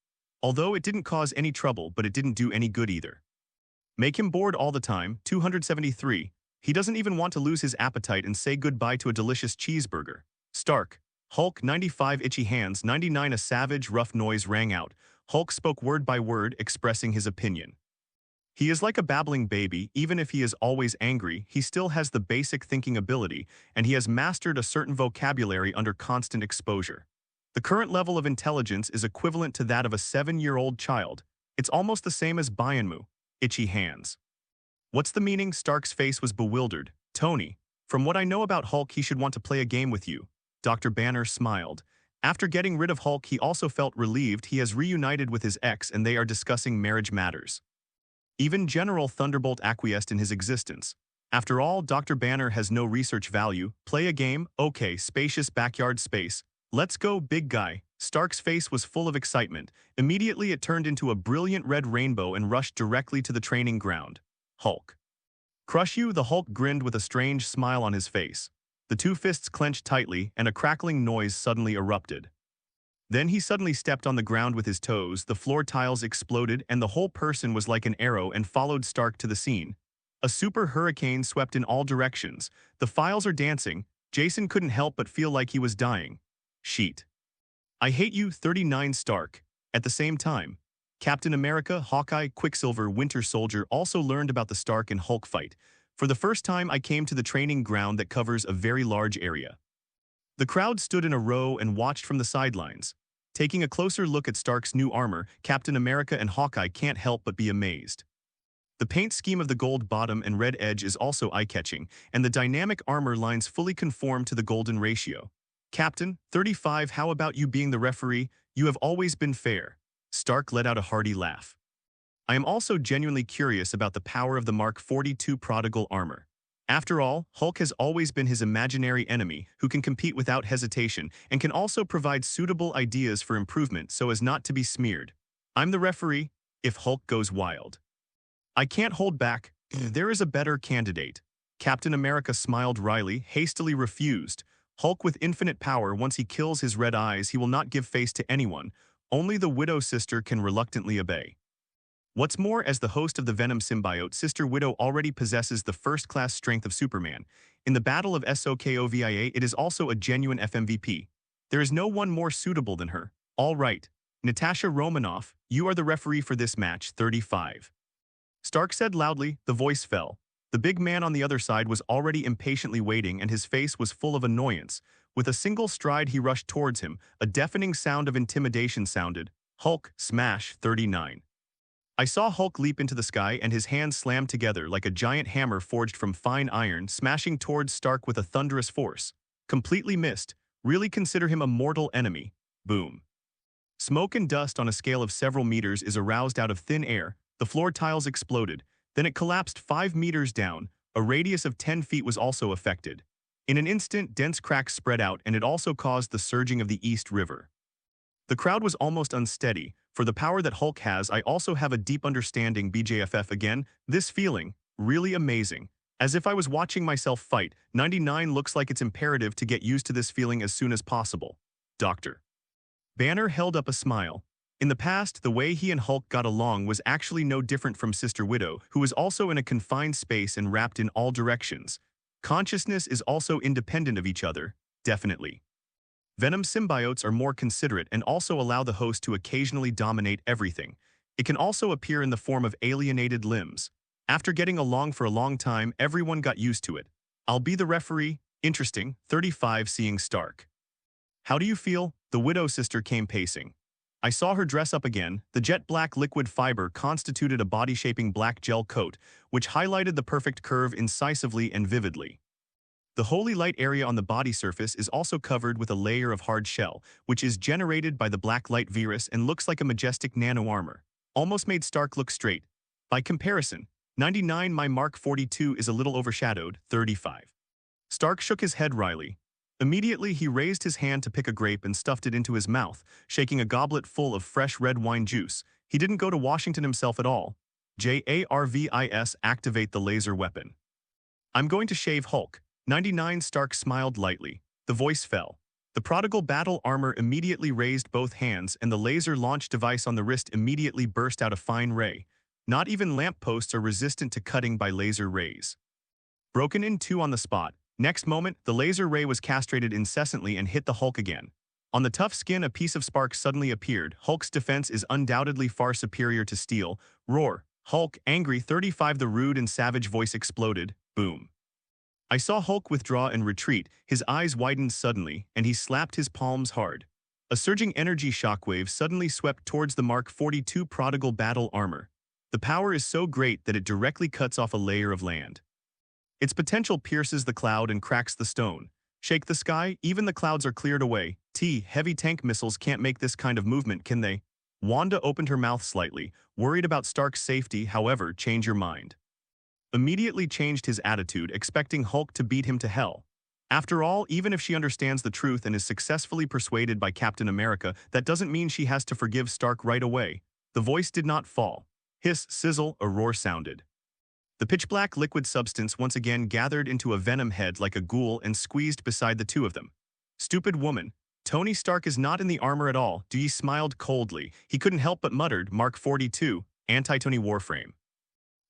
Although it didn't cause any trouble, but it didn't do any good either. Make him bored all the time. 273. He doesn't even want to lose his appetite and say goodbye to a delicious cheeseburger. Stark. Hulk 95 itchy hands 99 a savage rough noise rang out. Hulk spoke word by word, expressing his opinion. He is like a babbling baby. Even if he is always angry, he still has the basic thinking ability, and he has mastered a certain vocabulary under constant exposure. The current level of intelligence is equivalent to that of a 7-year-old child. It's almost the same as Bianmu. Itchy hands. What's the meaning? Stark's face was bewildered. Tony, from what I know about Hulk, he should want to play a game with you. Dr. Banner smiled. After getting rid of Hulk, he also felt relieved. He has reunited with his ex and they are discussing marriage matters. Even General Thunderbolt acquiesced in his existence. After all, Dr. Banner has no research value. Play a game? Okay, spacious backyard space. Let's go, big guy. Stark's face was full of excitement. Immediately it turned into a brilliant red rainbow and rushed directly to the training ground. Hulk. Crush you? The Hulk grinned with a strange smile on his face. The two fists clenched tightly, and a crackling noise suddenly erupted. Then he suddenly stepped on the ground with his toes, the floor tiles exploded, and the whole person was like an arrow and followed Stark to the scene. A super hurricane swept in all directions. The files are dancing. Jason couldn't help but feel like he was dying. Sheet. I hate you, 39 Stark. At the same time, Captain America, Hawkeye, Quicksilver, Winter Soldier also learned about the Stark and Hulk fight. For the first time, I came to the training ground that covers a very large area. The crowd stood in a row and watched from the sidelines. Taking a closer look at Stark's new armor, Captain America and Hawkeye can't help but be amazed. The paint scheme of the gold bottom and red edge is also eye-catching, and the dynamic armor lines fully conform to the golden ratio. Captain, 35, how about you being the referee? You have always been fair. Stark let out a hearty laugh. I am also genuinely curious about the power of the Mark 42 prodigal armor. After all, Hulk has always been his imaginary enemy who can compete without hesitation and can also provide suitable ideas for improvement so as not to be smeared. I'm the referee if Hulk goes wild. I can't hold back. There is a better candidate. Captain America smiled wryly, hastily refused. Hulk with infinite power, once he kills his red eyes, he will not give face to anyone. Only the Widow sister can reluctantly obey. What's more, as the host of the Venom symbiote, Sister Widow already possesses the first-class strength of Superman. In the Battle of Sokovia, it is also a genuine FMVP. There is no one more suitable than her. All right, Natasha Romanoff, you are the referee for this match, 35. Stark said loudly. The voice fell. The big man on the other side was already impatiently waiting, and his face was full of annoyance. With a single stride, he rushed towards him. A deafening sound of intimidation sounded. Hulk, smash, 39. I saw Hulk leap into the sky, and his hands slammed together like a giant hammer forged from fine iron, smashing towards Stark with a thunderous force. Completely missed. Really consider him a mortal enemy. Boom. Smoke and dust on a scale of several meters is aroused out of thin air, the floor tiles exploded, then it collapsed 5 meters down, a radius of 10 feet was also affected. In an instant, dense cracks spread out and it also caused the surging of the East River. The crowd was almost unsteady. For the power that Hulk has, I also have a deep understanding. BJFF again, this feeling, really amazing. As if I was watching myself fight, 99 looks like it's imperative to get used to this feeling as soon as possible. Doctor. Banner held up a smile. In the past, the way he and Hulk got along was actually no different from Sister Widow, who was also in a confined space and wrapped in all directions. Consciousness is also independent of each other, definitely. Venom symbiotes are more considerate and also allow the host to occasionally dominate everything. It can also appear in the form of alienated limbs. After getting along for a long time, everyone got used to it. I'll be the referee. Interesting. 35 seeing Stark. How do you feel? The Widow sister came pacing. I saw her dress up again. The jet black liquid fiber constituted a body-shaping black gel coat, which highlighted the perfect curve incisively and vividly. The holy light area on the body surface is also covered with a layer of hard shell, which is generated by the black light virus and looks like a majestic nano-armor. Almost made Stark look straight. By comparison, 99 my Mark 42 is a little overshadowed, 35. Stark shook his head wryly. Immediately he raised his hand to pick a grape and stuffed it into his mouth, shaking a goblet full of fresh red wine juice. He didn't go to Washington himself at all. JARVIS activate the laser weapon. I'm going to shave Hulk. 99 Stark smiled lightly. The voice fell. The prodigal battle armor immediately raised both hands and the laser launch device on the wrist immediately burst out a fine ray. Not even lampposts are resistant to cutting by laser rays. Broken in two on the spot. Next moment, the laser ray was castrated incessantly and hit the Hulk again. On the tough skin, a piece of spark suddenly appeared. Hulk's defense is undoubtedly far superior to steel. Roar. Hulk, angry. 35 The rude and savage voice exploded. Boom. I saw Hulk withdraw and retreat. His eyes widened suddenly, and he slapped his palms hard. A surging energy shockwave suddenly swept towards the Mark 42 prodigal battle armor. The power is so great that it directly cuts off a layer of land. Its potential pierces the cloud and cracks the stone. Shake the sky, even the clouds are cleared away. Heavy tank missiles can't make this kind of movement, can they? Wanda opened her mouth slightly, worried about Stark's safety. However, change your mind. Immediately changed his attitude, expecting Hulk to beat him to hell. After all, even if she understands the truth and is successfully persuaded by Captain America, that doesn't mean she has to forgive Stark right away. The voice did not fall. Hiss, sizzle, a roar sounded. The pitch-black liquid substance once again gathered into a venom head like a ghoul and squeezed beside the two of them. Stupid woman. Tony Stark is not in the armor at all. Dee smiled coldly. He couldn't help but muttered, Mark 42, Anti-Tony Warframe.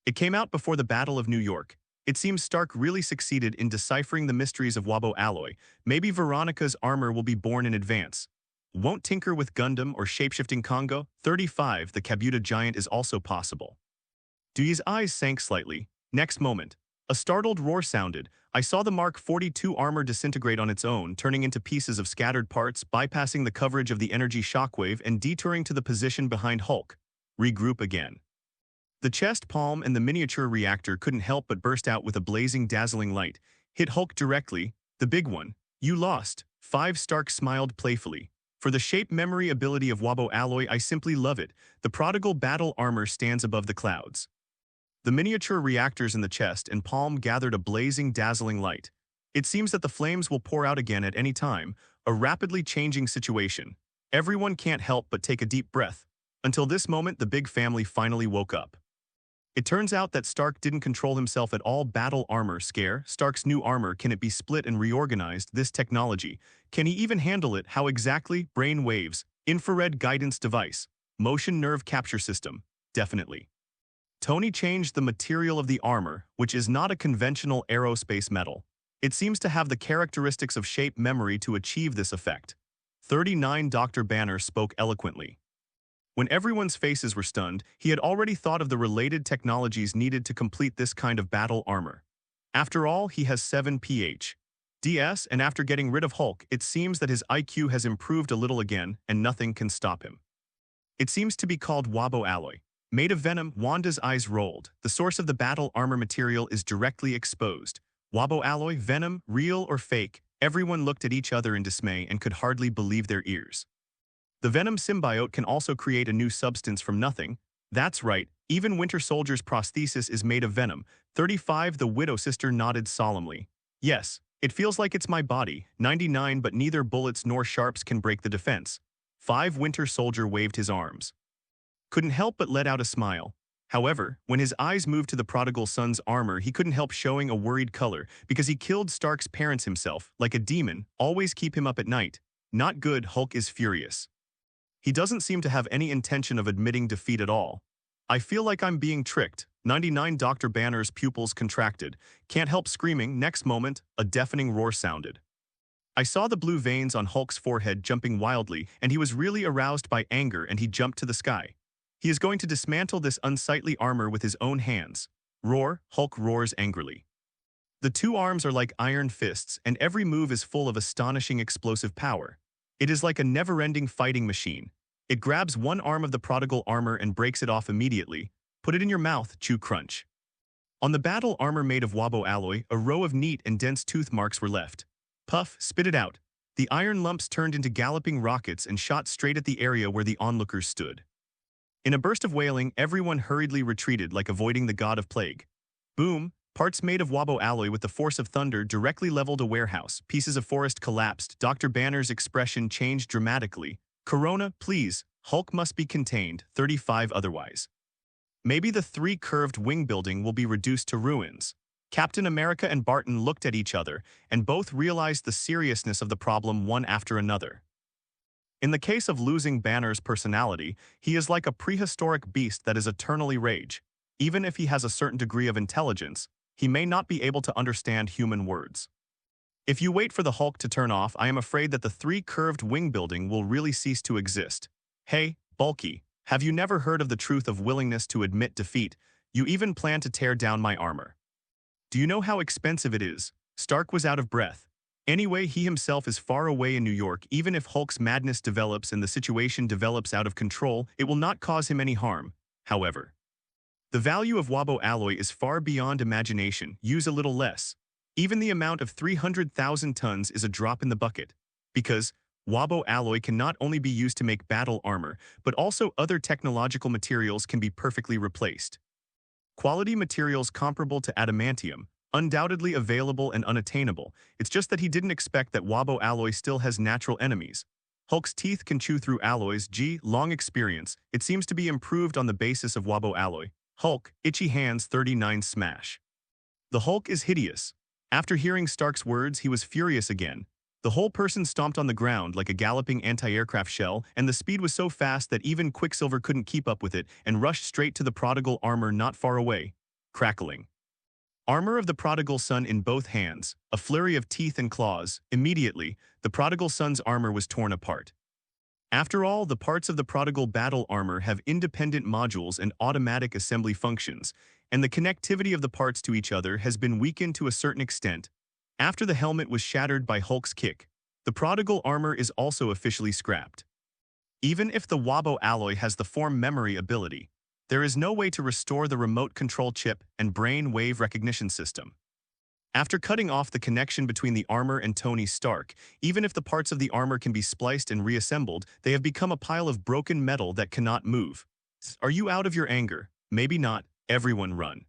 It came out before the Battle of New York. It seems Stark really succeeded in deciphering the mysteries of Wabo alloy. Maybe Veronica's armor will be born in advance. Won't tinker with Gundam or shapeshifting Congo? 35 The Kabuta giant is also possible. Dee's eyes sank slightly. Next moment, a startled roar sounded. I saw the Mark 42 armor disintegrate on its own, turning into pieces of scattered parts, bypassing the coverage of the energy shockwave and detouring to the position behind Hulk. Regroup again. The chest palm and the miniature reactor couldn't help but burst out with a blazing, dazzling light. Hit Hulk directly. The big one. You lost. 5 Stark smiled playfully. For the shape memory ability of Wabo alloy, I simply love it. The prodigal battle armor stands above the clouds. The miniature reactors in the chest and palm gathered a blazing, dazzling light. It seems that the flames will pour out again at any time, a rapidly changing situation. Everyone can't help but take a deep breath. Until this moment, the big family finally woke up. It turns out that Stark didn't control himself at all. Battle armor scare. Stark's new armor, can it be split and reorganized? This technology. Can he even handle it? How exactly? Brain waves. Infrared guidance device. Motion nerve capture system. Definitely. Tony changed the material of the armor, which is not a conventional aerospace metal. It seems to have the characteristics of shape memory to achieve this effect. 39 Dr. Banner spoke eloquently. When everyone's faces were stunned, he had already thought of the related technologies needed to complete this kind of battle armor. After all, he has 7 Ph.D.S., and after getting rid of Hulk, it seems that his IQ has improved a little again, and nothing can stop him. It seems to be called Wabo alloy. Made of venom, Wanda's eyes rolled. The source of the battle armor material is directly exposed. Wabo alloy, venom, real or fake? Everyone looked at each other in dismay and could hardly believe their ears. The Venom symbiote can also create a new substance from nothing. That's right, even Winter Soldier's prosthesis is made of venom. 35 The Widow Sister nodded solemnly. Yes, it feels like it's my body. 99 But neither bullets nor sharps can break the defense. 5 Winter Soldier waved his arms. Couldn't help but let out a smile. However, when his eyes moved to the prodigal son's armor, he couldn't help showing a worried color because he killed Stark's parents himself, like a demon, always keep him up at night. Not good. Hulk is furious. He doesn't seem to have any intention of admitting defeat at all. I feel like I'm being tricked. 99 Dr. Banner's pupils contracted. Can't help screaming. Next moment, a deafening roar sounded. I saw the blue veins on Hulk's forehead jumping wildly, and he was really aroused by anger, and he jumped to the sky. He is going to dismantle this unsightly armor with his own hands. Roar, Hulk roars angrily. The two arms are like iron fists, and every move is full of astonishing explosive power. It is like a never-ending fighting machine. It grabs one arm of the prodigal armor and breaks it off immediately. Put it in your mouth, chew crunch. On the battle armor made of Wabo alloy, a row of neat and dense tooth marks were left. Puff, spit it out. The iron lumps turned into galloping rockets and shot straight at the area where the onlookers stood. In a burst of wailing, everyone hurriedly retreated like avoiding the god of plague. Boom! Parts made of Wabo alloy with the force of thunder directly leveled a warehouse. Pieces of forest collapsed. Dr. Banner's expression changed dramatically. Corona, please. Hulk must be contained. 35 otherwise. Maybe the 3 curved wing building will be reduced to ruins. Captain America and Barton looked at each other, and both realized the seriousness of the problem one after another. In the case of losing Banner's personality, he is like a prehistoric beast that is eternally rage. Even if he has a certain degree of intelligence, he may not be able to understand human words. If you wait for the Hulk to turn off, I am afraid that the 3 curved wing building will really cease to exist. Hey, Bulky, have you never heard of the truth of willingness to admit defeat? You even plan to tear down my armor. Do you know how expensive it is? Stark was out of breath. Anyway, he himself is far away in New York. Even if Hulk's madness develops and the situation develops out of control, it will not cause him any harm. However, the value of Wabo alloy is far beyond imagination. Use a little less. Even the amount of 300,000 tons is a drop in the bucket. Because Wabo alloy can not only be used to make battle armor, but also other technological materials can be perfectly replaced. Quality materials comparable to adamantium, undoubtedly available and unattainable. It's just that he didn't expect that Wabo alloy still has natural enemies. Hulk's teeth can chew through alloys. Long experience. It seems to be improved on the basis of Wabo alloy. Hulk, itchy hands. 39 smash. The Hulk is hideous. After hearing Stark's words, he was furious again. The whole person stomped on the ground like a galloping anti-aircraft shell, and the speed was so fast that even Quicksilver couldn't keep up with it and rushed straight to the prodigal armor not far away. Crackling. Armor of the prodigal son in both hands, a flurry of teeth and claws. Immediately, the prodigal son's armor was torn apart. After all, the parts of the prodigal battle armor have independent modules and automatic assembly functions, and the connectivity of the parts to each other has been weakened to a certain extent. After the helmet was shattered by Hulk's kick, the prodigal armor is also officially scrapped. Even if the Wabo alloy has the form memory ability, there is no way to restore the remote control chip and brain wave recognition system. After cutting off the connection between the armor and Tony Stark, even if the parts of the armor can be spliced and reassembled, they have become a pile of broken metal that cannot move. Are you out of your anger? Maybe not. Everyone run.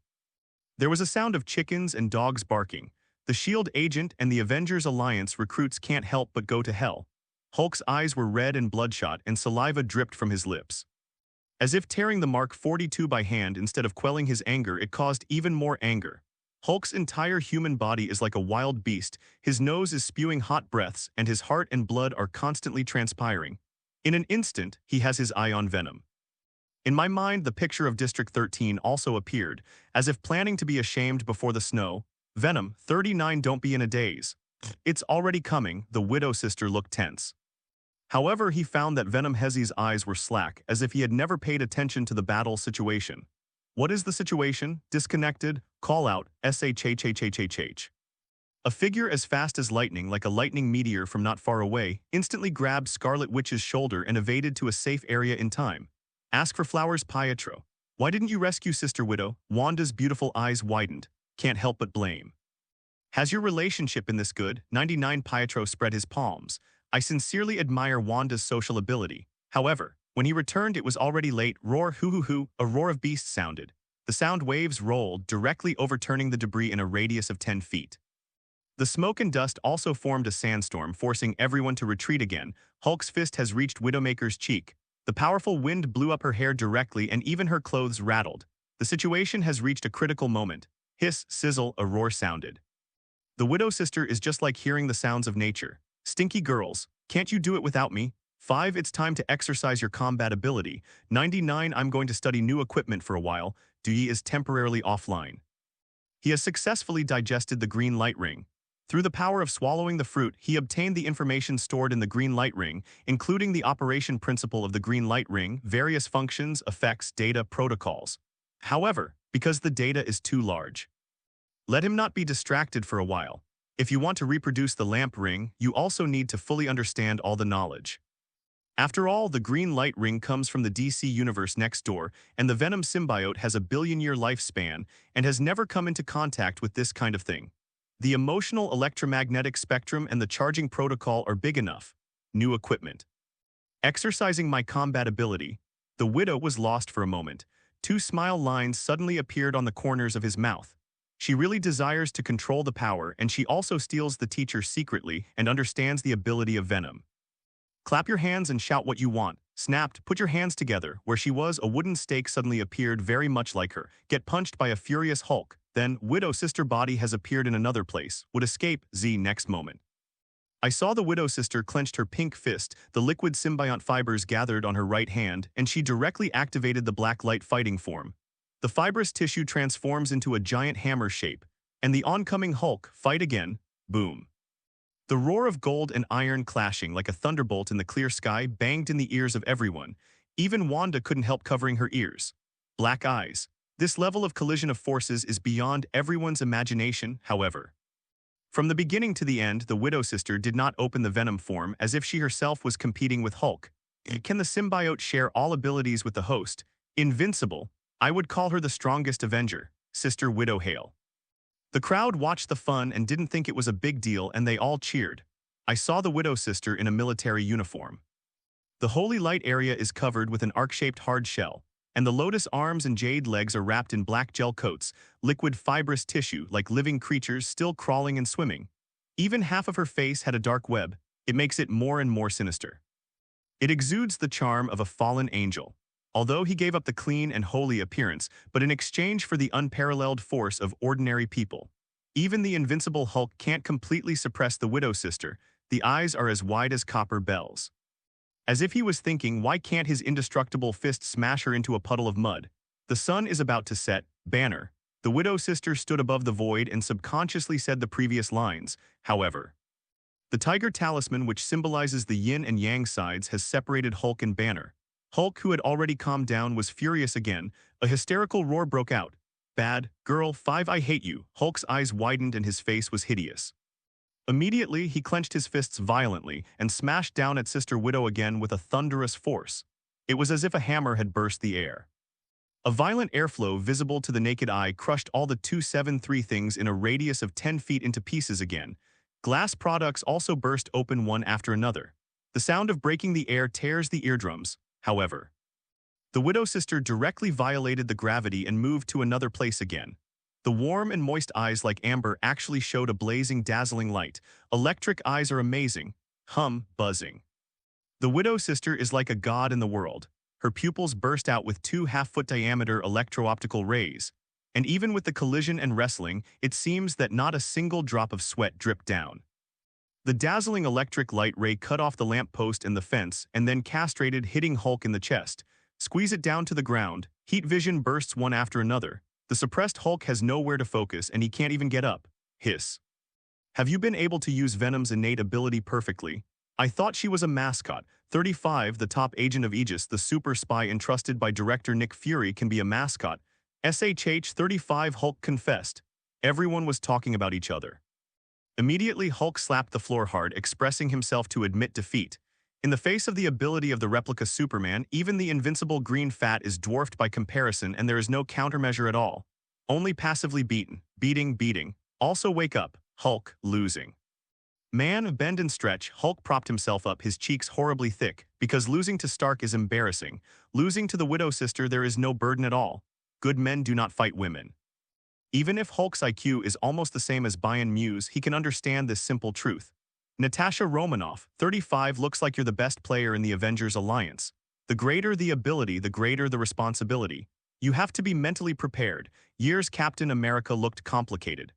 There was a sound of chickens and dogs barking. The S.H.I.E.L.D. agent and the Avengers Alliance recruits can't help but go to hell. Hulk's eyes were red and bloodshot, and saliva dripped from his lips. As if tearing the Mark 42 by hand instead of quelling his anger, it caused even more anger. Hulk's entire human body is like a wild beast. His nose is spewing hot breaths, and his heart and blood are constantly transpiring. In an instant, he has his eye on Venom. In my mind, the picture of District 13 also appeared, as if planning to be ashamed before the snow. Venom, 39, don't be in a daze. It's already coming. The Widow Sister looked tense. However, he found that Venom Hezzy's eyes were slack, as if he had never paid attention to the battle situation. What is the situation? Disconnected? Call out, SHHHHHH. A figure as fast as lightning, like a lightning meteor from not far away, instantly grabbed Scarlet Witch's shoulder and evaded to a safe area in time. Ask for flowers, Pietro. Why didn't you rescue Sister Widow? Wanda's beautiful eyes widened. Can't help but blame. Has your relationship been this good? 99 Pietro spread his palms. I sincerely admire Wanda's social ability. However, when he returned it was already late. Roar hoo hoo hoo, a roar of beasts sounded. The sound waves rolled, directly overturning the debris in a radius of 10 feet. The smoke and dust also formed a sandstorm, forcing everyone to retreat again. Hulk's fist has reached Widowmaker's cheek. The powerful wind blew up her hair directly and even her clothes rattled. The situation has reached a critical moment. Hiss, sizzle, a roar sounded. The Widow Sister is just like hearing the sounds of nature. Stinky girls, can't you do it without me? 5. It's time to exercise your combat ability. 99. I'm going to study new equipment for a while. Dewey is temporarily offline. He has successfully digested the green light ring. Through the power of swallowing the fruit, he obtained the information stored in the green light ring, including the operation principle of the green light ring, various functions, effects, data, protocols. However, because the data is too large, let him not be distracted for a while. If you want to reproduce the lamp ring, you also need to fully understand all the knowledge. After all, the green light ring comes from the DC universe next door, and the Venom symbiote has a billion-year lifespan and has never come into contact with this kind of thing. The emotional electromagnetic spectrum and the charging protocol are big enough. New equipment. Exercising my combat ability, the Widow was lost for a moment. 2 smile lines suddenly appeared on the corners of his mouth. She really desires to control the power, and she also steals the teacher secretly and understands the ability of Venom. Clap your hands and shout what you want. Snapped, put your hands together. Where she was, a wooden stake suddenly appeared very much like her. Get punched by a furious Hulk. Then, Widow Sister body has appeared in another place. Would escape, Z next moment. I saw the Widow Sister clenched her pink fist, the liquid symbiont fibers gathered on her right hand, and she directly activated the black light fighting form. The fibrous tissue transforms into a giant hammer shape, and the oncoming Hulk, fight again, boom. The roar of gold and iron clashing like a thunderbolt in the clear sky banged in the ears of everyone. Even Wanda couldn't help covering her ears. Black eyes. This level of collision of forces is beyond everyone's imagination, however. From the beginning to the end, the Widow Sister did not open the Venom form as if she herself was competing with Hulk. Can the symbiote share all abilities with the host? Invincible. I would call her the strongest Avenger, Sister Widow hail. The crowd watched the fun and didn't think it was a big deal, and they all cheered. I saw the Widow Sister in a military uniform. The holy light area is covered with an arc-shaped hard shell, and the lotus arms and jade legs are wrapped in black gel coats, liquid fibrous tissue like living creatures still crawling and swimming. Even half of her face had a dark web. It makes it more and more sinister. It exudes the charm of a fallen angel. Although he gave up the clean and holy appearance, but in exchange for the unparalleled force of ordinary people. Even the invincible Hulk can't completely suppress the Widow Sister. The eyes are as wide as copper bells. As if he was thinking, why can't his indestructible fist smash her into a puddle of mud? The sun is about to set. Banner. The Widow Sister stood above the void and subconsciously said the previous lines. However, the tiger talisman, which symbolizes the yin and yang sides, has separated Hulk and Banner. Hulk, who had already calmed down, was furious again. A hysterical roar broke out. Bad girl 5, I hate you. Hulk's eyes widened and his face was hideous. Immediately, he clenched his fists violently and smashed down at Sister Widow again with a thunderous force. It was as if a hammer had burst the air. A violent airflow visible to the naked eye crushed all the 273 things in a radius of 10 feet into pieces again. Glass products also burst open one after another. The sound of breaking the air tears the eardrums. However, the Widow Sister directly violated the gravity and moved to another place again. The warm and moist eyes like amber actually showed a blazing, dazzling light. Electric eyes are amazing. Buzzing. The Widow Sister is like a god in the world. Her pupils burst out with 2 half-foot diameter electro-optical rays. And even with the collision and wrestling, it seems that not a single drop of sweat dripped down. The dazzling electric light ray cut off the lamp post and the fence and then castrated, hitting Hulk in the chest. Squeeze it down to the ground. Heat vision bursts one after another. The suppressed Hulk has nowhere to focus and he can't even get up. Hiss. Have you been able to use Venom's innate ability perfectly? I thought she was a mascot. 35, the top agent of Aegis, the super spy entrusted by director Nick Fury, can be a mascot. SHH 35 Hulk confessed. Everyone was talking about each other. Immediately, Hulk slapped the floor hard, expressing himself to admit defeat. In the face of the ability of the replica Superman, even the invincible green fat is dwarfed by comparison and there is no countermeasure at all. Only passively beaten. Beating. Also wake up. Hulk, losing. Man, bend and stretch, Hulk propped himself up, his cheeks horribly thick, because losing to Stark is embarrassing. Losing to the Widow Sister there is no burden at all. Good men do not fight women. Even if Hulk's IQ is almost the same as Bayern Muse, he can understand this simple truth. Natasha Romanoff, 35, looks like you're the best player in the Avengers Alliance. The greater the ability, the greater the responsibility. You have to be mentally prepared. Years Captain America looked complicated,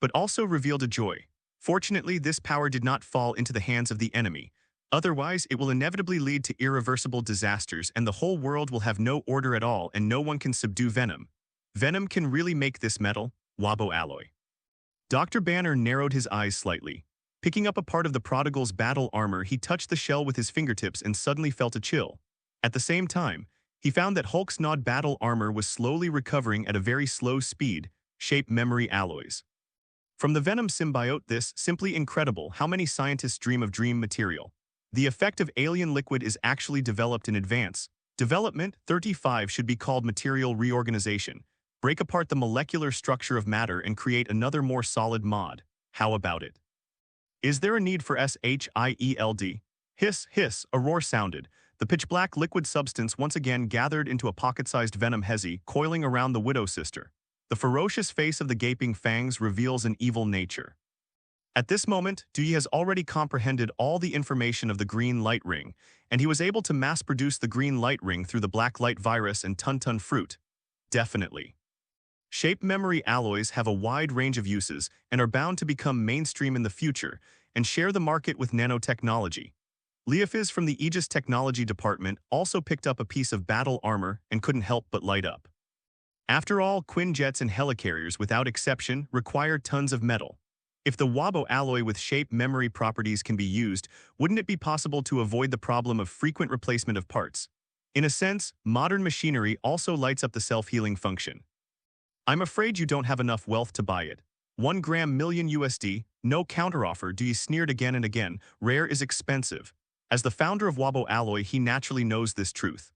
but also revealed a joy. Fortunately, this power did not fall into the hands of the enemy. Otherwise, it will inevitably lead to irreversible disasters and the whole world will have no order at all and no one can subdue Venom. Venom can really make this metal, Wabo alloy. Dr. Banner narrowed his eyes slightly. Picking up a part of the prodigal's battle armor, he touched the shell with his fingertips and suddenly felt a chill. At the same time, he found that Hulk's Nod battle armor was slowly recovering at a very slow speed, shape memory alloys. From the Venom symbiote, this simply incredible. How many scientists dream of dream material? The effect of alien liquid is actually developed in advance. Development 35 should be called material reorganization. Break apart the molecular structure of matter and create another more solid mod. How about it? Is there a need for SHIELD? Hiss, hiss, a roar sounded. The pitch-black liquid substance once again gathered into a pocket-sized venom hezi, coiling around the Widow Sister. The ferocious face of the gaping fangs reveals an evil nature. At this moment, Dewey has already comprehended all the information of the green light ring, and he was able to mass-produce the green light ring through the black light virus and Tun fruit. Definitely. Shape memory alloys have a wide range of uses and are bound to become mainstream in the future and share the market with nanotechnology. Leofiz from the Aegis Technology Department also picked up a piece of battle armor and couldn't help but light up. After all, Quinjets and helicarriers, without exception, require tons of metal. If the Wabo alloy with shape memory properties can be used, wouldn't it be possible to avoid the problem of frequent replacement of parts? In a sense, modern machinery also lights up the self-healing function. I'm afraid you don't have enough wealth to buy it. 1 gram million USD, no counteroffer. Dewey sneered again and again. Rare is expensive. As the founder of Wabo alloy, he naturally knows this truth.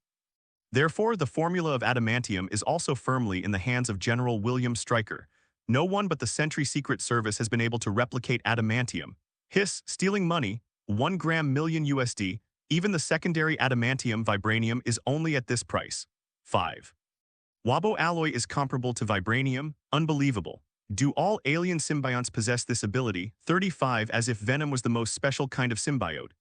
Therefore, the formula of adamantium is also firmly in the hands of General William Stryker. No one but the Sentry Secret Service has been able to replicate adamantium. Hiss, stealing money, 1 gram million USD, even the secondary adamantium vibranium is only at this price. 5. Wabo alloy is comparable to vibranium, unbelievable. Do all alien symbionts possess this ability? 35, as if Venom was the most special kind of symbiote.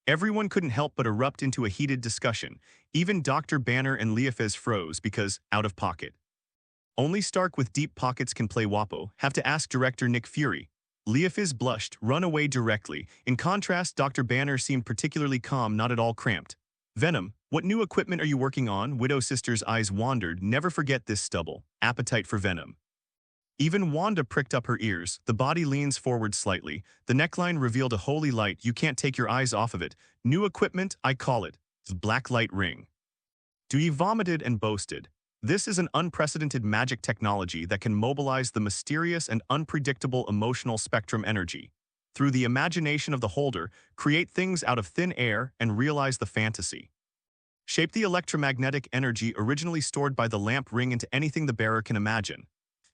Everyone couldn't help but erupt into a heated discussion. Even Dr. Banner and Leofiz froze because, out of pocket. Only Stark with deep pockets can play Wabo, have to ask director Nick Fury. Leofiz blushed, run away directly. In contrast, Dr. Banner seemed particularly calm, not at all cramped. Venom, what new equipment are you working on? Widow Sister's eyes wandered. Never forget this stubble. Appetite for Venom. Even Wanda pricked up her ears. The body leans forward slightly. The neckline revealed a holy light. You can't take your eyes off of it. New equipment, I call it. The black light ring. Dewey vomited and boasted. This is an unprecedented magic technology that can mobilize the mysterious and unpredictable emotional spectrum energy. Through the imagination of the holder, create things out of thin air and realize the fantasy. Shape the electromagnetic energy originally stored by the lamp ring into anything the bearer can imagine.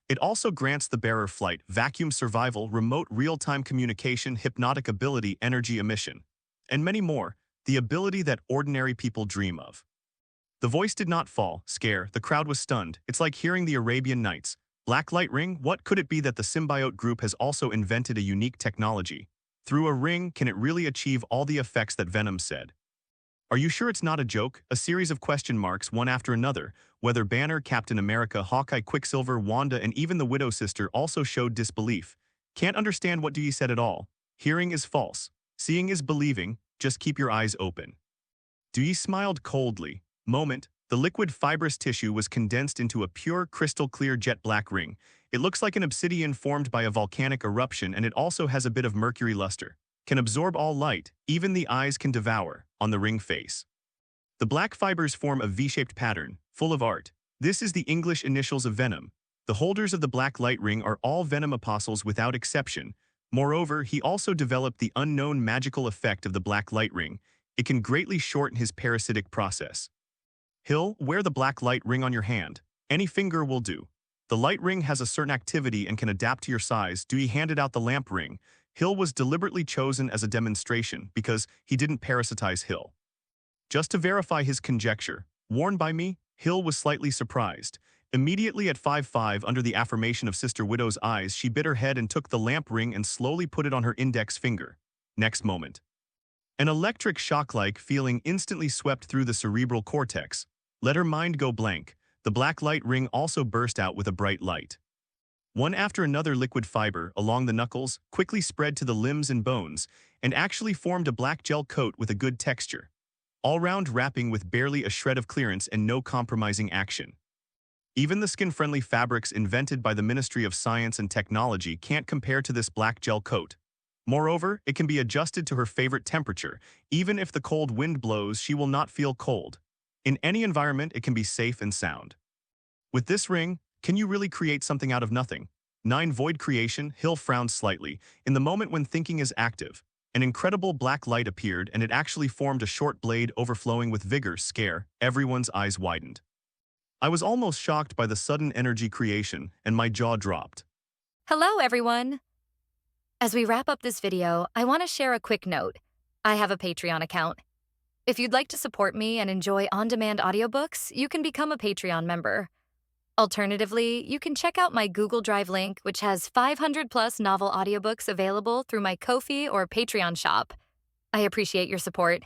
It also grants the bearer flight, vacuum survival, remote real-time communication, hypnotic ability, energy emission, and many more, the ability that ordinary people dream of. The voice did not fall, scare, the crowd was stunned. It's like hearing the Arabian Nights. Black light ring? What could it be that the symbiote group has also invented a unique technology? Through a ring, can it really achieve all the effects that Venom said? Are you sure it's not a joke? A series of question marks, one after another. Whether Banner, Captain America, Hawkeye, Quicksilver, Wanda, and even the Widow Sister also showed disbelief. Can't understand what Dewey said at all. Hearing is false. Seeing is believing. Just keep your eyes open. Dewey smiled coldly. Moment. The liquid fibrous tissue was condensed into a pure, crystal-clear jet-black ring. It looks like an obsidian formed by a volcanic eruption, and it also has a bit of mercury luster. Can absorb all light, even the eyes can devour, on the ring face. The black fibers form a V-shaped pattern, full of art. This is the English initials of Venom. The holders of the black light ring are all Venom apostles without exception. Moreover, he also developed the unknown magical effect of the black light ring. It can greatly shorten his parasitic process. Hill, wear the black light ring on your hand. Any finger will do. The light ring has a certain activity and can adapt to your size. Dewey handed out the lamp ring. Hill was deliberately chosen as a demonstration because he didn't parasitize Hill. Just to verify his conjecture, worn by me, Hill was slightly surprised. Immediately at 5'5", under the affirmation of Sister Widow's eyes, she bit her head and took the lamp ring and slowly put it on her index finger. Next moment, an electric shock-like feeling instantly swept through the cerebral cortex. Let her mind go blank. The black light ring also burst out with a bright light. One after another, liquid fiber along the knuckles quickly spread to the limbs and bones and actually formed a black gel coat with a good texture. All-round wrapping with barely a shred of clearance and no compromising action. Even the skin-friendly fabrics invented by the Ministry of Science and Technology can't compare to this black gel coat. Moreover, it can be adjusted to her favorite temperature. Even if the cold wind blows, she will not feel cold. In any environment, it can be safe and sound. With this ring, can you really create something out of nothing? 9 Void creation. Hill frowned slightly. In the moment when thinking is active, an incredible black light appeared and it actually formed a short blade overflowing with vigor. Scare. Everyone's eyes widened. I was almost shocked by the sudden energy creation, and my jaw dropped. Hello, everyone! As we wrap up this video, I want to share a quick note. I have a Patreon account. If you'd like to support me and enjoy on-demand audiobooks, you can become a Patreon member. Alternatively, you can check out my Google Drive link, which has 500+ novel audiobooks available through my Ko-fi or Patreon shop. I appreciate your support.